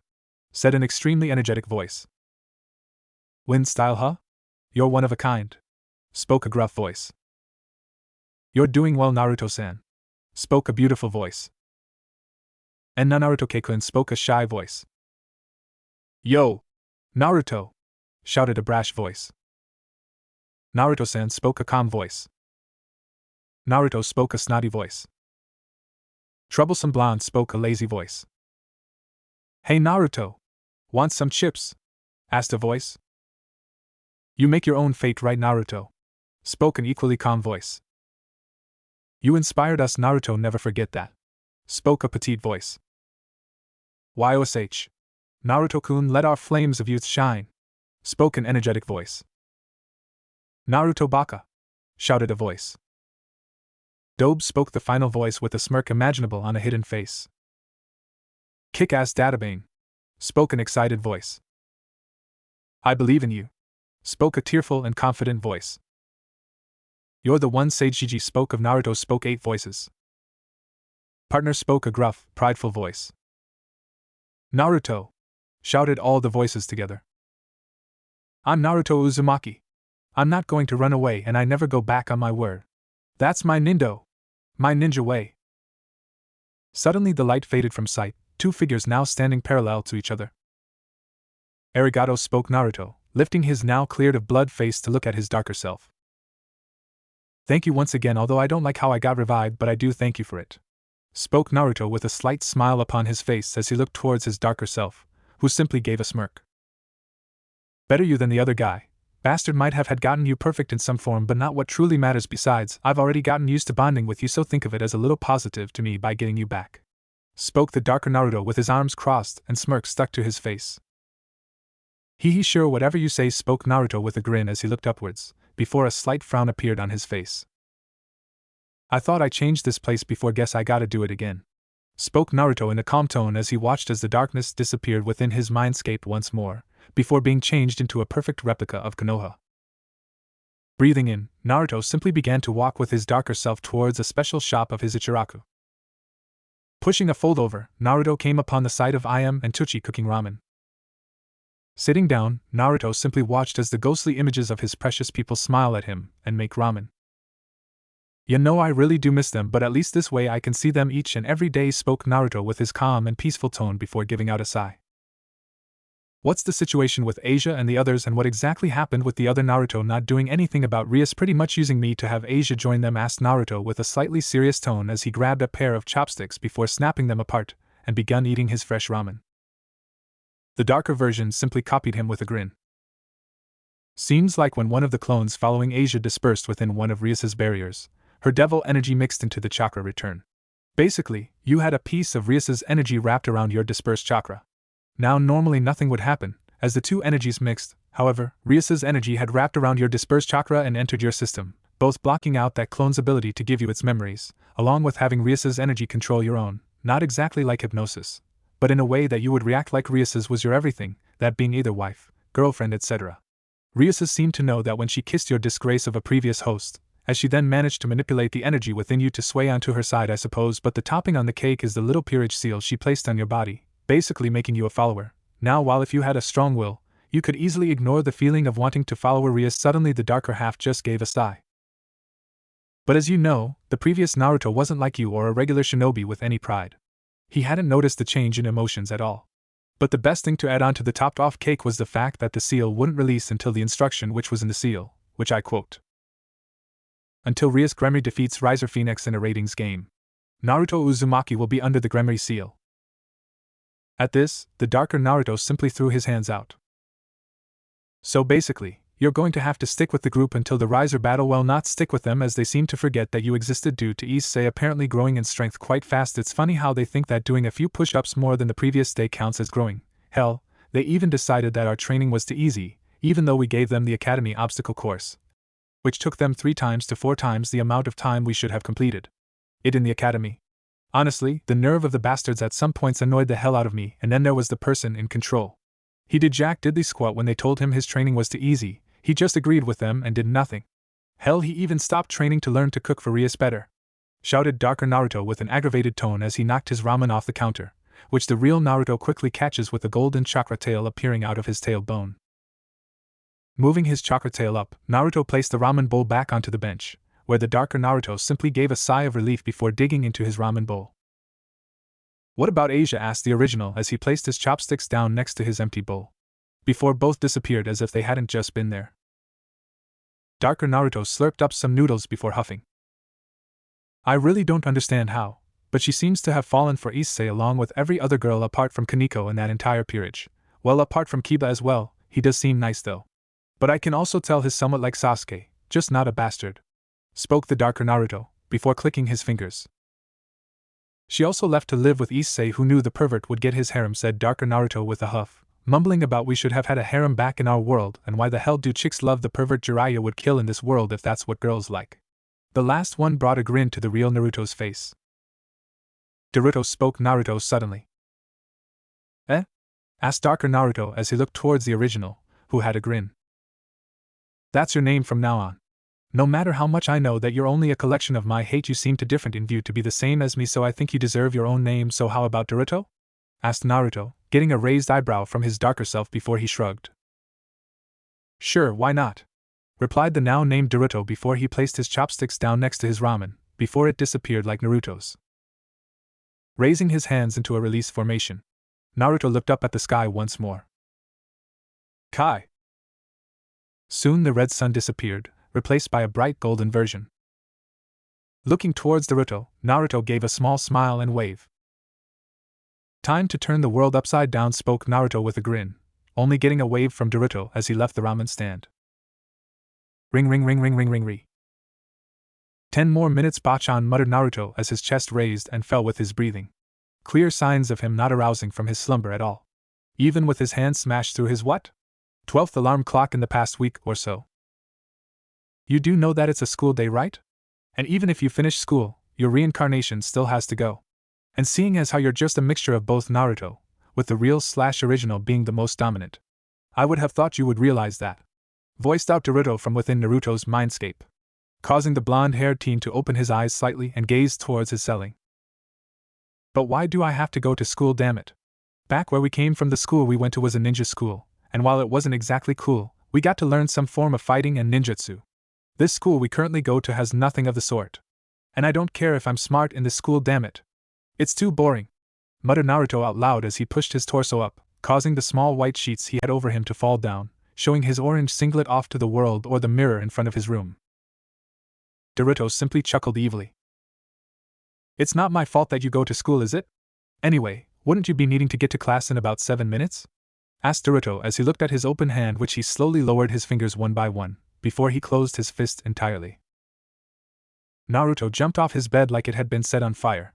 Speaker 1: Said an extremely energetic voice. Wind style, huh? You're one of a kind. Spoke a gruff voice. You're doing well, Naruto-san. Spoke a beautiful voice. And Naruto Keikun spoke a shy voice. Yo! Naruto! Shouted a brash voice. Naruto-san spoke a calm voice. Naruto spoke a snotty voice. Troublesome Blonde spoke a lazy voice. Hey Naruto! Want some chips? Asked a voice. You make your own fate, right, Naruto? Spoke an equally calm voice. You inspired us, Naruto, never forget that. Spoke a petite voice. YOSH. Naruto-kun, let our flames of youth shine. Spoke an energetic voice. Naruto baka! Shouted a voice. Dobe spoke the final voice with a smirk imaginable on a hidden face. Kick-ass Databane! Spoke an excited voice. I believe in you! Spoke a tearful and confident voice. You're the one, Sage Gigi spoke of Naruto, spoke 8 voices. Partner spoke a gruff, prideful voice. Naruto! Shouted all the voices together. I'm Naruto Uzumaki. I'm not going to run away, and I never go back on my word. That's my nindo! My ninja way! Suddenly the light faded from sight, 2 figures now standing parallel to each other. Arigato, spoke Naruto, lifting his now cleared of blood face to look at his darker self. Thank you once again, although I don't like how I got revived, but I do thank you for it. Spoke Naruto with a slight smile upon his face as he looked towards his darker self, who simply gave a smirk. Better you than the other guy. Bastard might have had gotten you perfect in some form, but not what truly matters. Besides, I've already gotten used to bonding with you, so think of it as a little positive to me by getting you back. Spoke the darker Naruto with his arms crossed and smirk stuck to his face. He sure, whatever you say, spoke Naruto with a grin as he looked upwards, before a slight frown appeared on his face. I thought I changed this place before, guess I gotta do it again. Spoke Naruto in a calm tone as he watched as the darkness disappeared within his mindscape once more, before being changed into a perfect replica of Konoha. Breathing in, Naruto simply began to walk with his darker self towards a special shop of his Ichiraku. Pushing a fold over, Naruto came upon the sight of Ayam and Tuchi cooking ramen. Sitting down, Naruto simply watched as the ghostly images of his precious people smile at him and make ramen. You know, I really do miss them, but at least this way I can see them each and every day, spoke Naruto with his calm and peaceful tone before giving out a sigh. What's the situation with Asia and the others, and what exactly happened with the other Naruto not doing anything about Rias pretty much using me to have Asia join them, asked Naruto with a slightly serious tone as he grabbed a pair of chopsticks before snapping them apart and begun eating his fresh ramen. The darker version simply copied him with a grin. Seems like when one of the clones following Asia dispersed within one of Rias's barriers, her devil energy mixed into the chakra return. Basically, you had a piece of Rias's energy wrapped around your dispersed chakra. Now normally nothing would happen, as the 2 energies mixed. However, Rias's energy had wrapped around your dispersed chakra and entered your system, both blocking out that clone's ability to give you its memories, along with having Rias's energy control your own, not exactly like hypnosis, but in a way that you would react like Rias's was your everything, that being either wife, girlfriend, etc. Rias's seemed to know that when she kissed your disgrace of a previous host, as she then managed to manipulate the energy within you to sway onto her side, I suppose, but the topping on the cake is the little peerage seal she placed on your body, basically making you a follower. Now, while if you had a strong will, you could easily ignore the feeling of wanting to follow Rias. Suddenly the darker half just gave a sigh. But as you know, the previous Naruto wasn't like you or a regular shinobi with any pride. He hadn't noticed the change in emotions at all. But the best thing to add on to the topped-off cake was the fact that the seal wouldn't release until the instruction which was in the seal, which I quote. Until Rias Gremory defeats Riser Phoenix in a ratings game, Naruto Uzumaki will be under the Gremory seal. At this, the darker Naruto simply threw his hands out. So basically, you're going to have to stick with the group until the Riser battle. Well, not stick with them, as they seem to forget that you existed due to Issei apparently growing in strength quite fast. It's funny how they think that doing a few push-ups more than the previous day counts as growing. Hell, they even decided that our training was too easy, even though we gave them the academy obstacle course, which took them 3 times to 4 times the amount of time we should have completed it in the academy. Honestly, the nerve of the bastards at some points annoyed the hell out of me. And then there was the person in control. He did jack diddly squat when they told him his training was too easy. He just agreed with them and did nothing. Hell, he even stopped training to learn to cook for Rias better, shouted darker Naruto with an aggravated tone as he knocked his ramen off the counter, which the real Naruto quickly catches with a golden chakra tail appearing out of his tailbone. Moving his chakra tail up, Naruto placed the ramen bowl back onto the bench, where the darker Naruto simply gave a sigh of relief before digging into his ramen bowl. What about Asia? Asked the original as he placed his chopsticks down next to his empty bowl, before both disappeared as if they hadn't just been there. Darker Naruto slurped up some noodles before huffing. I really don't understand how, but she seems to have fallen for Issei along with every other girl apart from Kaneko in that entire peerage. Well, apart from Kiba as well. He does seem nice though. But I can also tell he's somewhat like Sasuke, just not a bastard, spoke the darker Naruto, before clicking his fingers. She also left to live with Issei, who knew the pervert would get his harem, said darker Naruto with a huff, mumbling about we should have had a harem back in our world, and why the hell do chicks love the pervert Jiraiya would kill in this world if that's what girls like. The last one brought a grin to the real Naruto's face. Naruto, spoke Naruto suddenly. Eh? Asked darker Naruto as he looked towards the original, who had a grin. That's your name from now on. No matter how much I know that you're only a collection of my hate, you seem too different in view to be the same as me, so I think you deserve your own name. So how about Naruto? Asked Naruto, getting a raised eyebrow from his darker self before he shrugged. Sure, why not? Replied the now named Naruto before he placed his chopsticks down next to his ramen, before it disappeared like Naruto's. Raising his hands into a release formation, Naruto looked up at the sky once more. Kai. Soon the red sun disappeared, replaced by a bright golden version. Looking towards Naruto, Naruto gave a small smile and wave. Time to turn the world upside down, spoke Naruto with a grin, only getting a wave from Naruto as he left the ramen stand. Ring ring ring ring ring ring ring. 10 more minutes, Bachan, muttered Naruto as his chest raised and fell with his breathing. Clear signs of him not arousing from his slumber at all. Even with his hand smashed through his what? 12th alarm clock in the past week or so. You do know that it's a school day, right? And even if you finish school, your reincarnation still has to go. And seeing as how you're just a mixture of both, Naruto, with the real/original being the most dominant, I would have thought you would realize that. Voiced out Naruto from within Naruto's mindscape, causing the blonde-haired teen to open his eyes slightly and gaze towards his ceiling. But why do I have to go to school, damn it? Back where we came from, the school we went to was a ninja school, and while it wasn't exactly cool, we got to learn some form of fighting and ninjutsu. This school we currently go to has nothing of the sort. And I don't care if I'm smart in this school, damn it. It's too boring, muttered Naruto out loud as he pushed his torso up, causing the small white sheets he had over him to fall down, showing his orange singlet off to the world or the mirror in front of his room. Naruto simply chuckled evilly. It's not my fault that you go to school, is it? Anyway, wouldn't you be needing to get to class in about 7 minutes? Asked Naruto as he looked at his open hand, which he slowly lowered his fingers one by one, before he closed his fist entirely. Naruto jumped off his bed like it had been set on fire.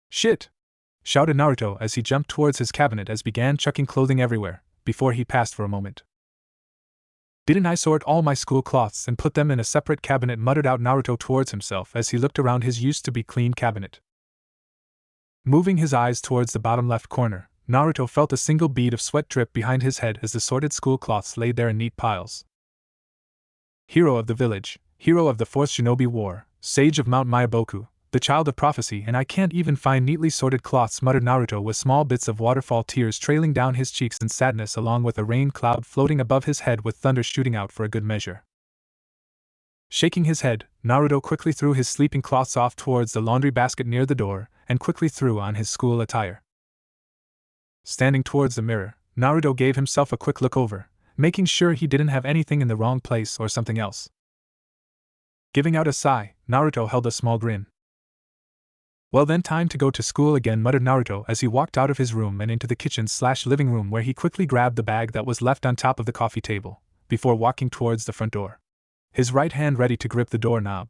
Speaker 1: Shit! Shouted Naruto as he jumped towards his cabinet as began chucking clothing everywhere, before he passed for a moment. Didn't I sort all my school cloths and put them in a separate cabinet? Muttered out Naruto towards himself as he looked around his used-to-be-clean cabinet. Moving his eyes towards the bottom left corner, Naruto felt a single bead of sweat drip behind his head as the sorted school cloths laid there in neat piles. Hero of the village, hero of the 4th Shinobi War, sage of Mount Myaboku, the child of prophecy, and I can't even find neatly sorted cloths, muttered Naruto with small bits of waterfall tears trailing down his cheeks in sadness, along with a rain cloud floating above his head with thunder shooting out for a good measure. Shaking his head, Naruto quickly threw his sleeping cloths off towards the laundry basket near the door, and quickly threw on his school attire. Standing towards the mirror, Naruto gave himself a quick look over, making sure he didn't have anything in the wrong place or something else. Giving out a sigh, Naruto held a small grin. Well then, time to go to school again, muttered Naruto as he walked out of his room and into the kitchen/living room, where he quickly grabbed the bag that was left on top of the coffee table, before walking towards the front door, his right hand ready to grip the doorknob.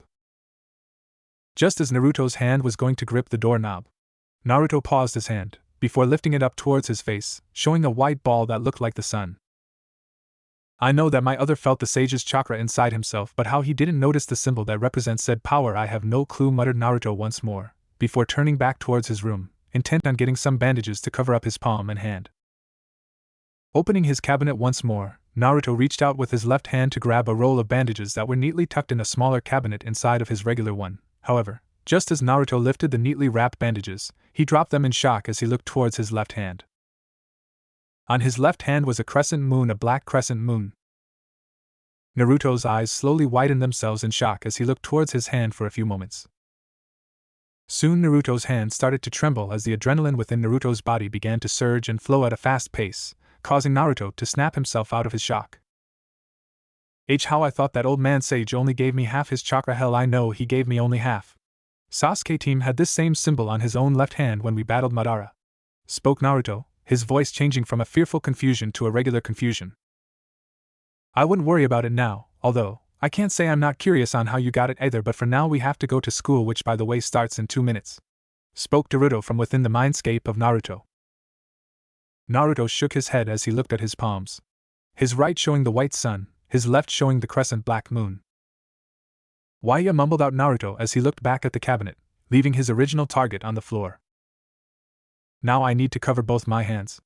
Speaker 1: Just as Naruto's hand was going to grip the doorknob, Naruto paused his hand, before lifting it up towards his face, showing a white ball that looked like the sun. I know that my other felt the sage's chakra inside himself, but how he didn't notice the symbol that represents said power I have no clue, muttered Naruto once more, before turning back towards his room, intent on getting some bandages to cover up his palm and hand. Opening his cabinet once more, Naruto reached out with his left hand to grab a roll of bandages that were neatly tucked in a smaller cabinet inside of his regular one. However, just as Naruto lifted the neatly wrapped bandages, he dropped them in shock as he looked towards his left hand. On his left hand was a crescent moon, a black crescent moon. Naruto's eyes slowly widened themselves in shock as he looked towards his hand for a few moments. Soon Naruto's hand started to tremble as the adrenaline within Naruto's body began to surge and flow at a fast pace, causing Naruto to snap himself out of his shock. How I thought that old man sage only gave me half his chakra. Hell, I know he gave me only half. Sasuke team had this same symbol on his own left hand when we battled Madara, spoke Naruto, his voice changing from a fearful confusion to a regular confusion. I wouldn't worry about it now, although I can't say I'm not curious on how you got it either, but for now we have to go to school, which by the way starts in 2 minutes, spoke Naruto from within the mindscape of Naruto. Naruto shook his head as he looked at his palms, his right showing the white sun, his left showing the crescent black moon. Why, mumbled out Naruto as he looked back at the cabinet, leaving his original target on the floor. Now I need to cover both my hands,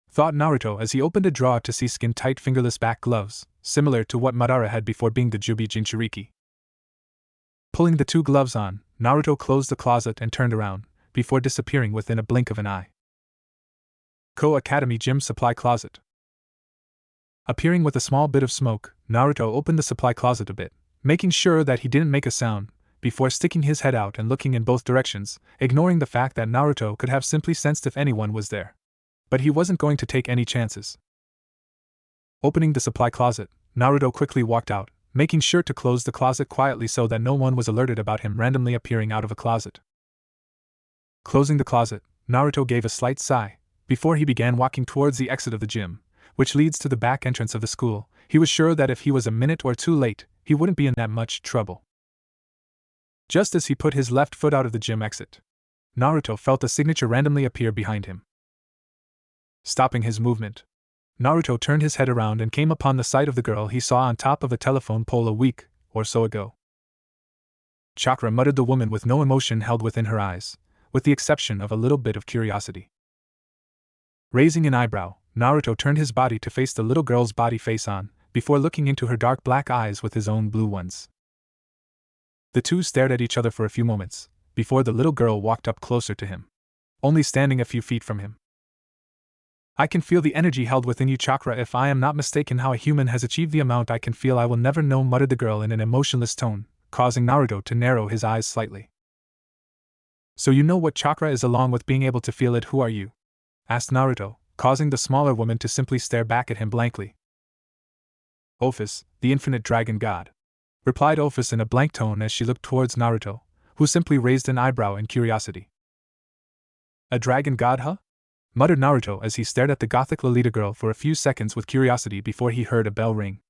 Speaker 1: thought Naruto as he opened a drawer to see skin-tight fingerless back gloves, similar to what Madara had before being the Jubi Jinchuriki. Pulling the 2 gloves on, Naruto closed the closet and turned around, before disappearing within a blink of an eye. Ko Academy Gym Supply Closet. Appearing with a small bit of smoke, Naruto opened the supply closet a bit, making sure that he didn't make a sound, before sticking his head out and looking in both directions, ignoring the fact that Naruto could have simply sensed if anyone was there. But he wasn't going to take any chances. Opening the supply closet, Naruto quickly walked out, making sure to close the closet quietly so that no one was alerted about him randomly appearing out of a closet. Closing the closet, Naruto gave a slight sigh, before he began walking towards the exit of the gym, which leads to the back entrance of the school. He was sure that if he was a minute or 2 late, he wouldn't be in that much trouble. Just as he put his left foot out of the gym exit, Naruto felt a signature randomly appear behind him. Stopping his movement, Naruto turned his head around and came upon the sight of the girl he saw on top of a telephone pole a week or so ago. Chakra, muttered the woman with no emotion held within her eyes, with the exception of a little bit of curiosity. Raising an eyebrow, Naruto turned his body to face the little girl's body face on, before looking into her dark black eyes with his own blue ones. The two stared at each other for a few moments, before the little girl walked up closer to him, only standing a few feet from him. I can feel the energy held within you, Chakra. If I am not mistaken, how a human has achieved the amount I can feel, I will never know, muttered the girl in an emotionless tone, causing Naruto to narrow his eyes slightly. So you know what chakra is along with being able to feel it. Who are you? Asked Naruto, causing the smaller woman to simply stare back at him blankly. Ophis, the infinite dragon god, replied Ophis in a blank tone as she looked towards Naruto, who simply raised an eyebrow in curiosity. A dragon god, huh? Muttered Naruto as he stared at the gothic Lolita girl for a few seconds with curiosity before he heard a bell ring.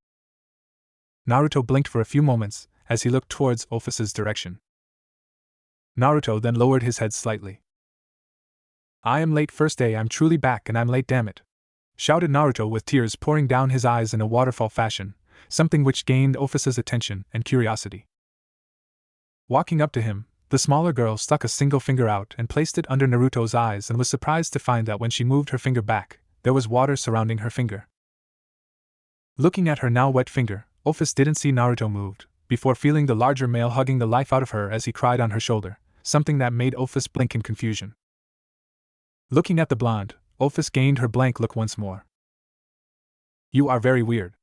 Speaker 1: Naruto blinked for a few moments as he looked towards Ophis's direction. Naruto then lowered his head slightly. I am late, first day I'm truly back and I'm late, damn it, shouted Naruto with tears pouring down his eyes in a waterfall fashion, something which gained Ophis's attention and curiosity. Walking up to him, the smaller girl stuck a single finger out and placed it under Naruto's eyes and was surprised to find that when she moved her finger back, there was water surrounding her finger. Looking at her now wet finger, Ophis didn't see Naruto moved, before feeling the larger male hugging the life out of her as he cried on her shoulder, something that made Ophis blink in confusion. Looking at the blonde, Ophis gained her blank look once more. You are very weird.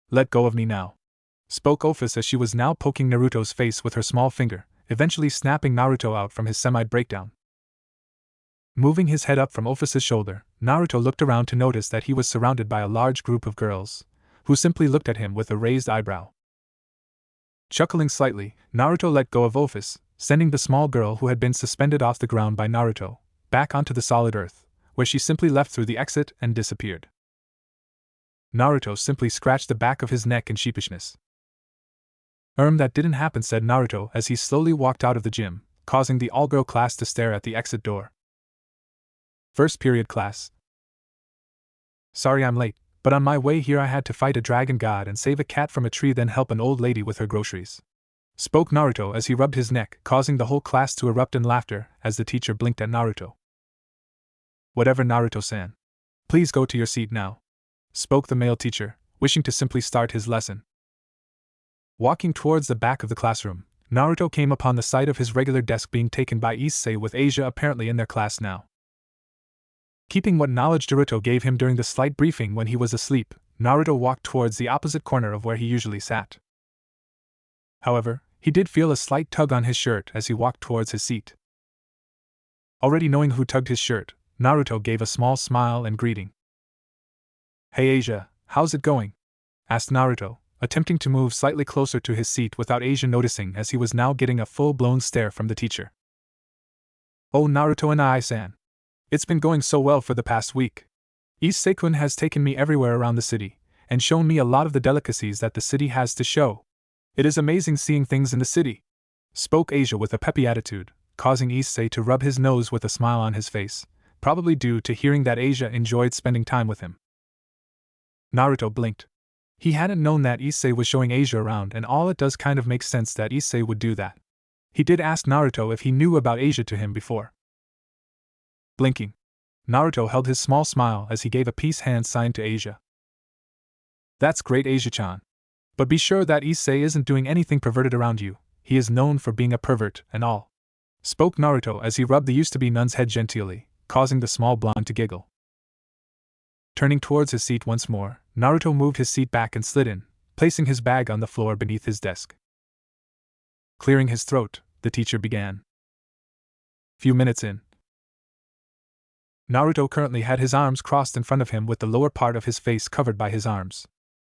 Speaker 1: Let go of me now, spoke Ophis as she was now poking Naruto's face with her small finger, eventually snapping Naruto out from his semi-breakdown. Moving his head up from Ophis's shoulder, Naruto looked around to notice that he was surrounded by a large group of girls, who simply looked at him with a raised eyebrow. Chuckling slightly, Naruto let go of Ophis, sending the small girl who had been suspended off the ground by Naruto back onto the solid earth, where she simply left through the exit and disappeared. Naruto simply scratched the back of his neck in sheepishness. That didn't happen," said Naruto as he slowly walked out of the gym, causing the all-girl class to stare at the exit door. First period class. Sorry I'm late, but on my way here I had to fight a dragon god and save a cat from a tree, then help an old lady with her groceries. Spoke Naruto as he rubbed his neck, causing the whole class to erupt in laughter as the teacher blinked at Naruto. Whatever, Naruto-san. Please go to your seat now. Spoke the male teacher, wishing to simply start his lesson. Walking towards the back of the classroom, Naruto came upon the sight of his regular desk being taken by Issei, with Asia apparently in their class now. Keeping what knowledge Naruto gave him during the slight briefing when he was asleep, Naruto walked towards the opposite corner of where he usually sat. However, he did feel a slight tug on his shirt as he walked towards his seat. Already knowing who tugged his shirt, Naruto gave a small smile and greeting. Hey Asia, how's it going? Asked Naruto, attempting to move slightly closer to his seat without Asia noticing, as he was now getting a full-blown stare from the teacher. Oh, Naruto and I-san. It's been going so well for the past week. Issei-kun has taken me everywhere around the city, and shown me a lot of the delicacies that the city has to show. It is amazing seeing things in the city. Spoke Asia with a peppy attitude, causing Issei to rub his nose with a smile on his face, probably due to hearing that Asia enjoyed spending time with him. Naruto blinked. He hadn't known that Issei was showing Asia around, and all it does kind of make sense that Issei would do that. He did ask Naruto if he knew about Asia to him before. Blinking, Naruto held his small smile as he gave a peace hand sign to Asia. That's great, Asia-chan. But be sure that Issei isn't doing anything perverted around you. He is known for being a pervert and all. Spoke Naruto as he rubbed the used-to-be nun's head genteelly, causing the small blonde to giggle. Turning towards his seat once more, Naruto moved his seat back and slid in, placing his bag on the floor beneath his desk. Clearing his throat, the teacher began. Few minutes in. Naruto currently had his arms crossed in front of him with the lower part of his face covered by his arms.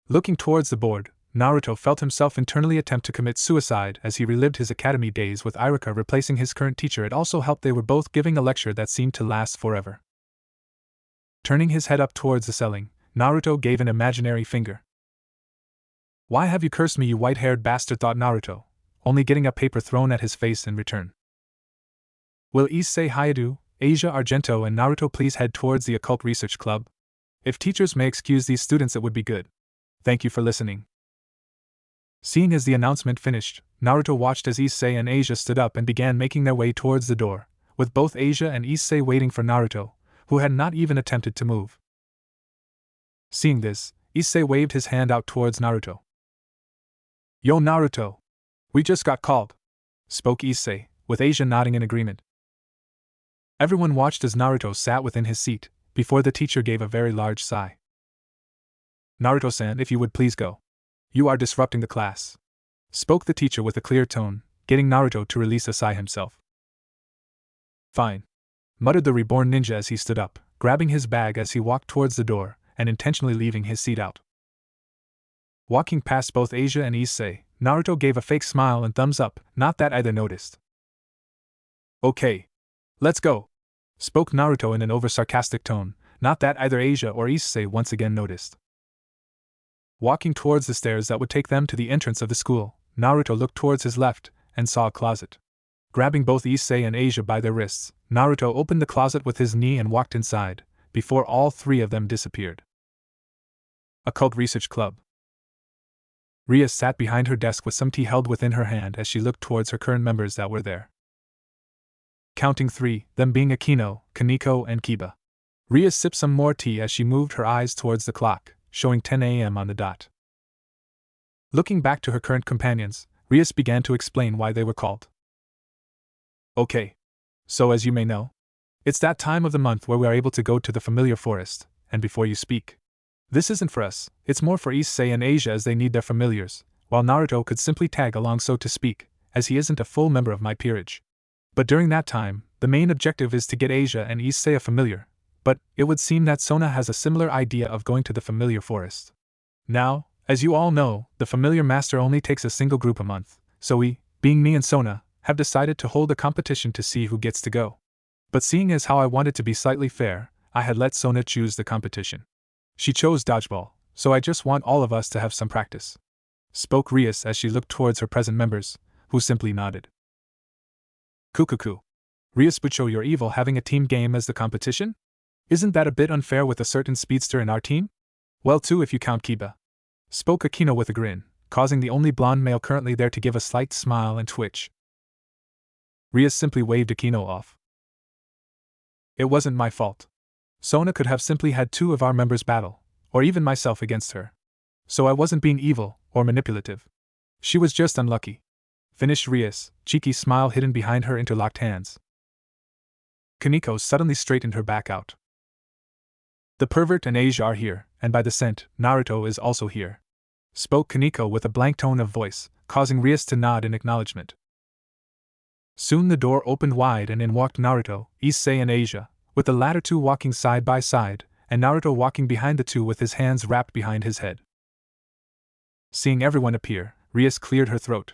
Speaker 1: Looking towards the board, Naruto felt himself internally attempt to commit suicide as he relived his academy days with Iruka replacing his current teacher. It also helped they were both giving a lecture that seemed to last forever. Turning his head up towards the ceiling, Naruto gave an imaginary finger. Why have you cursed me, you white-haired bastard, thought Naruto, only getting a paper thrown at his face in return. Will Issei Hayadu, Asia Argento and Naruto please head towards the Occult Research Club? If teachers may excuse these students, it would be good. Thank you for listening. Seeing as the announcement finished, Naruto watched as Issei and Asia stood up and began making their way towards the door, with both Asia and Issei waiting for Naruto, who had not even attempted to move. Seeing this, Issei waved his hand out towards Naruto. Yo Naruto! We just got called, spoke Issei, with Asia nodding in agreement. Everyone watched as Naruto sat within his seat, before the teacher gave a very large sigh. Naruto-san, if you would please go. You are disrupting the class, spoke the teacher with a clear tone, getting Naruto to release a sigh himself. Fine, muttered the reborn ninja as he stood up, grabbing his bag as he walked towards the door, and intentionally leaving his seat out. Walking past both Asia and Issei, Naruto gave a fake smile and thumbs up, not that either noticed. Okay. Let's go, spoke Naruto in an over-sarcastic tone, not that either Asia or Issei once again noticed. Walking towards the stairs that would take them to the entrance of the school, Naruto looked towards his left, and saw a closet. Grabbing both Issei and Asia by their wrists, Naruto opened the closet with his knee and walked inside, before all three of them disappeared. Occult Research Club. Ria sat behind her desk with some tea held within her hand as she looked towards her current members that were there. Counting three, them being Akino, Kaneko, and Kiba. Ria sipped some more tea as she moved her eyes towards the clock, showing 10 a.m. on the dot. Looking back to her current companions, Rias began to explain why they were called. Okay. So as you may know, it's that time of the month where we are able to go to the familiar forest, and before you speak. This isn't for us, it's more for Issei and Asia as they need their familiars, while Naruto could simply tag along so to speak, as he isn't a full member of my peerage. But during that time, the main objective is to get Asia and Issei a familiar, but it would seem that Sona has a similar idea of going to the familiar forest. Now, as you all know, the familiar master only takes a single group a month, so we, being me and Sona, have decided to hold a competition to see who gets to go. But seeing as how I wanted to be slightly fair, I had let Sona choose the competition. She chose dodgeball, so I just want all of us to have some practice," spoke Rias as she looked towards her present members, who simply nodded. "Kukuku. Rias Bucho, you're evil having a team game as the competition? Isn't that a bit unfair with a certain speedster in our team? Well, two if you count Kiba," spoke Akino with a grin, causing the only blonde male currently there to give a slight smile and twitch. Rias simply waved Akino off. "It wasn't my fault. Sona could have simply had two of our members battle, or even myself against her. So I wasn't being evil or manipulative. She was just unlucky," finished Rias, cheeky smile hidden behind her interlocked hands. Kaneko suddenly straightened her back out. "The pervert and Asia are here, and by the scent, Naruto is also here," spoke Kaneko with a blank tone of voice, causing Rias to nod in acknowledgement. Soon the door opened wide and in walked Naruto, Issei and Asia, with the latter two walking side by side, and Naruto walking behind the two with his hands wrapped behind his head. Seeing everyone appear, Rias cleared her throat.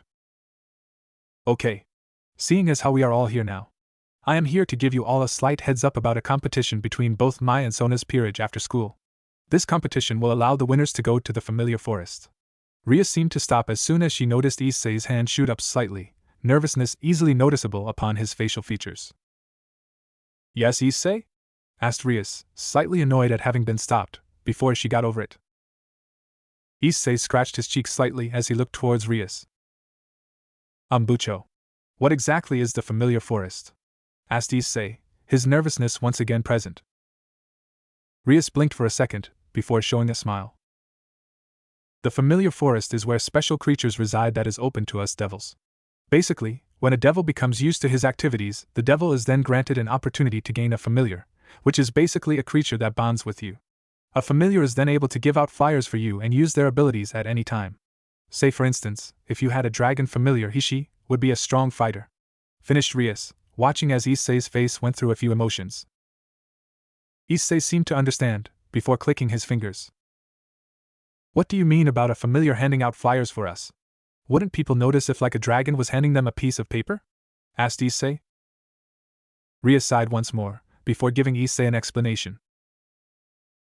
Speaker 1: "Okay. Seeing as how we are all here now, I am here to give you all a slight heads up about a competition between both Mai and Sona's peerage after school. This competition will allow the winners to go to the familiar forest." Rias seemed to stop as soon as she noticed Issei's hand shoot up slightly, nervousness easily noticeable upon his facial features. "Yes, Issei?" asked Rias, slightly annoyed at having been stopped, before she got over it. Issei scratched his cheek slightly as he looked towards Rias. "Bucho. What exactly is the familiar forest?" asked Issei, his nervousness once again present. Rias blinked for a second, before showing a smile. "The familiar forest is where special creatures reside that is open to us devils. Basically, when a devil becomes used to his activities, the devil is then granted an opportunity to gain a familiar, which is basically a creature that bonds with you. A familiar is then able to give out flyers for you and use their abilities at any time. Say for instance, if you had a dragon familiar, he/she would be a strong fighter," finished Rias, watching as Issei's face went through a few emotions. Issei seemed to understand, before clicking his fingers. "What do you mean about a familiar handing out flyers for us? Wouldn't people notice if like a dragon was handing them a piece of paper?" asked Issei. Rias sighed once more, before giving Issei an explanation.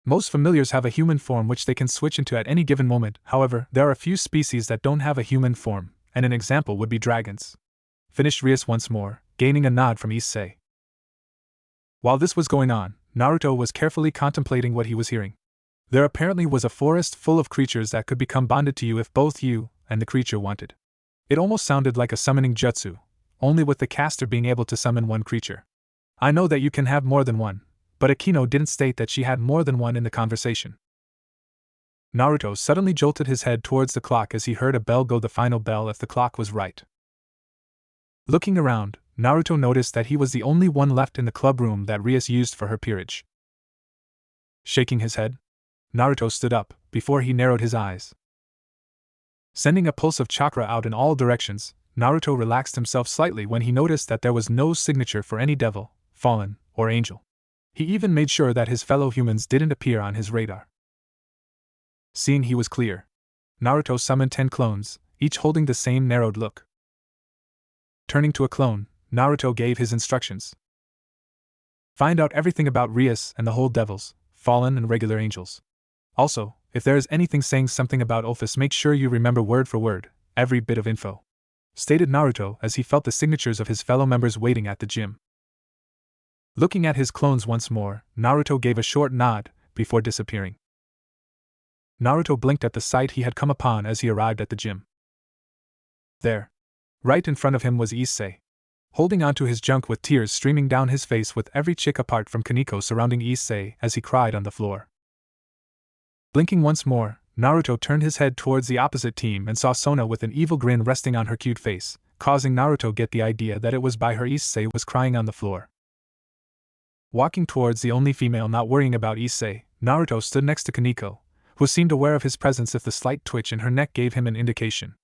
Speaker 1: "Most familiars have a human form which they can switch into at any given moment, however, there are a few species that don't have a human form, and an example would be dragons," finished Rias once more, gaining a nod from Issei. While this was going on, Naruto was carefully contemplating what he was hearing. There apparently was a forest full of creatures that could become bonded to you if both you and the creature wanted. It almost sounded like a summoning jutsu, only with the caster being able to summon one creature. I know that you can have more than one, but Akino didn't state that she had more than one in the conversation. Naruto suddenly jolted his head towards the clock as he heard a bell go, the final bell if the clock was right. Looking around, Naruto noticed that he was the only one left in the club room that Rias used for her peerage. Shaking his head, Naruto stood up, before he narrowed his eyes. Sending a pulse of chakra out in all directions, Naruto relaxed himself slightly when he noticed that there was no signature for any devil, fallen, or angel. He even made sure that his fellow humans didn't appear on his radar. Seeing he was clear, Naruto summoned 10 clones, each holding the same narrowed look. Turning to a clone, Naruto gave his instructions. "Find out everything about Rias and the whole devils, fallen and regular angels. Also, if there is anything saying something about Office, make sure you remember word for word, every bit of info," stated Naruto as he felt the signatures of his fellow members waiting at the gym. Looking at his clones once more, Naruto gave a short nod, before disappearing. Naruto blinked at the sight he had come upon as he arrived at the gym. There, right in front of him was Issei, holding onto his junk with tears streaming down his face, with every chick apart from Kaneko surrounding Issei as he cried on the floor. Blinking once more, Naruto turned his head towards the opposite team and saw Sona with an evil grin resting on her cute face, causing Naruto get the idea that it was by her Issei was crying on the floor. Walking towards the only female not worrying about Issei, Naruto stood next to Kaneko, who seemed aware of his presence if the slight twitch in her neck gave him an indication.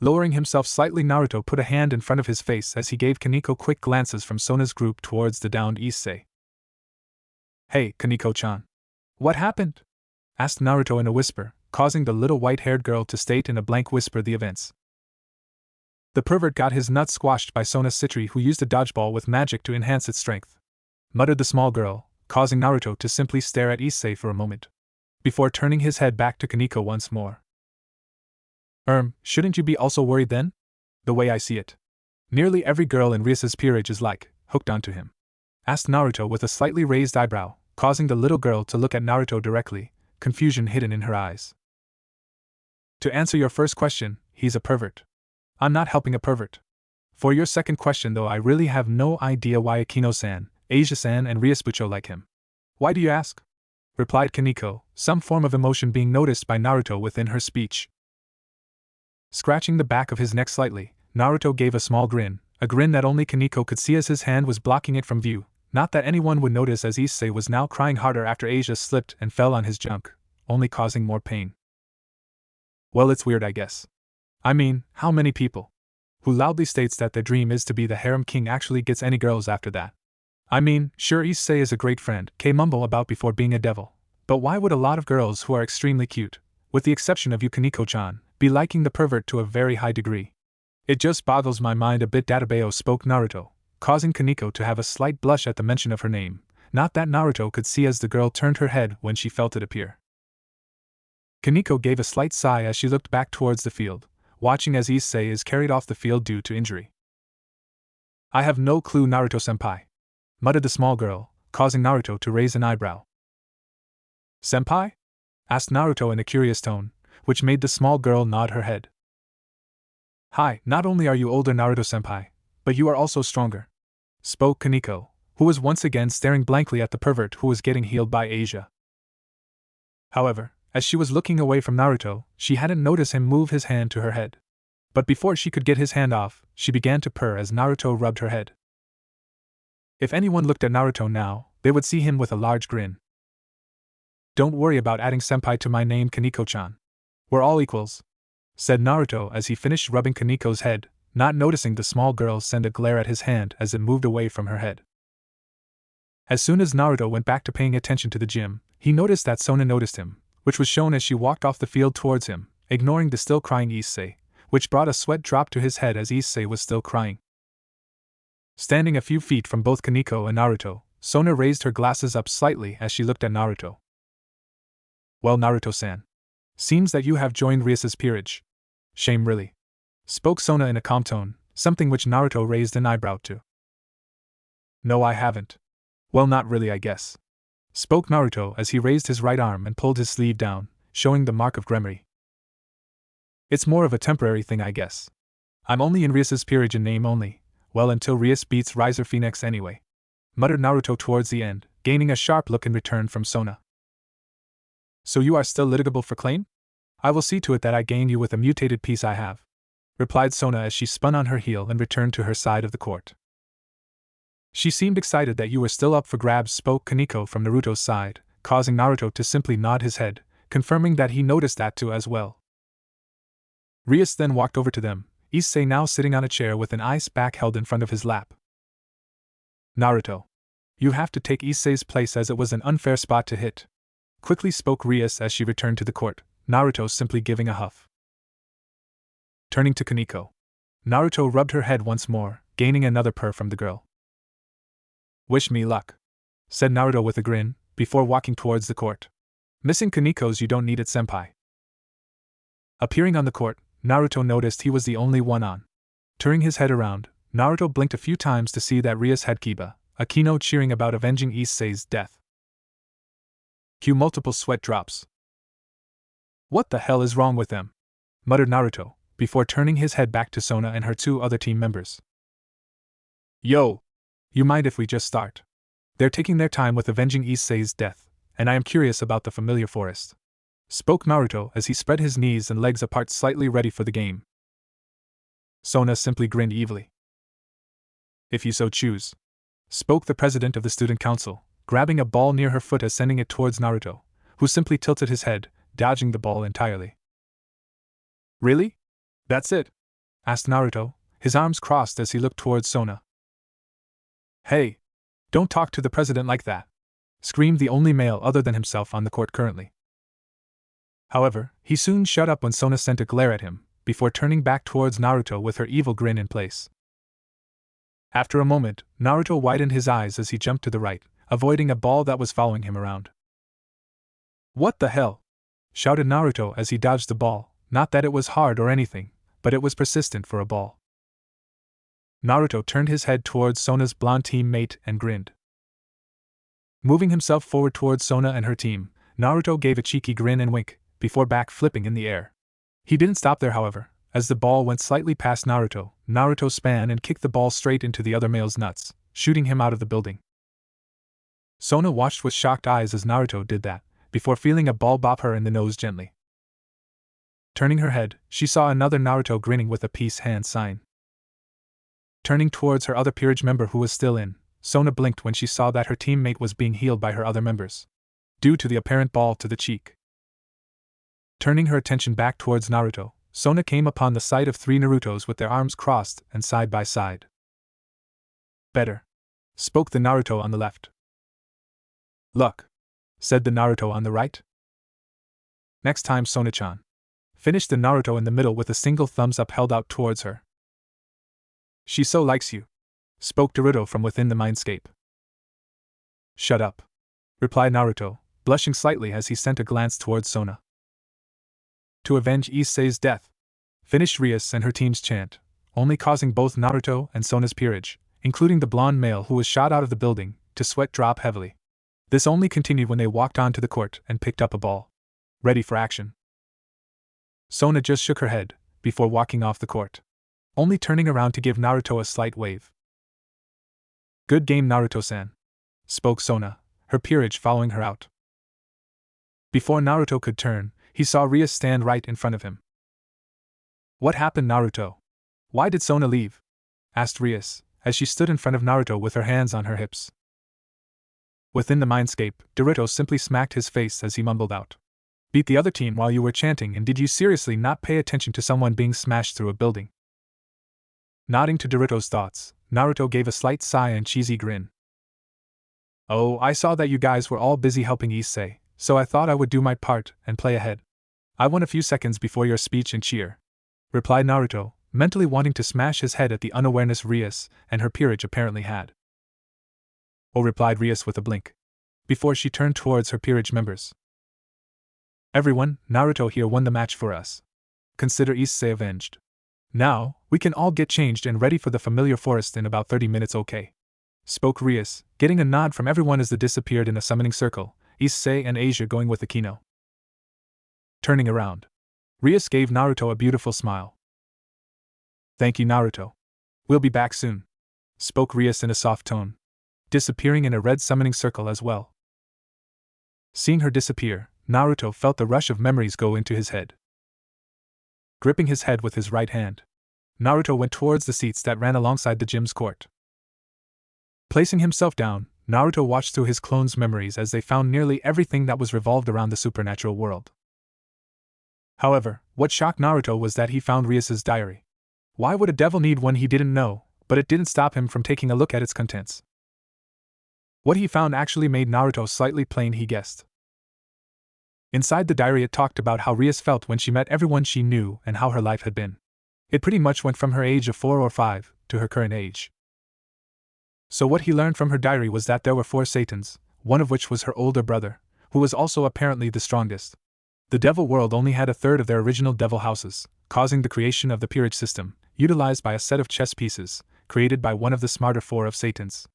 Speaker 1: Lowering himself slightly, Naruto put a hand in front of his face as he gave Kaneko quick glances from Sona's group towards the downed Issei. "Hey, Kaneko-chan. What happened?" asked Naruto in a whisper, causing the little white-haired girl to state in a blank whisper the events. "The pervert got his nuts squashed by Sona Citri, who used a dodgeball with magic to enhance its strength," muttered the small girl, causing Naruto to simply stare at Issei for a moment, before turning his head back to Kaneko once more. Shouldn't you be also worried then? The way I see it, nearly every girl in Rias's peerage is hooked onto him," asked Naruto with a slightly raised eyebrow, causing the little girl to look at Naruto directly, confusion hidden in her eyes. "To answer your first question, he's a pervert. I'm not helping a pervert. For your second question though, I really have no idea why Akino-san, Asia-san and Riasbucho like him." "Why do you ask?" replied Kaneko, some form of emotion being noticed by Naruto within her speech. Scratching the back of his neck slightly, Naruto gave a small grin, a grin that only Kaneko could see as his hand was blocking it from view, not that anyone would notice, as Issei was now crying harder after Asia slipped and fell on his junk, only causing more pain. "Well, it's weird, I guess. I mean, how many people who loudly states that their dream is to be the harem king actually gets any girls after that? I mean, sure, Issei is a great friend, mumble about before being a devil, but why would a lot of girls who are extremely cute, with the exception of you Kaneko-chan, be liking the pervert to a very high degree? It just boggles my mind a bit." Databeo spoke Naruto, causing Kaneko to have a slight blush at the mention of her name, not that Naruto could see as the girl turned her head when she felt it appear. Kaneko gave a slight sigh as she looked back towards the field, watching as Issei is carried off the field due to injury. "I have no clue, Naruto-senpai," muttered the small girl, causing Naruto to raise an eyebrow. "Senpai?" asked Naruto in a curious tone, which made the small girl nod her head. "Hi, not only are you older, Naruto-senpai, but you are also stronger," spoke Kaneko, who was once again staring blankly at the pervert who was getting healed by Asia. However, as she was looking away from Naruto, she hadn't noticed him move his hand to her head. But before she could get his hand off, she began to purr as Naruto rubbed her head. If anyone looked at Naruto now, they would see him with a large grin. "Don't worry about adding senpai to my name, Kaneko-chan. We're all equals," said Naruto as he finished rubbing Kaneko's head, not noticing the small girl send a glare at his hand as it moved away from her head. As soon as Naruto went back to paying attention to the gym, he noticed that Sona noticed him, which was shown as she walked off the field towards him, ignoring the still crying Issei, which brought a sweat drop to his head as Issei was still crying. Standing a few feet from both Kaneko and Naruto, Sona raised her glasses up slightly as she looked at Naruto. "Well, Naruto-san, seems that you have joined Rias's peerage. Shame, really," spoke Sona in a calm tone, something which Naruto raised an eyebrow to. "No, I haven't. Well, not really, I guess," spoke Naruto as he raised his right arm and pulled his sleeve down, showing the mark of Gremory. "It's more of a temporary thing, I guess. I'm only in Rias's peerage in name only, well, until Rias beats Riser Phoenix anyway," muttered Naruto towards the end, gaining a sharp look in return from Sona. "So you are still litigable for claim? I will see to it that I gain you with a mutated piece I have," replied Sona as she spun on her heel and returned to her side of the court. "She seemed excited that you were still up for grabs," spoke Kaneko from Naruto's side, causing Naruto to simply nod his head, confirming that he noticed that too as well. Rias then walked over to them, Issei now sitting on a chair with an ice pack held in front of his lap. "Naruto, you have to take Issei's place as it was an unfair spot to hit," quickly spoke Rias as she returned to the court, Naruto simply giving a huff. Turning to Kaneko, Naruto rubbed her head once more, gaining another purr from the girl. "Wish me luck," said Naruto with a grin, before walking towards the court. "Missing Kaneko's, you don't need it, senpai." Appearing on the court, Naruto noticed he was the only one on. Turning his head around, Naruto blinked a few times to see that Rias had Kiba, Akino cheering about avenging Issei's death. Cue multiple sweat drops. "What the hell is wrong with them?" muttered Naruto, before turning his head back to Sona and her two other team members. "Yo! You mind if we just start? They're taking their time with avenging Issei's death, and I am curious about the familiar forest," spoke Naruto as he spread his knees and legs apart slightly ready for the game. Sona simply grinned evilly. "If you so choose," spoke the president of the student council, grabbing a ball near her foot and sending it towards Naruto, who simply tilted his head, dodging the ball entirely. "Really? That's it?" asked Naruto, his arms crossed as he looked towards Sona. Hey! Don't talk to the president like that! Screamed the only male other than himself on the court currently. However, he soon shut up when Sona sent a glare at him, before turning back towards Naruto with her evil grin in place. After a moment, Naruto widened his eyes as he jumped to the right, avoiding a ball that was following him around. What the hell? Shouted Naruto as he dodged the ball, not that it was hard or anything, but it was persistent for a ball. Naruto turned his head towards Sona's blonde teammate and grinned. Moving himself forward towards Sona and her team, Naruto gave a cheeky grin and wink, before back-flipping in the air. He didn't stop there, however. As the ball went slightly past Naruto, Naruto span and kicked the ball straight into the other male's nuts, shooting him out of the building. Sona watched with shocked eyes as Naruto did that, before feeling a ball bop her in the nose gently. Turning her head, she saw another Naruto grinning with a peace hand sign. Turning towards her other peerage member who was still in, Sona blinked when she saw that her teammate was being healed by her other members, due to the apparent ball to the cheek. Turning her attention back towards Naruto, Sona came upon the sight of 3 Narutos with their arms crossed and side by side. Better, spoke the Naruto on the left. Luck, said the Naruto on the right. Next time, Sona-chan, finished the Naruto in the middle with a single thumbs up held out towards her. She so likes you, spoke Naruto from within the mindscape. Shut up, replied Naruto, blushing slightly as he sent a glance towards Sona. To avenge Issei's death, finished Rias and her team's chant, only causing both Naruto and Sona's peerage, including the blonde male who was shot out of the building, to sweat drop heavily. This only continued when they walked onto the court and picked up a ball, ready for action. Sona just shook her head, before walking off the court, only turning around to give Naruto a slight wave. Good game, Naruto-san, spoke Sona, her peerage following her out. Before Naruto could turn, he saw Rias stand right in front of him. What happened, Naruto? Why did Sona leave? Asked Rias, as she stood in front of Naruto with her hands on her hips. Within the mindscape, Naruto simply smacked his face as he mumbled out. Beat the other team while you were chanting, and did you seriously not pay attention to someone being smashed through a building? Nodding to Naruto's thoughts, Naruto gave a slight sigh and cheesy grin. Oh, I saw that you guys were all busy helping Issei, so I thought I would do my part and play ahead. I won a few seconds before your speech and cheer, replied Naruto, mentally wanting to smash his head at the unawareness Rias and her peerage apparently had. Oh, replied Rias with a blink, before she turned towards her peerage members. Everyone, Naruto here won the match for us. Consider Issei avenged. Now, we can all get changed and ready for the familiar forest in about 30 minutes, okay? Spoke Rias, getting a nod from everyone as they disappeared in a summoning circle, Issei and Asia going with Akino. Turning around, Rias gave Naruto a beautiful smile. Thank you, Naruto. We'll be back soon, spoke Rias in a soft tone, disappearing in a red summoning circle as well. Seeing her disappear, Naruto felt the rush of memories go into his head. Gripping his head with his right hand, Naruto went towards the seats that ran alongside the gym's court. Placing himself down, Naruto watched through his clones' memories as they found nearly everything that was revolved around the supernatural world. However, what shocked Naruto was that he found Rias's diary. Why would a devil need one he didn't know, but it didn't stop him from taking a look at its contents. What he found actually made Naruto slightly plain, he guessed. Inside the diary it talked about how Rias felt when she met everyone she knew and how her life had been. It pretty much went from her age of 4 or 5 to her current age. So what he learned from her diary was that there were 4 Satans, one of which was her older brother, who was also apparently the strongest. The devil world only had a third of their original devil houses, causing the creation of the peerage system, utilized by a set of chess pieces, created by one of the smarter 4 of Satans.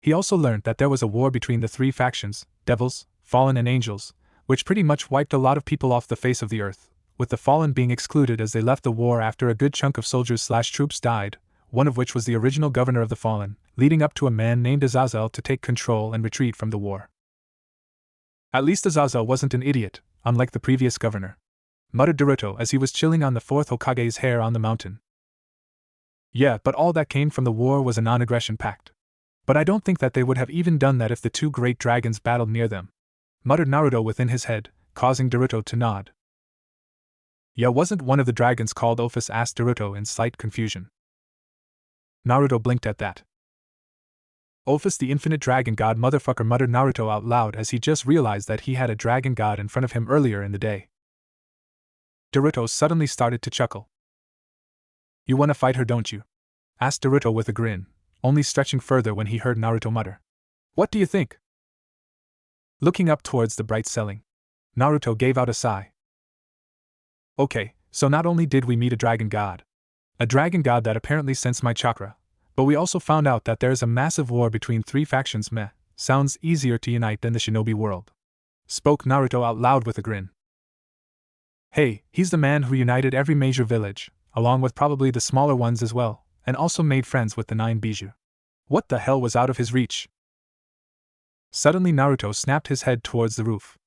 Speaker 1: He also learned that there was a war between the 3 factions, devils, fallen and angels, which pretty much wiped a lot of people off the face of the earth, with the fallen being excluded as they left the war after a good chunk of soldiers/troops died, one of which was the original governor of the fallen, leading up to a man named Azazel to take control and retreat from the war. At least Azazel wasn't an idiot, unlike the previous governor, muttered Naruto as he was chilling on the 4th Hokage's hair on the mountain. Yeah, but all that came from the war was a non-aggression pact. But I don't think that they would have even done that if the 2 great dragons battled near them, muttered Naruto within his head, causing Naruto to nod. Yeah, wasn't one of the dragons called Ophis? Asked Naruto in slight confusion. Naruto blinked at that. Ophis, the infinite dragon god motherfucker, muttered Naruto out loud as he just realized that he had a dragon god in front of him earlier in the day. Naruto suddenly started to chuckle. You wanna fight her, don't you? Asked Naruto with a grin, only stretching further when he heard Naruto mutter. What do you think? Looking up towards the bright ceiling, Naruto gave out a sigh. Okay, so not only did we meet a dragon god that apparently sensed my chakra, but we also found out that there's a massive war between 3 factions. Meh, sounds easier to unite than the shinobi world. Spoke Naruto out loud with a grin. Hey, he's the man who united every major village, along with probably the smaller ones as well, and also made friends with the 9 Bijou. What the hell was out of his reach? Suddenly Naruto snapped his head towards the roof.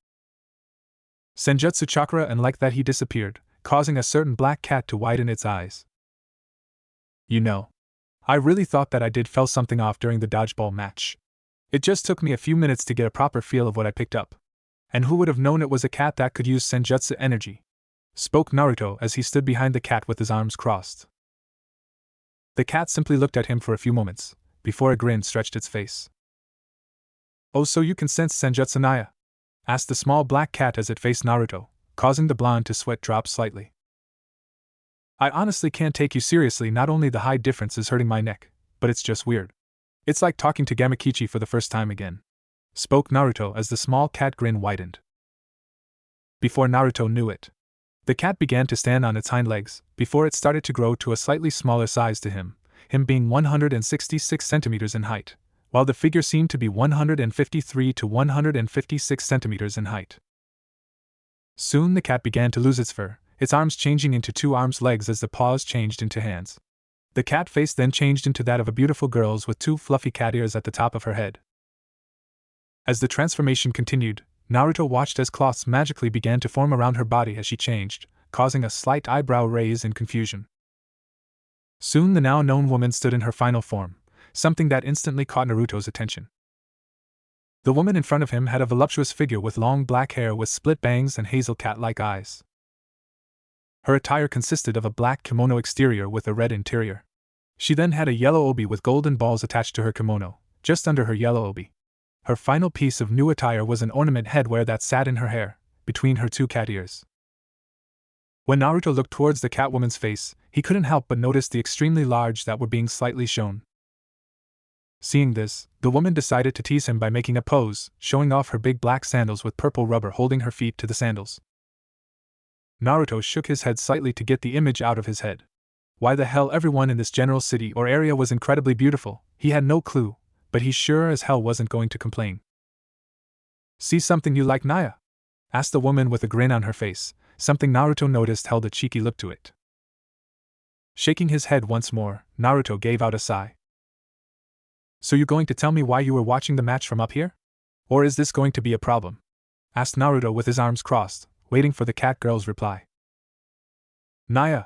Speaker 1: Senjutsu chakra, and like that he disappeared, causing a certain black cat to widen its eyes. You know, I really thought that I did fell something off during the dodgeball match. It just took me a few minutes to get a proper feel of what I picked up. And who would have known it was a cat that could use Senjutsu energy? Spoke Naruto as he stood behind the cat with his arms crossed. The cat simply looked at him for a few moments, before a grin stretched its face. Oh, so you can sense Senjutsu Naya? Asked the small black cat as it faced Naruto, causing the blonde to sweat drop slightly. I honestly can't take you seriously. Not only the height difference is hurting my neck, but it's just weird. It's like talking to Gamakichi for the first time again. Spoke Naruto as the small cat grin widened. Before Naruto knew it, the cat began to stand on its hind legs, before it started to grow to a slightly smaller size to him being 166 centimeters in height, while the figure seemed to be 153 to 156 centimeters in height. Soon the cat began to lose its fur, its arms changing into 2 arms' legs as the paws changed into hands. The cat face then changed into that of a beautiful girl's with 2 fluffy cat ears at the top of her head. As the transformation continued, Naruto watched as cloths magically began to form around her body as she changed, causing a slight eyebrow raise in confusion. Soon the now known woman stood in her final form, something that instantly caught Naruto's attention. The woman in front of him had a voluptuous figure with long black hair with split bangs and hazel cat-like eyes. Her attire consisted of a black kimono exterior with a red interior. She then had a yellow obi with golden balls attached to her kimono, just under her yellow obi. Her final piece of new attire was an ornament headwear that sat in her hair, between her 2 cat ears. When Naruto looked towards the Catwoman's face, he couldn't help but notice the extremely large that were being slightly shown. Seeing this, the woman decided to tease him by making a pose, showing off her big black sandals with purple rubber holding her feet to the sandals. Naruto shook his head slightly to get the image out of his head. Why the hell everyone in this general city or area was incredibly beautiful, he had no clue, but he sure as hell wasn't going to complain. See something you like, Naya? Asked the woman with a grin on her face, something Naruto noticed held a cheeky look to it. Shaking his head once more, Naruto gave out a sigh. So you going to tell me why you were watching the match from up here? Or is this going to be a problem? Asked Naruto with his arms crossed, waiting for the cat girl's reply. Naya.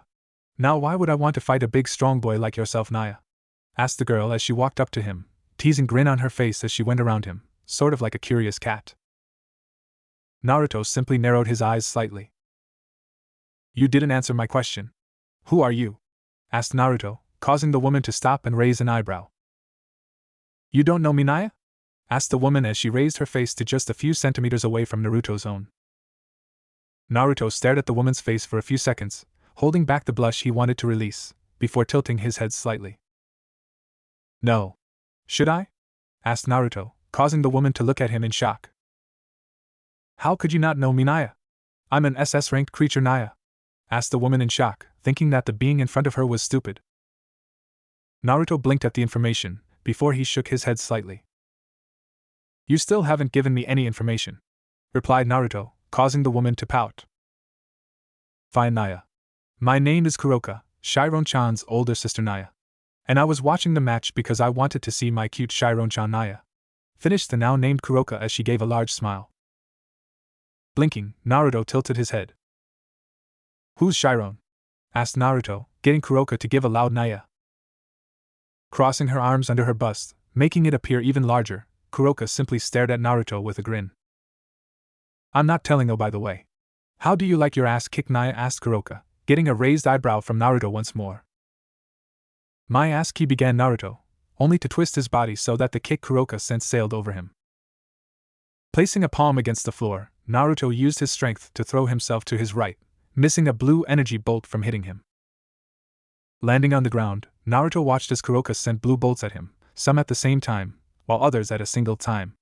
Speaker 1: Now why would I want to fight a big strong boy like yourself, Naya? Asked the girl as she walked up to him, teasing grin on her face as she went around him, sort of like a curious cat. Naruto simply narrowed his eyes slightly. You didn't answer my question. Who are you? Asked Naruto, causing the woman to stop and raise an eyebrow. You don't know me, Naya? Asked the woman as she raised her face to just a few centimeters away from Naruto's own. Naruto stared at the woman's face for a few seconds, holding back the blush he wanted to release, before tilting his head slightly. No. Should I? Asked Naruto, causing the woman to look at him in shock. How could you not know me, Naya? I'm an SS-ranked creature, Naya. Asked the woman in shock, thinking that the being in front of her was stupid. Naruto blinked at the information, before he shook his head slightly. You still haven't given me any information, replied Naruto, causing the woman to pout. Fine, Naya. My name is Kuroka, Chiron-chan's older sister Naya. And I was watching the match because I wanted to see my cute Chiron-chan, Naya. Finished the now named Kuroka as she gave a large smile. Blinking, Naruto tilted his head. Who's Chiron? Asked Naruto, getting Kuroka to give a loud Naya. Crossing her arms under her bust, making it appear even larger, Kuroka simply stared at Naruto with a grin. I'm not telling, oh by the way. How do you like your ass kicked? Naya asked Kuroka, getting a raised eyebrow from Naruto once more. My ass kick, began Naruto, only to twist his body so that the kick Kuroka sent sailed over him. Placing a palm against the floor, Naruto used his strength to throw himself to his right, missing a blue energy bolt from hitting him. Landing on the ground, Naruto watched as Kuroka sent blue bolts at him, some at the same time, while others at a single time.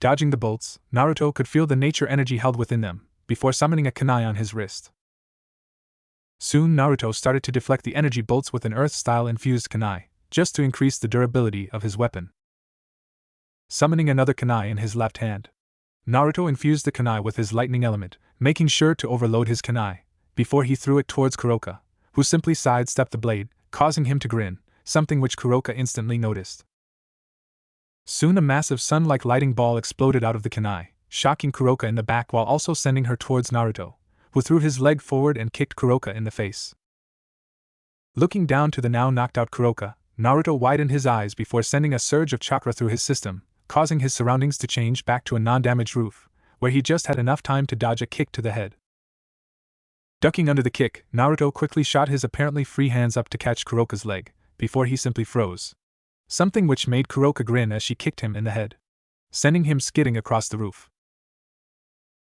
Speaker 1: Dodging the bolts, Naruto could feel the nature energy held within them, before summoning a kunai on his wrist. Soon Naruto started to deflect the energy bolts with an earth-style infused kunai, just to increase the durability of his weapon. Summoning another kunai in his left hand, Naruto infused the kunai with his lightning element, making sure to overload his kunai, before he threw it towards Kuroka, who simply sidestepped the blade, causing him to grin, something which Kuroka instantly noticed. Soon a massive sun-like lighting ball exploded out of the kunai, shocking Kuroka in the back while also sending her towards Naruto, who threw his leg forward and kicked Kuroka in the face. Looking down to the now knocked-out Kuroka, Naruto widened his eyes before sending a surge of chakra through his system, causing his surroundings to change back to a non-damaged roof, where he just had enough time to dodge a kick to the head. Ducking under the kick, Naruto quickly shot his apparently free hands up to catch Kuroka's leg, before he simply froze. Something which made Kuroka grin as she kicked him in the head, sending him skidding across the roof.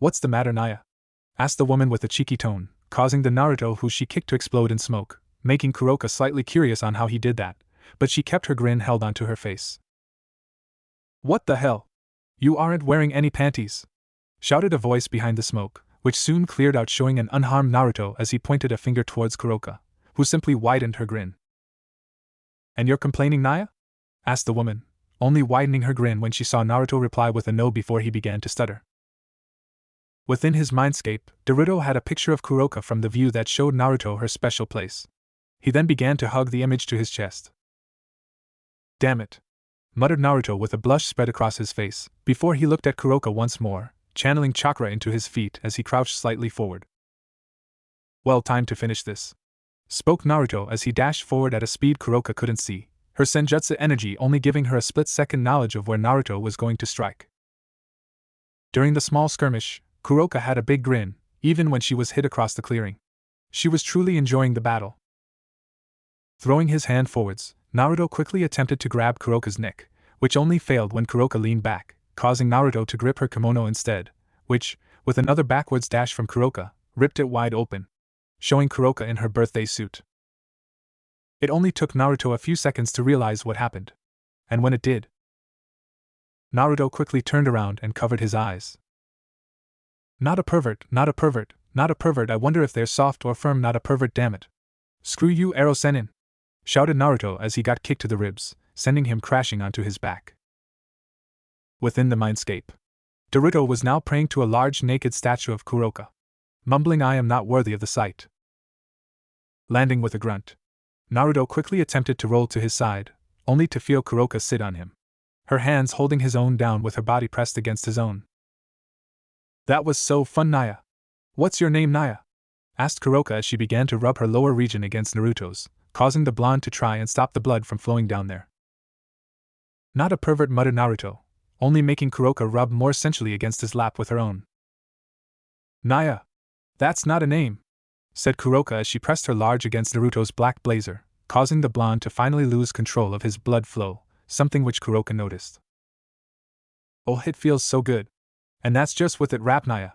Speaker 1: "What's the matter, Naya?" asked the woman with a cheeky tone, causing the Naruto who she kicked to explode in smoke, making Kuroka slightly curious on how he did that, but she kept her grin held onto her face. "What the hell? You aren't wearing any panties!" shouted a voice behind the smoke, which soon cleared out, showing an unharmed Naruto as he pointed a finger towards Kuroka, who simply widened her grin. "And you're complaining, Naya?" asked the woman, only widening her grin when she saw Naruto reply with a no before he began to stutter. Within his mindscape, Naruto had a picture of Kuroka from the view that showed Naruto her special place. He then began to hug the image to his chest. "Damn it," muttered Naruto with a blush spread across his face, before he looked at Kuroka once more, channeling chakra into his feet as he crouched slightly forward. "Well, time to finish this," spoke Naruto as he dashed forward at a speed Kuroka couldn't see, her senjutsu energy only giving her a split-second knowledge of where Naruto was going to strike. During the small skirmish, Kuroka had a big grin, even when she was hit across the clearing. She was truly enjoying the battle. Throwing his hand forwards, Naruto quickly attempted to grab Kuroka's neck, which only failed when Kuroka leaned back, causing Naruto to grip her kimono instead, which, with another backwards dash from Kuroka, ripped it wide open, showing Kuroka in her birthday suit. It only took Naruto a few seconds to realize what happened. And when it did, Naruto quickly turned around and covered his eyes. "Not a pervert, not a pervert, not a pervert, I wonder if they're soft or firm, not a pervert, damn it. Screw you, Ero Sennin!" shouted Naruto as he got kicked to the ribs, sending him crashing onto his back. Within the mindscape, Naruto was now praying to a large naked statue of Kuroka, mumbling, "I am not worthy of the sight." Landing with a grunt, Naruto quickly attempted to roll to his side, only to feel Kuroka sit on him, her hands holding his own down with her body pressed against his own. "That was so fun, Naya. What's your name, Naya?" asked Kuroka as she began to rub her lower region against Naruto's, causing the blonde to try and stop the blood from flowing down there. "Not a pervert," muttered Naruto, only making Kuroka rub more sensually against his lap with her own. "Naya, that's not a name," said Kuroka as she pressed her large against Naruto's black blazer, causing the blonde to finally lose control of his blood flow, something which Kuroka noticed. "Oh, it feels so good. And that's just with it, rap, Naya,"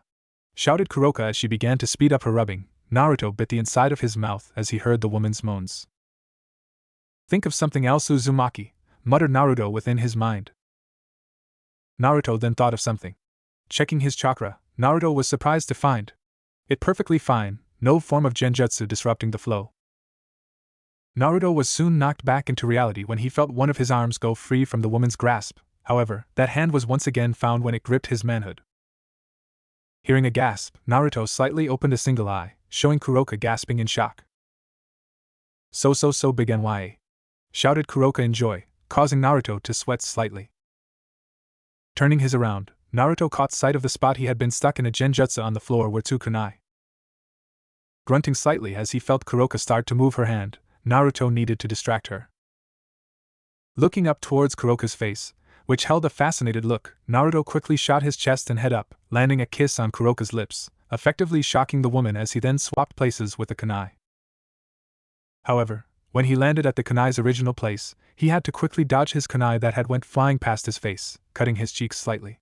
Speaker 1: shouted Kuroka as she began to speed up her rubbing. Naruto bit the inside of his mouth as he heard the woman's moans. "Think of something else, Uzumaki," muttered Naruto within his mind. Naruto then thought of something. Checking his chakra, Naruto was surprised to find it perfectly fine, no form of genjutsu disrupting the flow. Naruto was soon knocked back into reality when he felt one of his arms go free from the woman's grasp. However, that hand was once again found when it gripped his manhood. Hearing a gasp, Naruto slightly opened a single eye, showing Kuroka gasping in shock. So big NYA," shouted Kuroka in joy, causing Naruto to sweat slightly. Turning his around, Naruto caught sight of the spot he had been stuck in a genjutsu on the floor were two kunai. Grunting slightly as he felt Kuroka start to move her hand, Naruto needed to distract her. Looking up towards Kuroka's face, which held a fascinated look, Naruto quickly shot his chest and head up, landing a kiss on Kuroka's lips, effectively shocking the woman as he then swapped places with the kunai. However, when he landed at the kunai's original place, he had to quickly dodge his kunai that had went flying past his face, cutting his cheeks slightly.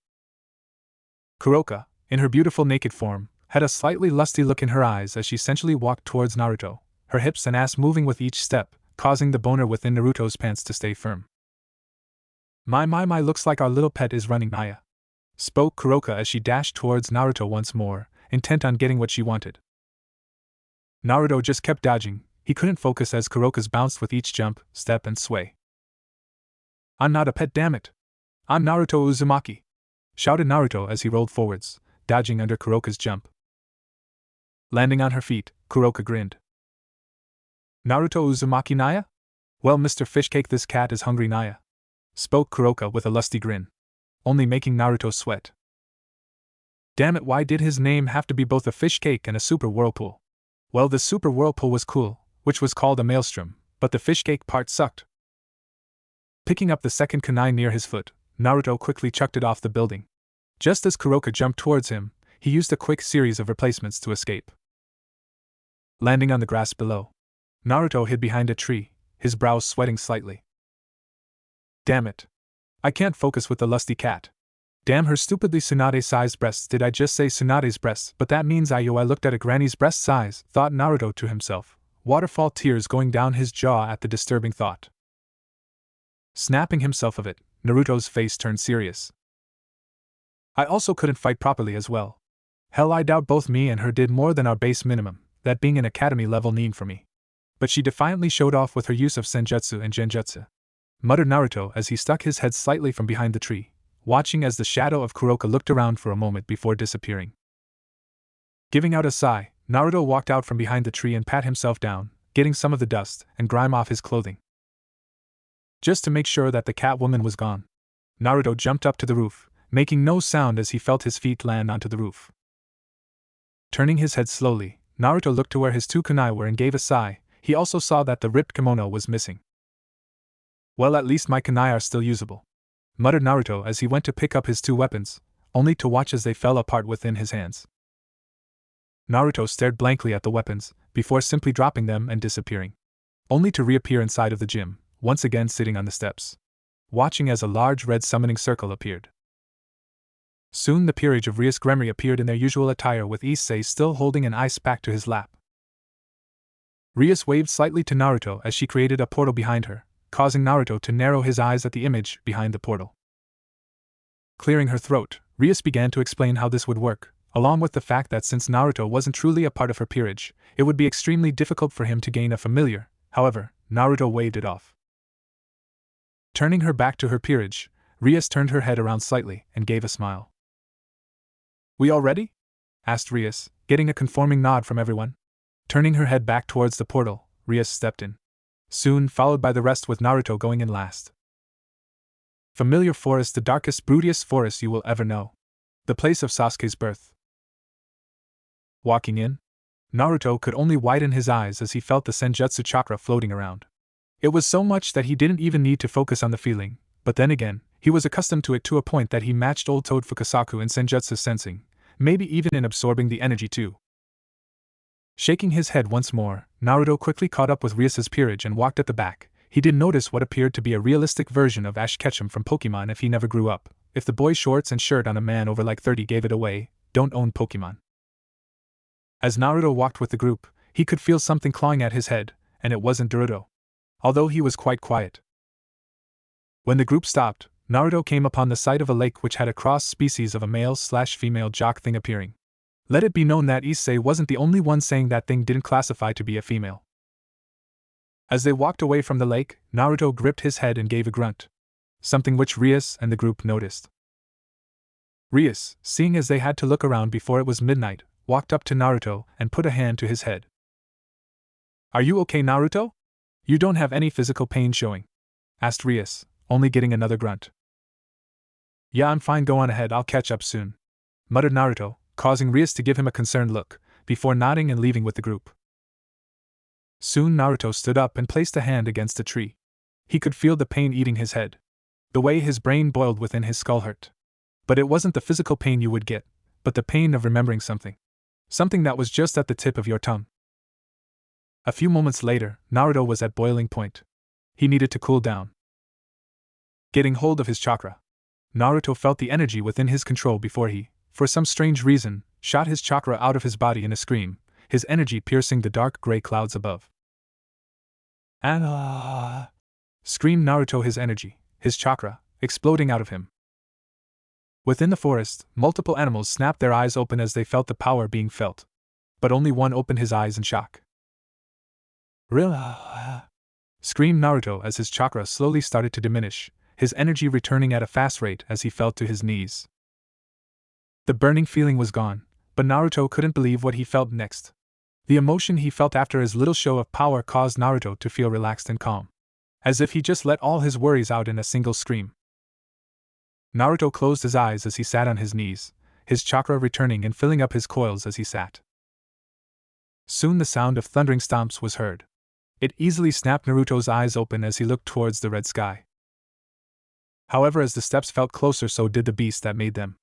Speaker 1: Kuroka, in her beautiful naked form, had a slightly lusty look in her eyes as she sensually walked towards Naruto, her hips and ass moving with each step, causing the boner within Naruto's pants to stay firm. My, looks like our little pet is running Naya," spoke Kuroka as she dashed towards Naruto once more, intent on getting what she wanted. Naruto just kept dodging. He couldn't focus as Kuroka's bounced with each jump, step and sway. "I'm not a pet, damn it! I'm Naruto Uzumaki!" shouted Naruto as he rolled forwards, dodging under Kuroka's jump. Landing on her feet, Kuroka grinned. "Naruto Uzumaki Naya? Well, Mr. Fishcake, this cat is hungry Naya," spoke Kuroka with a lusty grin, only making Naruto sweat. Damn it, why did his name have to be both a fish cake and a super whirlpool? Well, the super whirlpool was cool, which was called a maelstrom, but the fish cake part sucked. Picking up the second kunai near his foot, Naruto quickly chucked it off the building. Just as Kuroka jumped towards him, he used a quick series of replacements to escape. Landing on the grass below, Naruto hid behind a tree, his brows sweating slightly. Damn it. I can't focus with the lusty cat. Damn her stupidly Tsunade-sized breasts. Did I just say Tsunade's breasts? But that means I looked at a granny's breast size, thought Naruto to himself, waterfall tears going down his jaw at the disturbing thought. Snapping himself of it, Naruto's face turned serious. I also couldn't fight properly as well. Hell, I doubt both me and her did more than our base minimum, that being an academy-level nin for me. But she defiantly showed off with her use of senjutsu and genjutsu, muttered Naruto as he stuck his head slightly from behind the tree, watching as the shadow of Kuroka looked around for a moment before disappearing. Giving out a sigh, Naruto walked out from behind the tree and pat himself down, getting some of the dust and grime off his clothing. Just to make sure that the cat woman was gone, Naruto jumped up to the roof, making no sound as he felt his feet land onto the roof. Turning his head slowly, Naruto looked to where his two kunai were and gave a sigh. He also saw that the ripped kimono was missing. Well, at least my kunai are still usable, muttered Naruto as he went to pick up his two weapons, only to watch as they fell apart within his hands. Naruto stared blankly at the weapons, before simply dropping them and disappearing, only to reappear inside of the gym, once again sitting on the steps, watching as a large red summoning circle appeared. Soon the peerage of Rias Gremory appeared in their usual attire with Issei still holding an ice pack to his lap. Rias waved slightly to Naruto as she created a portal behind her, causing Naruto to narrow his eyes at the image behind the portal. Clearing her throat, Rias began to explain how this would work, along with the fact that since Naruto wasn't truly a part of her peerage, it would be extremely difficult for him to gain a familiar. However, Naruto waved it off. Turning her back to her peerage, Rias turned her head around slightly and gave a smile. "We all ready?" asked Rias, getting a conforming nod from everyone. Turning her head back towards the portal, Rias stepped in, soon followed by the rest with Naruto going in last. Familiar forest, the darkest, broodiest forest you will ever know. The place of Sasuke's birth. Walking in, Naruto could only widen his eyes as he felt the senjutsu chakra floating around. It was so much that he didn't even need to focus on the feeling, but then again, he was accustomed to it to a point that he matched old Toad Fukasaku in senjutsu sensing, maybe even in absorbing the energy too. Shaking his head once more, Naruto quickly caught up with Rias's peerage and walked at the back. He did notice what appeared to be a realistic version of Ash Ketchum from Pokemon if he never grew up. If the boy shorts and shirt on a man over like 30 gave it away, don't own Pokemon. As Naruto walked with the group, he could feel something clawing at his head, and it wasn't Naruto, although he was quite quiet. When the group stopped, Naruto came upon the sight of a lake which had a cross-species of a male/female jock thing appearing. Let it be known that Issei wasn't the only one saying that thing didn't classify to be a female. As they walked away from the lake, Naruto gripped his head and gave a grunt, something which Rias and the group noticed. Rias, seeing as they had to look around before it was midnight, walked up to Naruto and put a hand to his head. "Are you okay, Naruto? You don't have any physical pain showing?" asked Rias, only getting another grunt. "Yeah, I'm fine, go on ahead, I'll catch up soon," muttered Naruto, causing Rias to give him a concerned look, before nodding and leaving with the group. Soon Naruto stood up and placed a hand against a tree. He could feel the pain eating his head. The way his brain boiled within his skull hurt. But it wasn't the physical pain you would get, but the pain of remembering something. Something that was just at the tip of your tongue. A few moments later, Naruto was at boiling point. He needed to cool down. Getting hold of his chakra, Naruto felt the energy within his control before he, for some strange reason, shot his chakra out of his body in a scream, his energy piercing the dark gray clouds above. "Ah!" screamed Naruto, his energy, his chakra, exploding out of him. Within the forest, multiple animals snapped their eyes open as they felt the power being felt. But only one opened his eyes in shock. "Really?" screamed Naruto as his chakra slowly started to diminish, his energy returning at a fast rate as he fell to his knees. The burning feeling was gone, but Naruto couldn't believe what he felt next. The emotion he felt after his little show of power caused Naruto to feel relaxed and calm, as if he just let all his worries out in a single scream. Naruto closed his eyes as he sat on his knees, his chakra returning and filling up his coils as he sat. Soon the sound of thundering stomps was heard. It easily snapped Naruto's eyes open as he looked towards the red sky. However, as the steps felt closer, so did the beast that made them.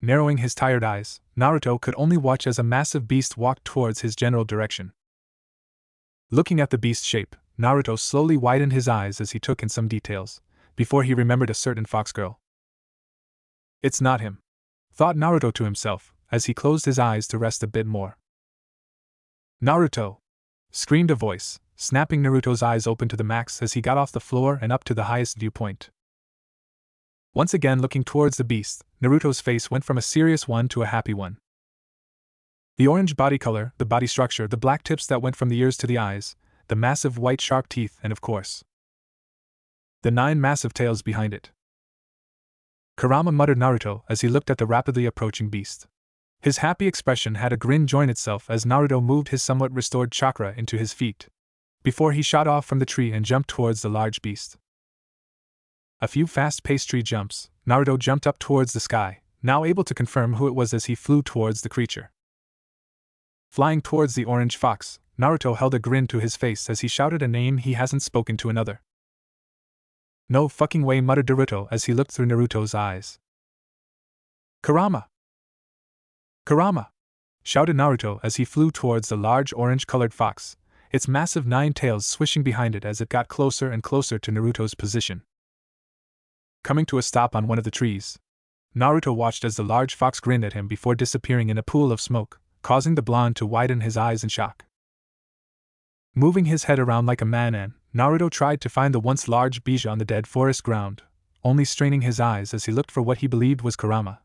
Speaker 1: Narrowing his tired eyes, Naruto could only watch as a massive beast walked towards his general direction. Looking at the beast's shape, Naruto slowly widened his eyes as he took in some details, before he remembered a certain fox girl. "It's not him," thought Naruto to himself, as he closed his eyes to rest a bit more. "Naruto!" screamed a voice, snapping Naruto's eyes open to the max as he got off the floor and up to the highest viewpoint. Once again looking towards the beast, Naruto's face went from a serious one to a happy one. The orange body color, the body structure, the black tips that went from the ears to the eyes, the massive white sharp teeth, and of course, the 9 massive tails behind it. "Kurama," muttered Naruto as he looked at the rapidly approaching beast. His happy expression had a grin join itself as Naruto moved his somewhat restored chakra into his feet, before he shot off from the tree and jumped towards the large beast. A few fast-paced tree jumps, Naruto jumped up towards the sky, now able to confirm who it was as he flew towards the creature. Flying towards the orange fox, Naruto held a grin to his face as he shouted a name he hasn't spoken to another. "No fucking way," muttered Naruto as he looked through Naruto's eyes. "Kurama! Kurama!" shouted Naruto as he flew towards the large orange-colored fox, its massive 9 tails swishing behind it as it got closer and closer to Naruto's position. Coming to a stop on one of the trees, Naruto watched as the large fox grinned at him before disappearing in a pool of smoke, causing the blonde to widen his eyes in shock. Moving his head around like a man, Naruto tried to find the once large beige on the dead forest ground, only straining his eyes as he looked for what he believed was Kurama,